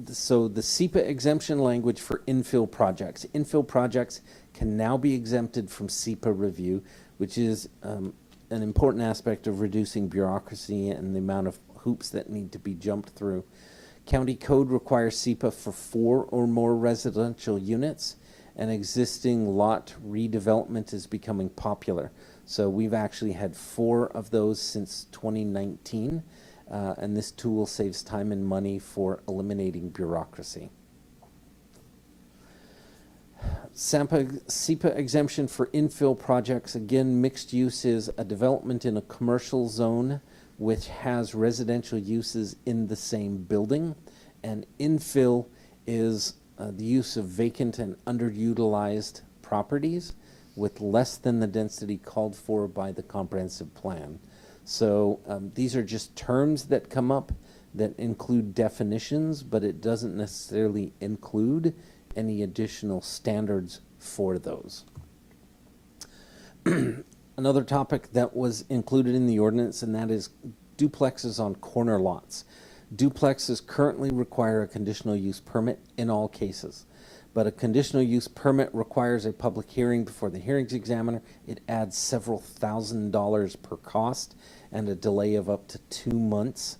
so the SEPA exemption language for infill projects. Infill projects can now be exempted from SEPA review, which is an important aspect of reducing bureaucracy and the amount of hoops that need to be jumped through. County code requires SEPA for 4 or more residential units, and existing lot redevelopment is becoming popular. So we've actually had 4 of those since 2019, and this tool saves time and money for eliminating bureaucracy. SEPA exemption for infill projects. Again, mixed use is a development in a commercial zone which has residential uses in the same building, and infill is the use of vacant and underutilized properties with less than the density called for by the comprehensive plan. So these are just terms that come up that include definitions, but it doesn't necessarily include any additional standards for those. Another topic that was included in the ordinance, and that is duplexes on corner lots. Duplexes currently require a conditional use permit in all cases, but a conditional use permit requires a public hearing before the hearings examiner. It adds several $1,000s per cost and a delay of up to 2 months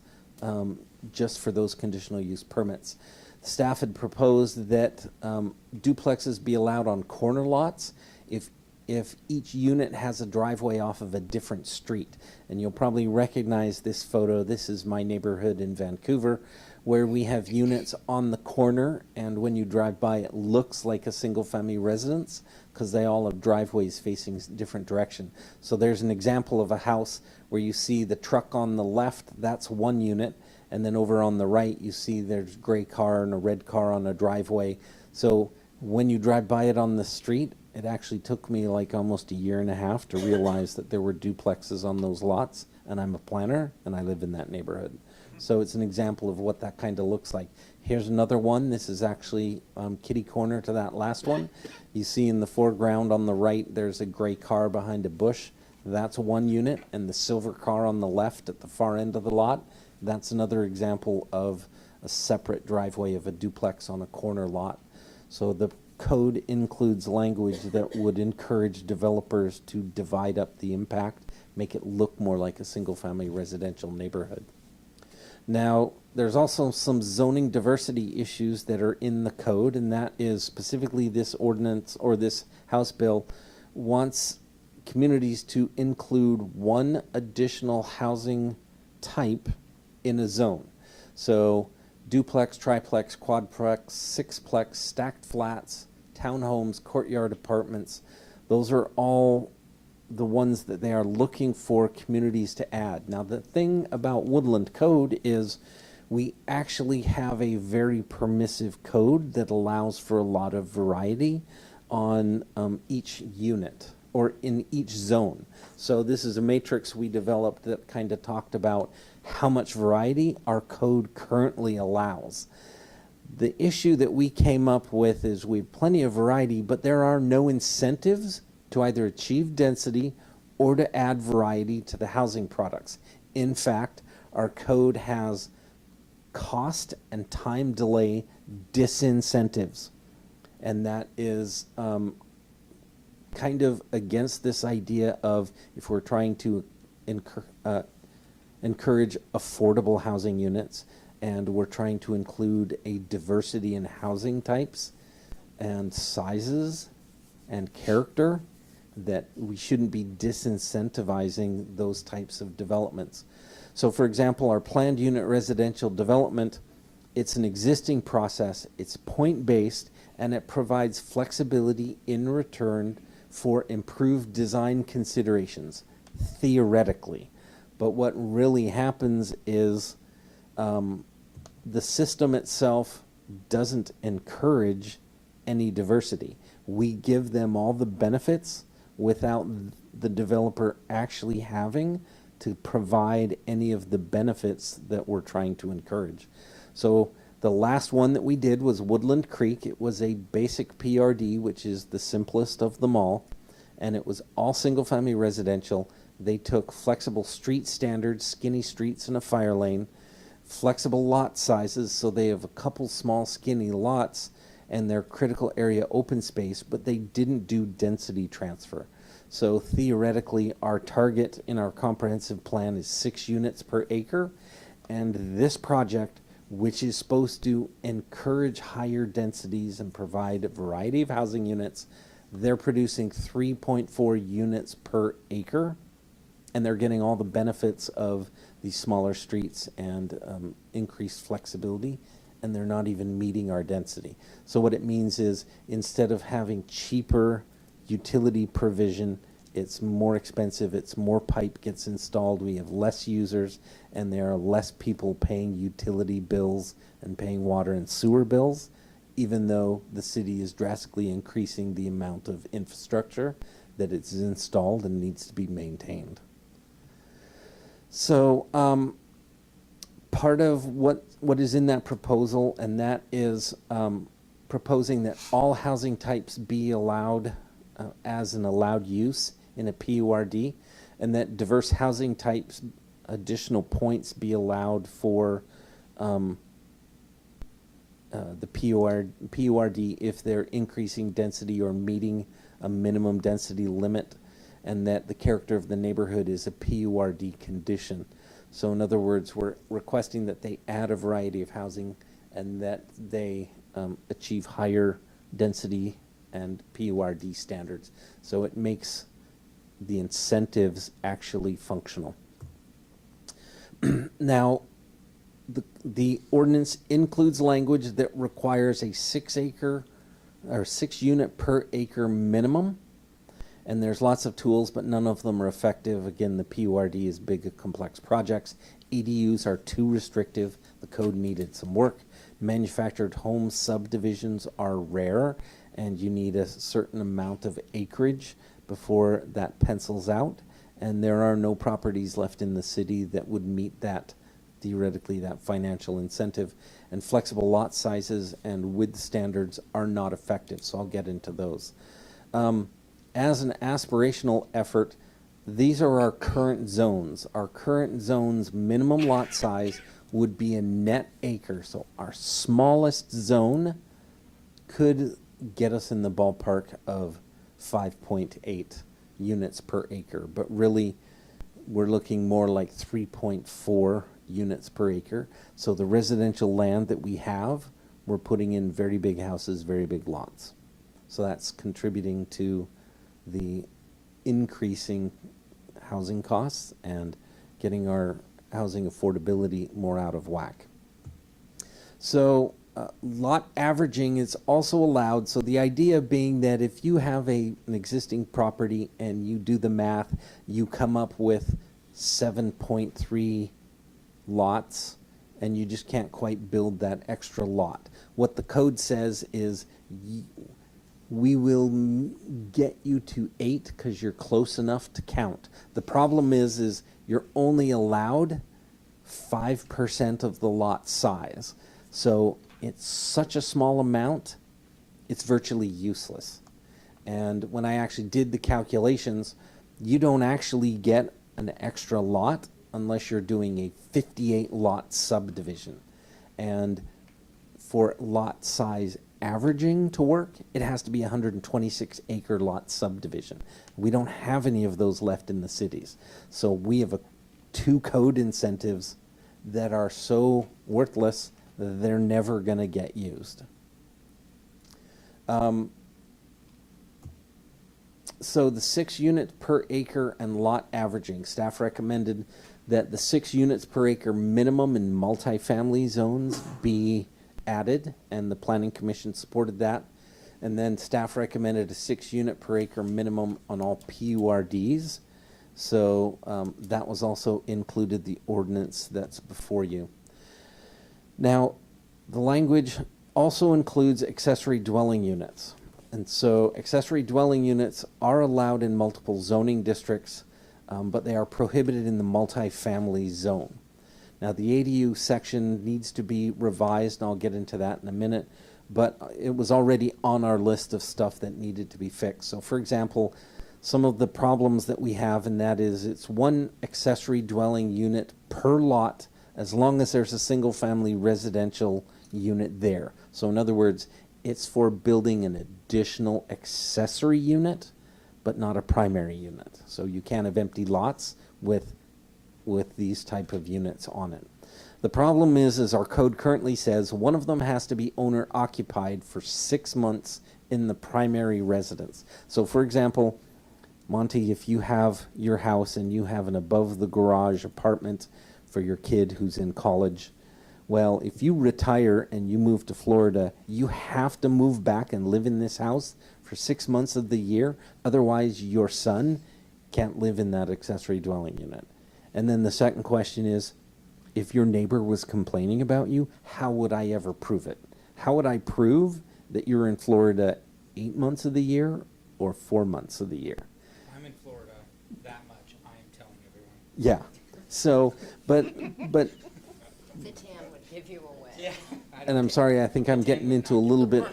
just for those conditional use permits. Staff had proposed that duplexes be allowed on corner lots if if each unit has a driveway off of a different street. And you'll probably recognize this photo. This is my neighborhood in Vancouver, where we have units on the corner, and when you drive by, it looks like a single-family residence because they all have driveways facing different direction. So there's an example of a house where you see the truck on the left, that's one unit, and then over on the right, you see there's a gray car and a red car on a driveway. So when you drive by it on the street, it actually took me like almost a year and a half to realize that there were duplexes on those lots, and I'm a planner, and I live in that neighborhood. So it's an example of what that kind of looks like. Here's another one. This is actually kitty corner to that last one. You see in the foreground on the right, there's a gray car behind a bush. That's one unit, and the silver car on the left at the far end of the lot, that's another example of a separate driveway of a duplex on a corner lot. So the code includes language that would encourage developers to divide up the impact, make it look more like a single-family residential neighborhood. Now, there's also some zoning diversity issues that are in the code, and that is specifically this ordinance or this House bill wants communities to include one additional housing type in a zone. So duplex, triplex, quadplex, sixplex, stacked flats, townhomes, courtyard apartments, those are all the ones that they are looking for communities to add. Now, the thing about Woodland Code is we actually have a very permissive code that allows for a lot of variety on each unit or in each zone. So this is a matrix we developed that kind of talked about how much variety our code currently allows. The issue that we came up with is we have plenty of variety, but there are no incentives to either achieve density or to add variety to the housing products. In fact, our code has cost and time delay disincentives, and that is kind of against this idea of if we're trying to encourage affordable housing units and we're trying to include a diversity in housing types and sizes and character, that we shouldn't be disincentivizing those types of developments. So for example, our planned unit residential development, it's an existing process, it's point-based, and it provides flexibility in return for improved design considerations, theoretically. But what really happens is the system itself doesn't encourage any diversity. We give them all the benefits without the developer actually having to provide any of the benefits that we're trying to encourage. So the last one that we did was Woodland Creek. It was a basic PRD, which is the simplest of them all, and it was all single-family residential. They took flexible street standards, skinny streets and a fire lane, flexible lot sizes, so they have a couple small skinny lots and their critical area open space, but they didn't do density transfer. So theoretically, our target in our comprehensive plan is 6 units per acre, and this project, which is supposed to encourage higher densities and provide a variety of housing units, they're producing 3.4 units per acre, and they're getting all the benefits of these smaller streets and increased flexibility, and they're not even meeting our density. So what it means is instead of having cheaper utility provision, it's more expensive, it's more pipe gets installed, we have less users, and there are less people paying utility bills and paying water and sewer bills, even though the city is drastically increasing the amount of infrastructure that it's installed and needs to be maintained. So part of what is in that proposal, and that is proposing that all housing types be allowed as an allowed use in a PURD, and that diverse housing types additional points be allowed for the PURD if they're increasing density or meeting a minimum density limit, and that the character of the neighborhood is a PURD condition. So in other words, we're requesting that they add a variety of housing and that they achieve higher density and PURD standards. So it makes the incentives actually functional. Now, the ordinance includes language that requires a 6 acre or 6 unit per acre minimum. And there's lots of tools, but none of them are effective. Again, the PURD is big, complex projects. ADUs are too restrictive. The code needed some work. Manufactured home subdivisions are rare, and you need a certain amount of acreage before that pencils out. And there are no properties left in the city that would meet that, theoretically, that financial incentive. And flexible lot sizes and width standards are not effective, so I'll get into those. As an aspirational effort, these are our current zones. Our current zones' minimum lot size would be a net acre. So our smallest zone could get us in the ballpark of 5.8 units per acre. But really, we're looking more like 3.4 units per acre. So the residential land that we have, we're putting in very big houses, very big lots. So that's contributing to the increasing housing costs and getting our housing affordability more out of whack. So lot averaging is also allowed. So the idea being that if you have an existing property and you do the math, you come up with 7.3 lots and you just can't quite build that extra lot. What the code says is we will get you to 8 because you're close enough to count. The problem is you're only allowed 5% of the lot size. So it's such a small amount, it's virtually useless. And when I actually did the calculations, you don't actually get an extra lot unless you're doing a 58 lot subdivision. And for lot size averaging to work, it has to be a 126 acre lot subdivision. We don't have any of those left in the cities. So we have 2 code incentives that are so worthless that they're never going to get used. So the 6 units per acre and lot averaging, staff recommended that the 6 units per acre minimum in multifamily zones be added, and the Planning Commission supported that. And then staff recommended a 6 unit per acre minimum on all PURDs. So that was also included the ordinance that's before you. Now, the language also includes accessory dwelling units. And so accessory dwelling units are allowed in multiple zoning districts, but they are prohibited in the multifamily zone. Now, the ADU section needs to be revised, and I'll get into that in a minute, but it was already on our list of stuff that needed to be fixed. So, for example, some of the problems that we have, and that is it's 1 accessory dwelling unit per lot as long as there's a single-family residential unit there. So, in other words, it's for building an additional accessory unit, but not a primary unit. So you can't have empty lots with these type of units on it. The problem is our code currently says one of them has to be owner occupied for 6 months in the primary residence. So for example, Monty, if you have your house and you have an above the garage apartment for your kid who's in college, well, if you retire and you move to Florida, you have to move back and live in this house for 6 months of the year. Otherwise, your son can't live in that accessory dwelling unit. And then the second question is, if your neighbor was complaining about you, how would I ever prove it? How would I prove that you're in Florida 8 months of the year or 4 months of the year? I'm in Florida that much, I am telling everyone. Yeah. So, but The tan would give you away. Yeah. and I'm sorry, I think I'm getting into a little bit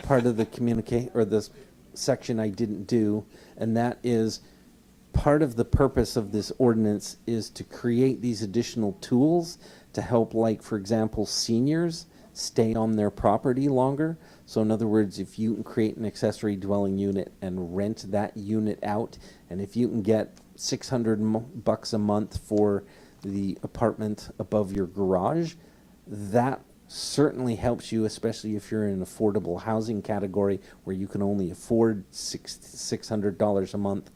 part of the communicate or this section I didn't do, and that is part of the purpose of this ordinance is to create these additional tools to help, like, for example, seniors stay on their property longer. So in other words, if you can create an accessory dwelling unit and rent that unit out, and if you can get $600 a month for the apartment above your garage, that certainly helps you, especially if you're in an affordable housing category where you can only afford $600 a month.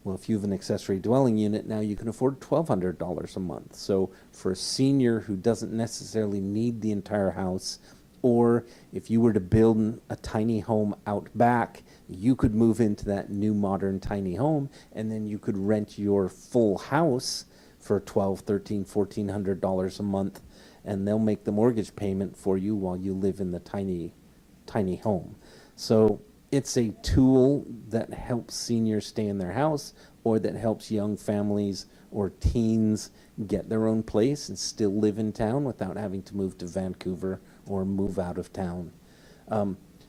Well, if you have an accessory dwelling unit, now you can afford $1,200 a month. So for a senior who doesn't necessarily need the entire house, or if you were to build a tiny home out back, you could move into that new modern tiny home, and then you could rent your full house for $1,200, $1,300, $1,400 a month, and they'll make the mortgage payment for you while you live in the tiny home. So it's a tool that helps seniors stay in their house, or that helps young families or teens get their own place and still live in town without having to move to Vancouver or move out of town.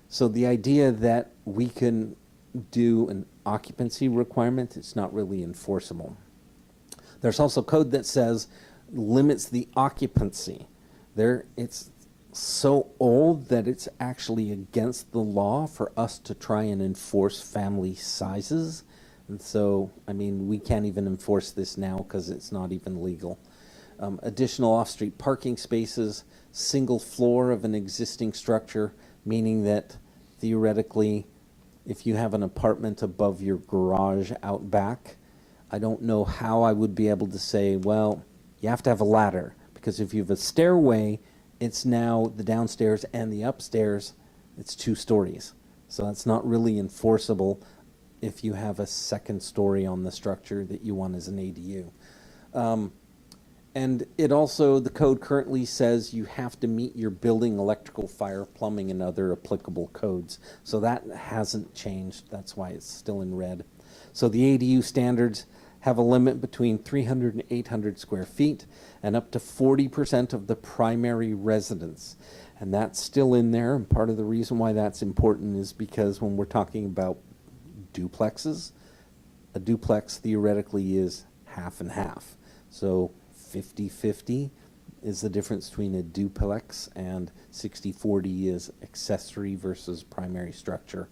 So the idea that we can do an occupancy requirement, it's not really enforceable. There's also code that says limits the occupancy. It's so old that it's actually against the law for us to try and enforce family sizes. And so, I mean, we can't even enforce this now because it's not even legal. Additional off-street parking spaces, single floor of an existing structure, meaning that theoretically, if you have an apartment above your garage out back, I don't know how I would be able to say, well, you have to have a ladder, because if you have a stairway, it's now the downstairs and the upstairs, it's 2 stories. So that's not really enforceable if you have a second story on the structure that you want as an ADU. And it also, the code currently says you have to meet your building, electrical, fire, plumbing, and other applicable codes. So that hasn't changed. That's why it's still in red. So the ADU standards have a limit between 300 and 800 square feet and up to 40% of the primary residence. And that's still in there. And part of the reason why that's important is because when we're talking about duplexes, a duplex theoretically is half and half. So 50-50 is the difference between a duplex, and 60-40 is accessory versus primary structure.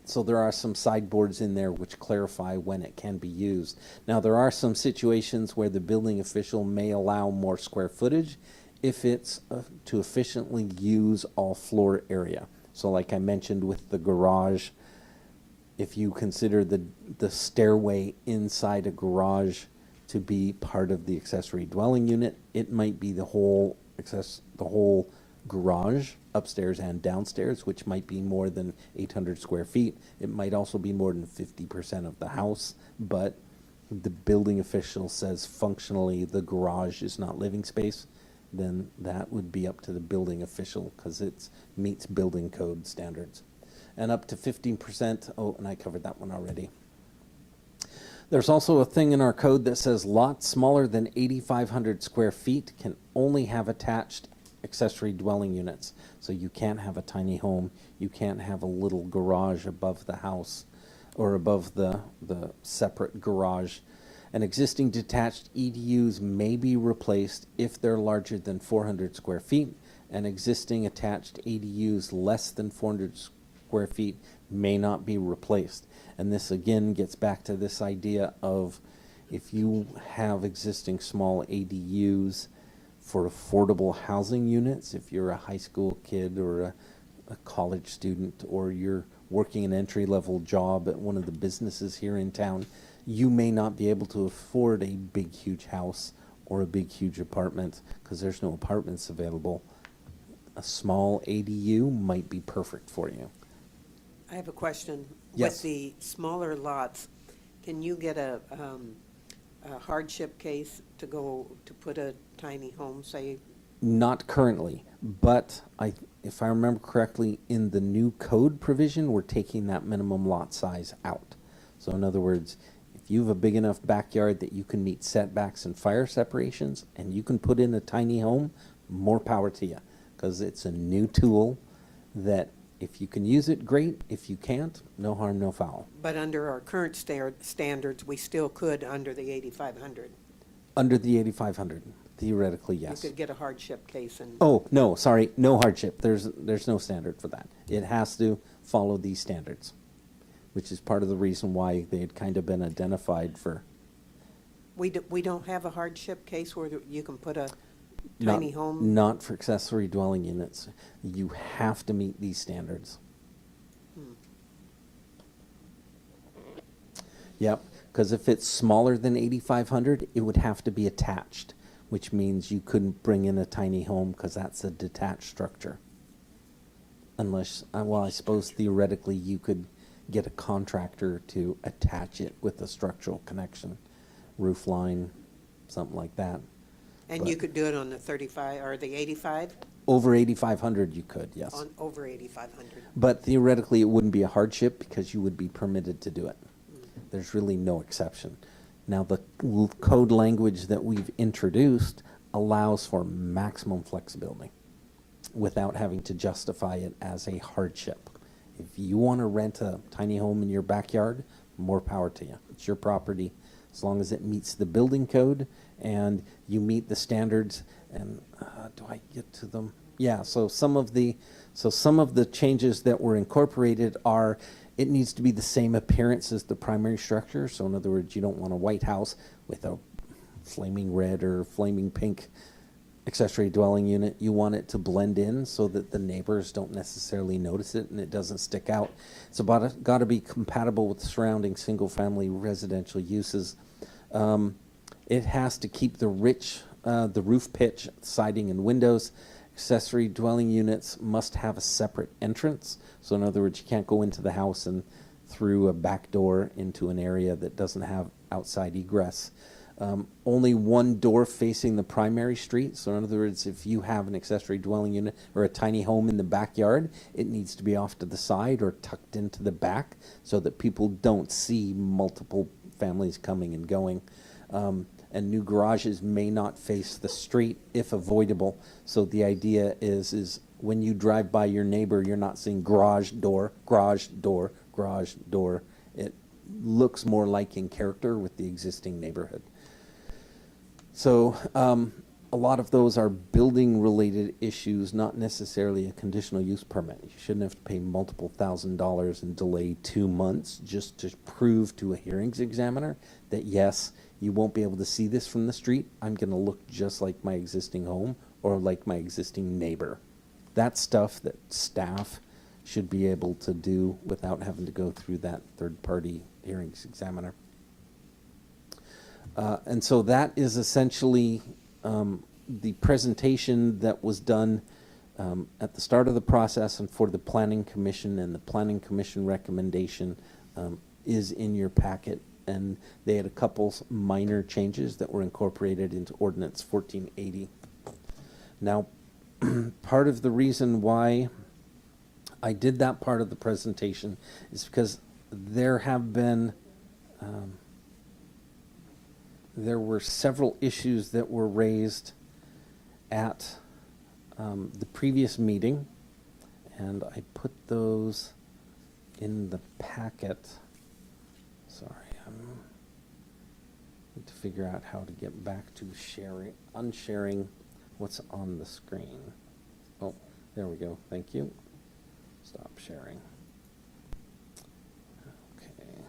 So there are some sideboards in there which clarify when it can be used. Now, there are some situations where the building official may allow more square footage if it's to efficiently use all floor area. So like I mentioned with the garage, if you consider the stairway inside a garage to be part of the accessory dwelling unit, it might be the whole garage, upstairs and downstairs, which might be more than 800 square feet. It might also be more than 50% of the house, but the building official says functionally the garage is not living space, then that would be up to the building official because it meets building code standards. And up to 15%, oh, and I covered that one already. There's also a thing in our code that says lots smaller than 8,500 square feet can only have attached accessory dwelling units. So you can't have a tiny home, you can't have a little garage above the house or above the separate garage. And existing detached EDUs may be replaced if they're larger than 400 square feet, and existing attached ADUs less than 400 square feet may not be replaced. And this again gets back to this idea of if you have existing small ADUs for affordable housing units, if you're a high school kid or a college student, or you're working an entry-level job at one of the businesses here in town, you may not be able to afford a big, huge house or a big, huge apartment because there's no apartments available. A small ADU might be perfect for you. I have a question. Yes. With the smaller lots, can you get a hardship case to put a tiny home, say? Not currently, but if I remember correctly, in the new code provision, we're taking that minimum lot size out. So in other words, if you have a big enough backyard that you can meet setbacks and fire separations, and you can put in a tiny home, more power to you, because it's a new tool that if you can use it, great. If you can't, no harm, no foul. But under our current standards, we still could under the 8,500. Under the 8,500, theoretically, yes. You could get a hardship case and. Oh, no, sorry, no hardship. There's no standard for that. It has to follow these standards, which is part of the reason why they had kind of been identified for. We don't have a hardship case where you can put a tiny home? Not for accessory dwelling units. You have to meet these standards. Hmm. Yep, because if it's smaller than 8,500, it would have to be attached, which means you couldn't bring in a tiny home because that's a detached structure. Unless, well, I suppose theoretically you could get a contractor to attach it with a structural connection, roof line, something like that. And you could do it on the 35 or the 85? Over 8,500 you could, yes. On over 8,500. But theoretically, it wouldn't be a hardship because you would be permitted to do it. There's really no exception. Now, the code language that we've introduced allows for maximum flexibility without having to justify it as a hardship. If you want to rent a tiny home in your backyard, more power to you. It's your property, as long as it meets the building code and you meet the standards. And do I get to them? Yeah. So some of the changes that were incorporated are, it needs to be the same appearance as the primary structure. So in other words, you don't want a white house with a flaming red or flaming pink accessory dwelling unit. You want it to blend in so that the neighbors don't necessarily notice it and it doesn't stick out. It's got to be compatible with surrounding single-family residential uses. It has to keep the roof pitch, siding, and windows. Accessory dwelling units must have a separate entrance. So in other words, you can't go into the house and through a back door into an area that doesn't have outside egress. Only one door facing the primary street. So in other words, if you have an accessory dwelling unit or a tiny home in the backyard, it needs to be off to the side or tucked into the back so that people don't see multiple families coming and going. And new garages may not face the street if avoidable. So the idea is when you drive by your neighbor, you're not seeing garage door, garage door, garage door. It looks more like in character with the existing neighborhood. So a lot of those are building related issues, not necessarily a conditional use permit. You shouldn't have to pay multiple $1,000s and delay 2 months just to prove to a hearings examiner that yes, you won't be able to see this from the street. I'm going to look just like my existing home or like my existing neighbor. That's stuff that staff should be able to do without having to go through that third-party hearings examiner. And so that is essentially the presentation that was done at the start of the process and for the Planning Commission, and the Planning Commission recommendation is in your packet. And they had a couple minor changes that were incorporated into Ordinance 1480. Now, part of the reason why I did that part of the presentation is because there have been, there were several issues that were raised at the previous meeting, and I put those in the packet. Sorry, I need to figure out how to get back to sharing, unsharing what's on the screen. Oh, there we go. Thank you. Stop sharing. Okay.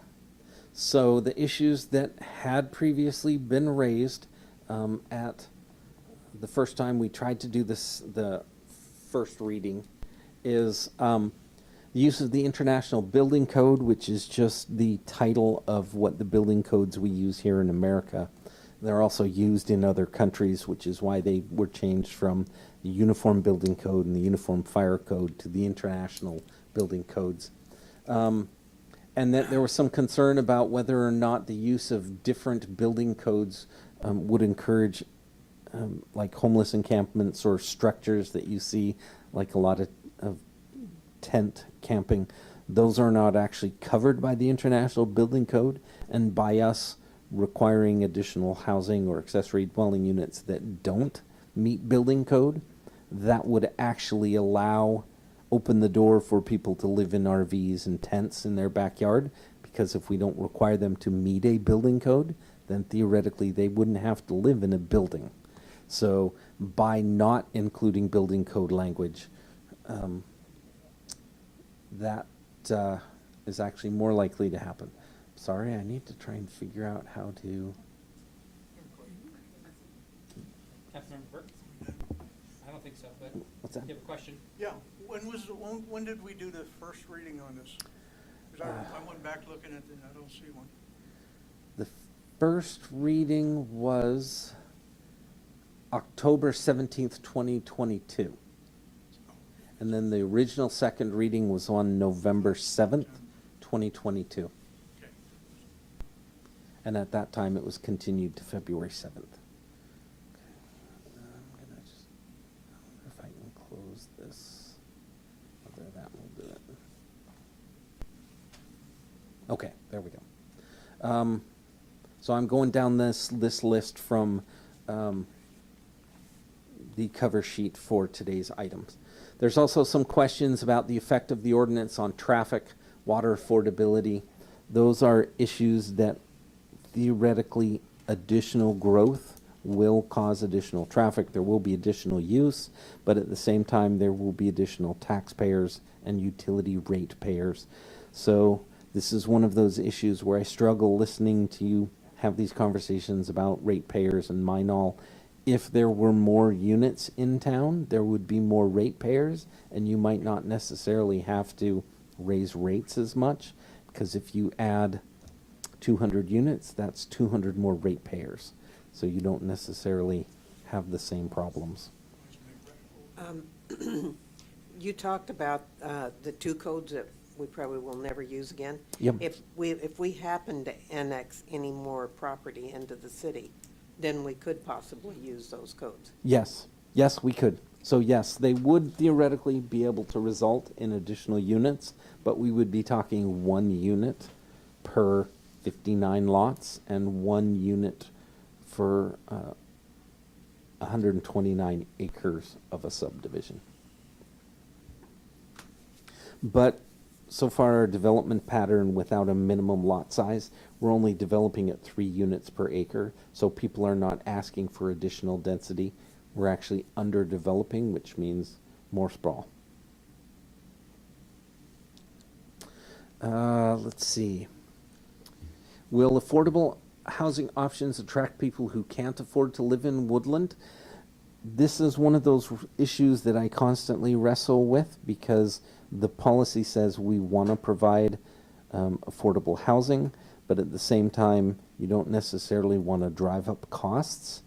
So the issues that had previously been raised at the first time we tried to do this, the first reading, is the use of the International Building Code, which is just the title of what the building codes we use here in America. They're also used in other countries, which is why they were changed from the Uniform Building Code and the Uniform Fire Code to the International Building Codes. And that there was some concern about whether or not the use of different building codes would encourage like homeless encampments or structures that you see, like a lot of tent camping. Those are not actually covered by the International Building Code, and by us requiring additional housing or accessory dwelling units that don't meet building code, that would actually open the door for people to live in RVs and tents in their backyard, because if we don't require them to meet a building code, then theoretically they wouldn't have to live in a building. So by not including building code language, that is actually more likely to happen. Sorry, I need to try and figure out how to... Councilmember Burke? I don't think so, but What's that? you have a question? Yeah, when did we do the first reading on this? 'Cause I went back looking at it and I don't see one. The first reading was October 17th, 2022. And then the original second reading was on November 7th, 2022. Okay. And at that time, it was continued to February 7th. I'm gonna just, I wonder if I can close this. Whether that will do it. Okay, there we go. So I'm going down this list from the cover sheet for today's items. There's also some questions about the effect of the ordinance on traffic, water affordability. Those are issues that theoretically additional growth will cause additional traffic. There will be additional use, but at the same time, there will be additional taxpayers and utility rate payers. So this is one of those issues where I struggle listening to you have these conversations about ratepayers and Minol. If there were more units in town, there would be more ratepayers, and you might not necessarily have to raise rates as much, because if you add 200 units, that's 200 more ratepayers. So you don't necessarily have the same problems. You talked about the two codes that we probably will never use again. Yep. If we happen to annex any more property into the city, then we could possibly use those codes. Yes, yes, we could. So yes, they would theoretically be able to result in additional units, but we would be talking 1 unit per 59 lots and 1 unit for 129 acres of a subdivision. But so far, our development pattern without a minimum lot size, we're only developing at 3 units per acre, so people are not asking for additional density. We're actually underdeveloping, which means more sprawl. Let's see. Will affordable housing options attract people who can't afford to live in Woodland? This is one of those issues that I constantly wrestle with, because the policy says we want to provide affordable housing, but at the same time, you don't necessarily want to drive up costs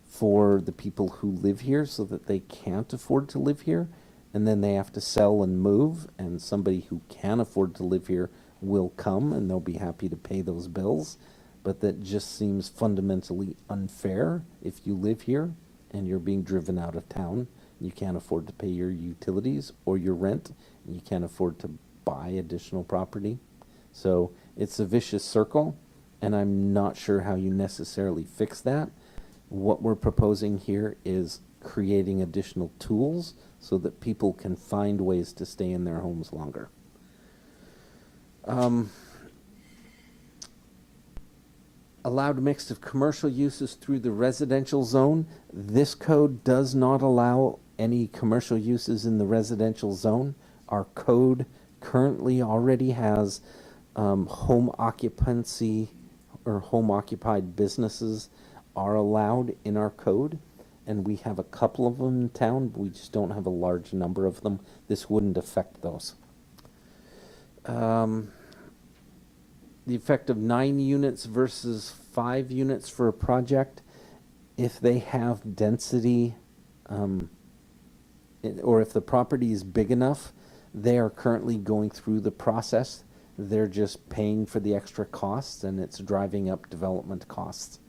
for the people who live here so that they can't afford to live here, and then they have to sell and move, and somebody who can afford to live here will come and they'll be happy to pay those bills. But that just seems fundamentally unfair. If you live here and you're being driven out of town, you can't afford to pay your utilities or your rent, and you can't afford to buy additional property. So it's a vicious circle, and I'm not sure how you necessarily fix that. What we're proposing here is creating additional tools so that people can find ways to stay in their homes longer. Allowed mix of commercial uses through the residential zone. This code does not allow any commercial uses in the residential zone. Our code currently already has home occupancy or home occupied businesses are allowed in our code, and we have a couple of them in town, but we just don't have a large number of them. This wouldn't affect those. The effect of 9 units versus 5 units for a project, if they have density, or if the property is big enough, they are currently going through the process. They're just paying for the extra costs, and it's driving up development costs.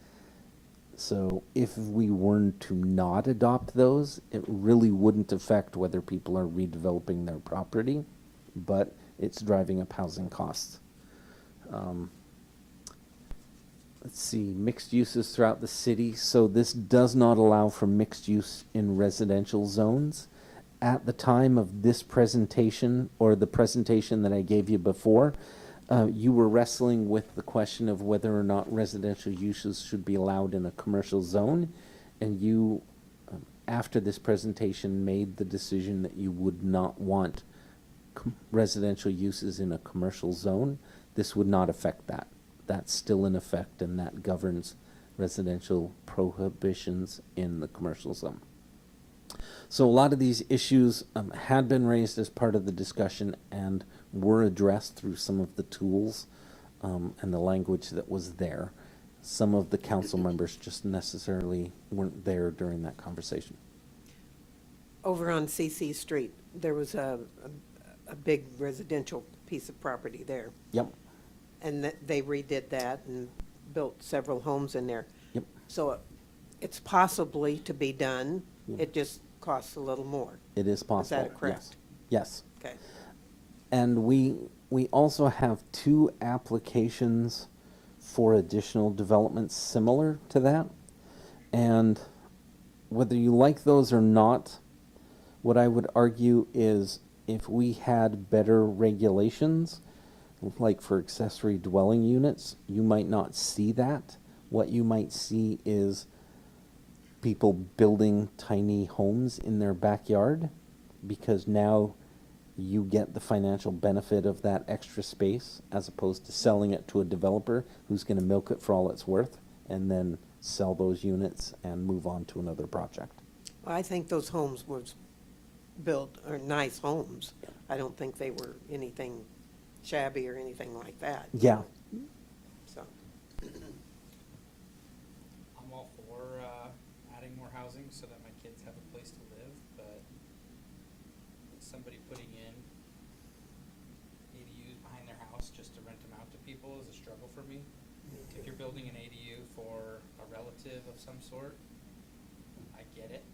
So if we were to not adopt those, it really wouldn't affect whether people are redeveloping their property, but it's driving up housing costs. Let's see, mixed uses throughout the city. So this does not allow for mixed use in residential zones. At the time of this presentation, or the presentation that I gave you before, you were wrestling with the question of whether or not residential uses should be allowed in a commercial zone, and you, after this presentation, made the decision that you would not want residential uses in a commercial zone. This would not affect that. That's still in effect, and that governs residential prohibitions in the commercial zone. So a lot of these issues had been raised as part of the discussion and were addressed through some of the tools and the language that was there. Some of the council members just necessarily weren't there during that conversation. Over on CC Street, there was a big residential piece of property there. Yep. And they redid that and built several homes in there. Yep. So it's possibly to be done. Yeah. It just costs a little more. It is possible. Is that correct? Yes. Okay. And we also have 2 applications for additional developments similar to that. And whether you like those or not, what I would argue is if we had better regulations, like for accessory dwelling units, you might not see that. What you might see is people building tiny homes in their backyard, because now you get the financial benefit of that extra space as opposed to selling it to a developer who's going to milk it for all it's worth and then sell those units and move on to another project. Well, I think those homes was built, are nice homes. I don't think they were anything shabby or anything like that. Yeah. So, I'm all for adding more housing so that my kids have a place to live, but somebody putting in ADUs behind their house just to rent them out to people is a struggle for me. If you're building an ADU for a relative of some sort, I get it,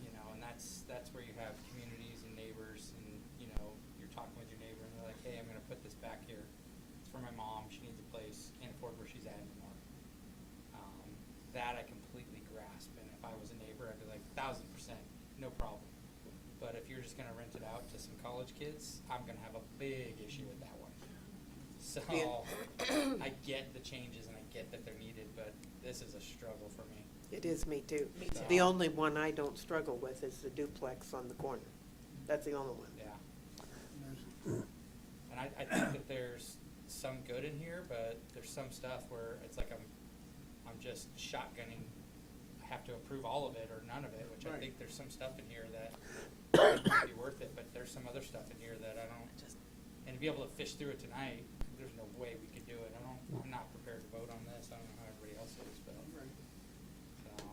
you know, and that's where you have communities and neighbors and, you know, you're talking with your neighbor and they're like, hey, I'm gonna put this back here. It's for my mom, she needs a place, can't afford where she's at anymore. That I completely grasp, and if I was a neighbor, I'd be like, 1000%, no problem. But if you're just gonna rent it out to some college kids, I'm gonna have a big issue with that one. So, I get the changes and I get that they're needed, but this is a struggle for me. it is me too. Me too. The only one I don't struggle with is the duplex on the corner. That's the only one. Yeah. And I think that there's some good in here, but there's some stuff where it's like I'm just shotgunning. I have to approve all of it or none of it, which I think there's some stuff in here that might be worth it, but there's some other stuff in here that I don't. And to be able to fish through it tonight, there's no way we could do it. I'm not prepared to vote on this. I don't know how everybody else is, but. So.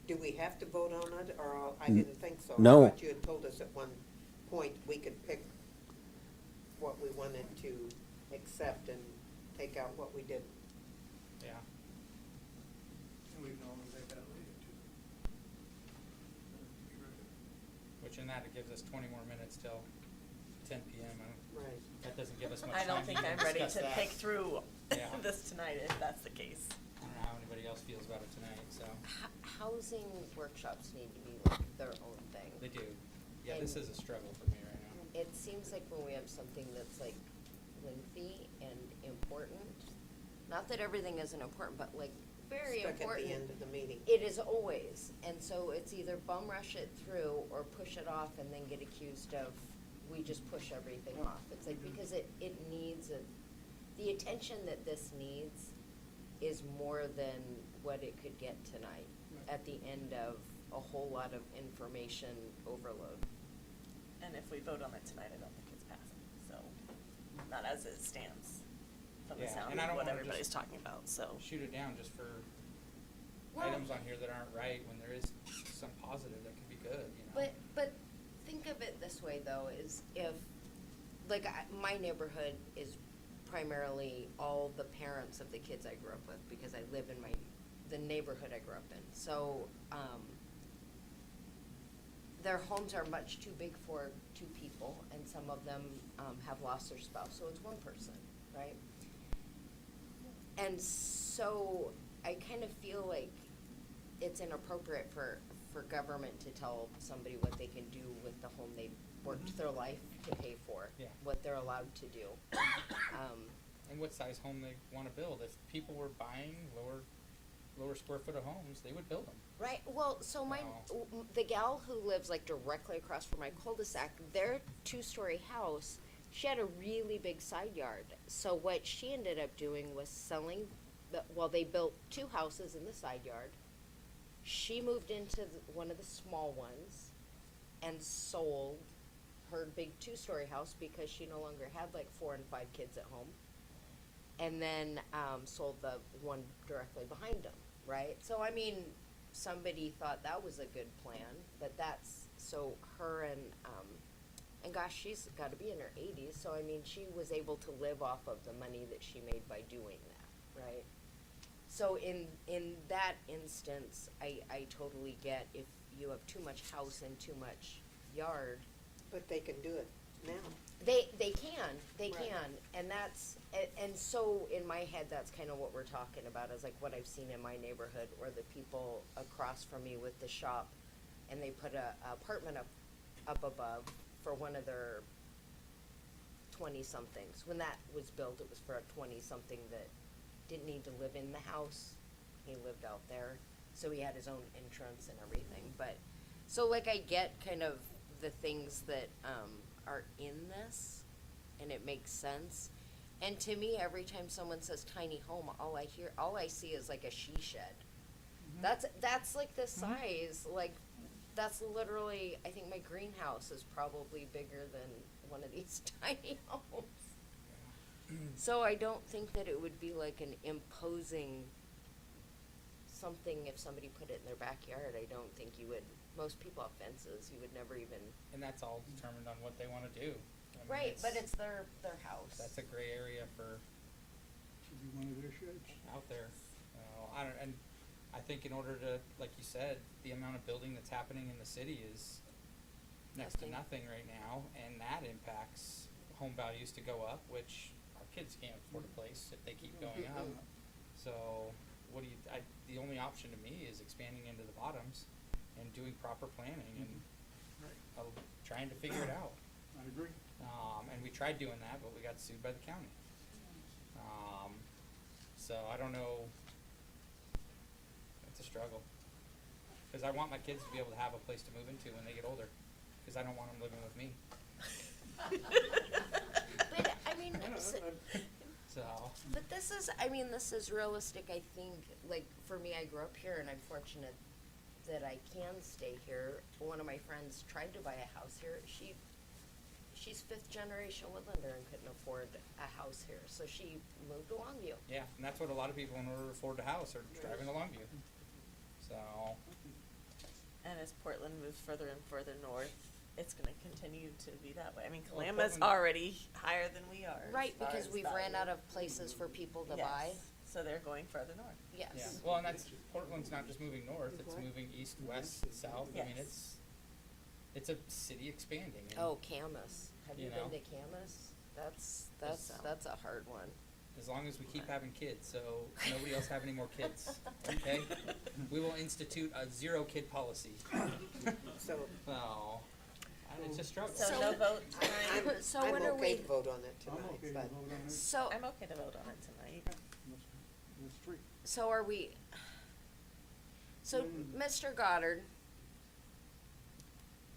Do we have to vote on it, or I didn't think so? No. I thought you had told us at one point we could pick what we wanted to accept and take out what we didn't. Yeah. And we can always make that later too. Which in that, it gives us 20 more minutes till 10 PM. Right. That doesn't give us much I time don't to think even I'm ready discuss to that. pick through Yeah. this tonight if that's the case. I don't know how anybody else feels about it tonight, so. Housing workshops need to be like their own thing. They do. Yeah, this And is a struggle for me right now. It seems like when we have something that's like lengthy and important, not that everything isn't important, but like very Stuck important. at the end of the meeting. It is always, and so it's either bum rush it through or push it off and then get accused of, we just push everything off. It's like, because it needs the attention that this needs is more than what it could get tonight at the end of a whole lot of information overload. And if we vote on it tonight, I don't think it's passing, so, not as it stands from the Yeah, sound and I of don't what wanna everybody's just talking about, so. Shoot it down just for Well- items on here that aren't right when there is some positive that could be good, you know? But think of it this way though, is if, like, my neighborhood is primarily all the parents of the kids I grew up with, because I live in the neighborhood I grew up in. So, their homes are much too big for 2 people, and some of them, have lost their spouse, so it's 1 person, right? And so, I kind of feel like it's inappropriate for government to tell somebody what they can do with the home they worked their life to pay for, Yeah. what they're allowed to do. And what size home they wanna build. If people were buying lower square foot of homes, they would build them. Right, well, so the gal who lives like directly across from my cul-de-sac, their 2-story house, she had a really big side yard. So what she ended up doing was selling, they built 2 houses in the side yard, She moved into one of the small ones and sold her big 2-story house because she no longer had like 4 and 5 kids at home. And then sold the one directly behind them, right? So, I mean, somebody thought that was a good plan, but that's, so her and gosh, she's got to be in her 80s, so I mean, she was able to live off of the money that she made by doing that, right? So in that instance, I totally get if you have too much house and too much yard. But they can do it now. They can, Right. and that's, and so in my head, that's kind of what we're talking about, is like what I've seen in my neighborhood, or the people across from me with the shop, and they put a apartment up above for one of their 20-somethings. When that was built, it was for a 20-something that didn't need to live in the house. He lived out there, so he had his own entrance and everything, but, so like I get kind of the things that, are in this, and it makes sense. And to me, every time someone says tiny home, all I see is like a she shed. That's like the size, like, that's literally, I think my greenhouse is probably bigger than one of these tiny homes. So I don't think that it would be like an imposing something if somebody put it in their backyard. I don't think you would, most people have fences, you would never even. And that's all determined on what they wanna do. I mean, Right, but it's their house. That's a gray area for Should be one of their sheds. out there. I don't, and I think in order to, like you said, the amount of building that's happening in the city is next to nothing right now, and that impacts home values to go up, which our kids can't afford a place if they keep going up. So, the only option to me is expanding into the bottoms and doing proper planning and trying to figure it out. I agree. And we tried doing that, but we got sued by the county. So I don't know. It's a struggle. Because I want my kids to be able to have a place to move into when they get older. Because I don't want them living with me. But, I mean, So. but this is realistic, I think, like, for me, I grew up here, and I'm fortunate that I can stay here. One of my friends tried to buy a house here. She's 5th generation Woodlander and couldn't afford a house here, so she moved to Longview. Yeah, and that's what a lot of people, in order to afford a house, are driving to Longview. So. And as Portland moves further and further north, it's gonna continue to be that way. I mean, Well, Kalama's Portland- already higher than we are. as Right, far because as we've value. ran out of places for people to Yes. buy. So they're going further north. Yes. Yeah, well, and that's, Portland's not just moving north, it's moving east, west, south. I mean, Yes. it's a city expanding. And Oh, Camas. Have you You been know. to Camas? That's So. that's a hard one. As long as we keep having kids, so nobody else have any more kids, okay? We will institute a 0-kid policy. So It's a struggle. So no vote tonight? So I'm when are okay we- to vote on it I'm tonight, okay to but vote on it. So I'm okay to vote on it tonight. That's three. So are we, so, Mr. Goddard,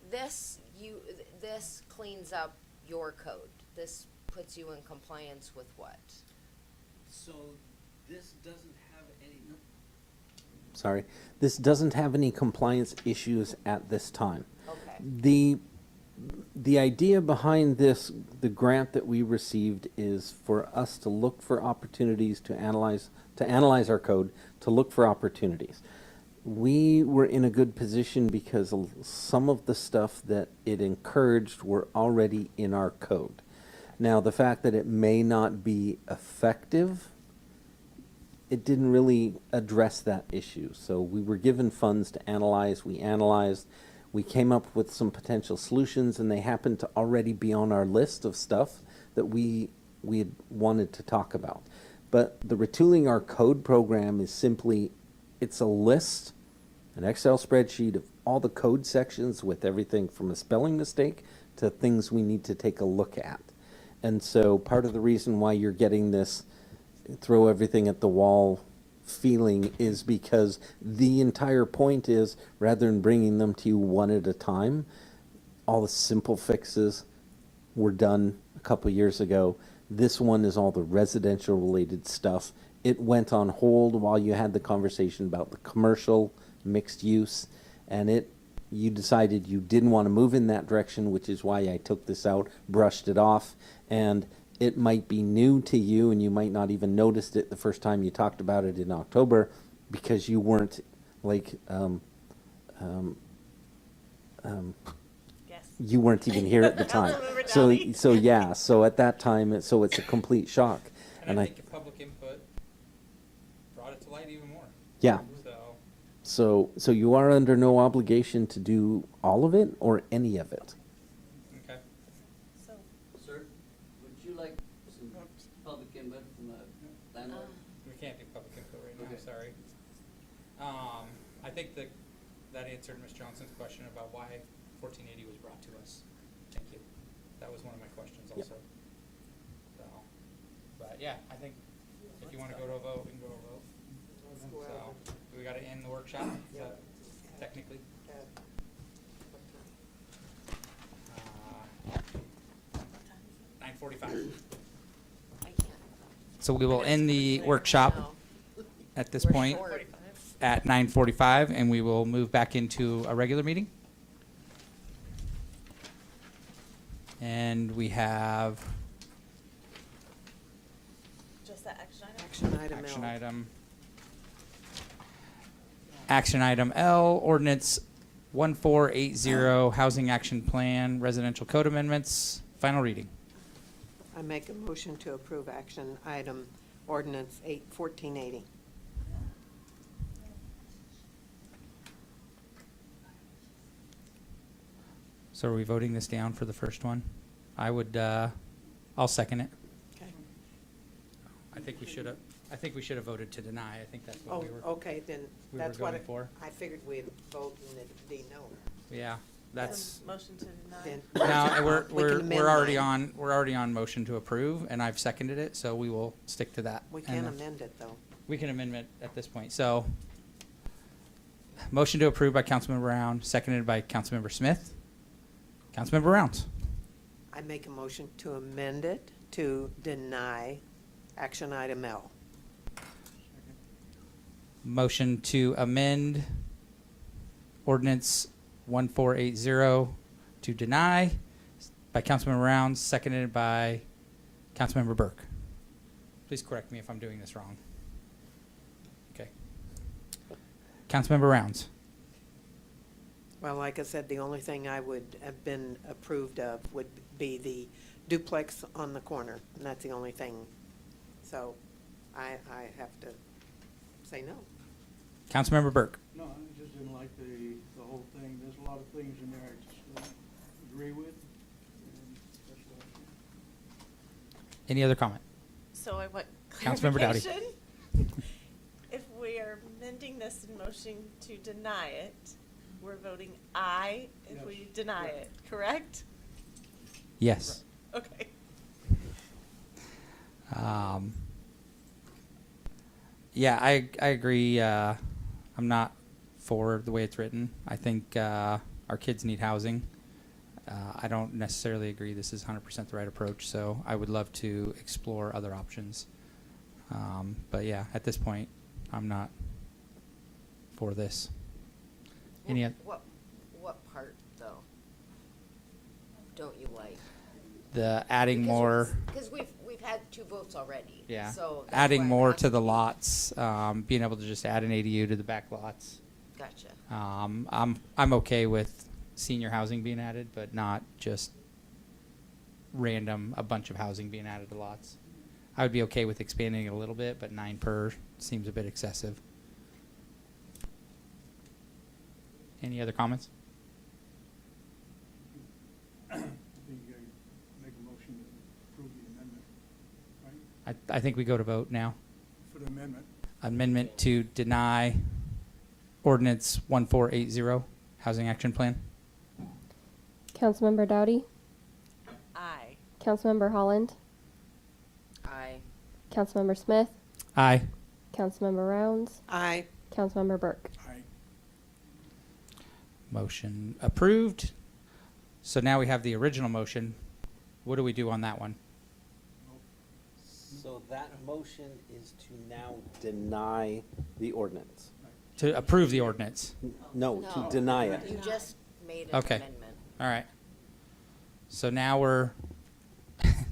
this cleans up your code. This puts you in compliance with what? So this doesn't have any, Sorry, this doesn't have any compliance issues at this time. Okay. The idea behind this, the grant that we received, is for us to look for opportunities to analyze our code, to look for opportunities. We were in a good position because some of the stuff that it encouraged were already in our code. Now, the fact that it may not be effective, it didn't really address that issue. So we were given funds to analyze, we analyzed, we came up with some potential solutions, and they happened to already be on our list of stuff that we had wanted to talk about. But the Retooling Our Code program is simply, it's a list, an Excel spreadsheet of all the code sections with everything from a spelling mistake to things we need to take a look at. And so part of the reason why you're getting this throw everything at the wall feeling is because the entire point is, rather than bringing them to you one at a time, all the simple fixes were done a couple years ago. This one is all the residential related stuff. It went on hold while you had the conversation about the commercial mixed use, and you decided you didn't want to move in that direction, which is why I took this out, brushed it off, and it might be new to you, and you might not even noticed it the first time you talked about it in October, because you weren't like you weren't even here at the time. So at that time, it's a complete shock. And I think if public input brought it to light even more. Yeah. So you are under no obligation to do all of it or any of it. Okay. Sir, would you like some public input from the landlord? We can't do public input right now, Okay. sorry. I think that answered Ms. Johnson's question about why 1480 was brought to us. Thank you. That was one of my questions Yep. also. So, but yeah, I think if you want to go to a vote, we can go to a vote. So, do we got to end the workshop? Is that technically? 9:45. So we will end the workshop at this point at 9:45, and we will move back into a regular meeting. And we have Just that action item? Action item L. Action item L, ordinance 1480, housing action plan, residential code amendments, final reading. I make a motion to approve action item ordinance 1480. So are we voting this down for the first one? I would, I'll second it. Okay. I think we should have voted to deny. I think that's what Oh, we were. okay, then we were that's what going for. I figured we'd vote and it'd be no. Yeah, that's. Motion to deny. Then- No, We can amend we're already mine. on, we're already on motion to approve, and I've seconded it, so we will stick to that. We And can then- amend it, though. We can amend it at this point. So, motion to approve by Councilmember Brown, seconded by Councilmember Smith. Councilmember Rounds. I make a motion to amend it to deny action item L. Motion to amend ordinance 1480 to deny by Councilmember Rounds, seconded by Councilmember Burke. Please correct me if I'm doing this wrong. Okay. Councilmember Rounds. Well, like I said, the only thing I would have been approved of would be the duplex on the corner, and that's the only thing. So I have to say no. Councilmember Burke. No, I just didn't like the whole thing. There's a lot of things in there I just don't agree with. And that's what I think. Any other comment? So I want Councilmember Dowdy. clarification. If we are amending this in motion to deny it, we're voting aye if Yes. we deny it, correct? Yes. Okay. Yeah, I agree. I'm not for the way it's written. I think our kids need housing. I don't necessarily agree this is 100% the right approach, so I would love to explore other options. But yeah, at this point, I'm not for this. Any oth- What part, though, don't you like? the adding more, Because we've had 2 votes already. yeah, So that's adding why I'm more to asking. the lots, being able to just add an ADU to the back lots. Gotcha. I'm okay with senior housing being added, but not just a bunch of housing being added to lots. I would be okay with expanding it a little bit, but 9 per seems a bit excessive. Any other comments? I think you gotta make a motion to approve the amendment, right? I think we go to vote now. For the amendment. Amendment to deny ordinance 1480, housing action plan. Councilmember Dowdy, Aye. Councilmember Holland, Aye. Councilmember Smith, Aye. Councilmember Rounds, Aye. Councilmember Burke. Aye. Motion approved. So now we have the original motion. What do we do on that one? So that motion is to now deny the ordinance. To approve the ordinance. No, to deny it. You just made an Okay. amendment. All right. So now we're,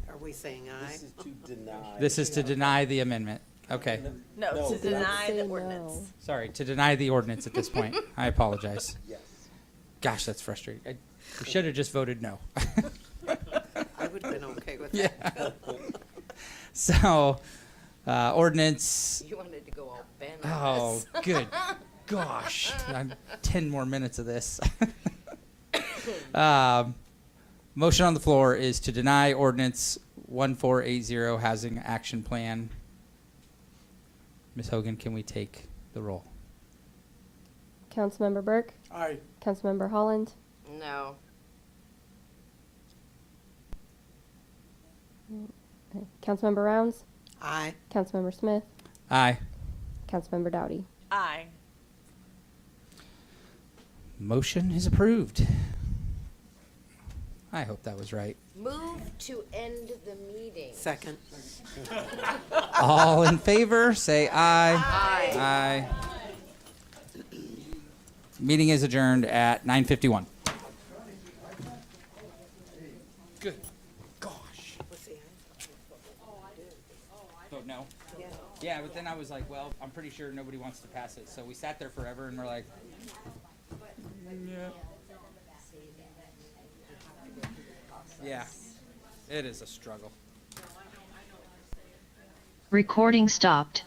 Are we saying aye? This is to deny. this is to deny the amendment. Okay. No, to deny Say the no. ordinance. Sorry, to deny the ordinance at this point. I apologize. Yes. Gosh, that's frustrating. We should have just voted no. I would have been okay with Yeah. that. So, ordinance, You wanted to go all Ben oh, good gosh. 10 more minutes of this. Motion on the floor is to deny ordinance 1480 housing action plan. Ms. Hogan, can we take the roll? Councilmember Burke, Aye. Councilmember Holland, No. Councilmember Rounds, Aye. Councilmember Smith, Aye. Councilmember Dowdy. Aye. Motion is approved. I hope that was right. Move to end the meeting. Second. All in favor, say aye. Aye. Aye. Meeting is adjourned at 9:51. Good gosh. Vote no? Yeah. Yeah, but then I was like, well, I'm pretty sure nobody wants to pass it. So we sat there forever and we're like, yeah, it is a struggle. Recording stopped.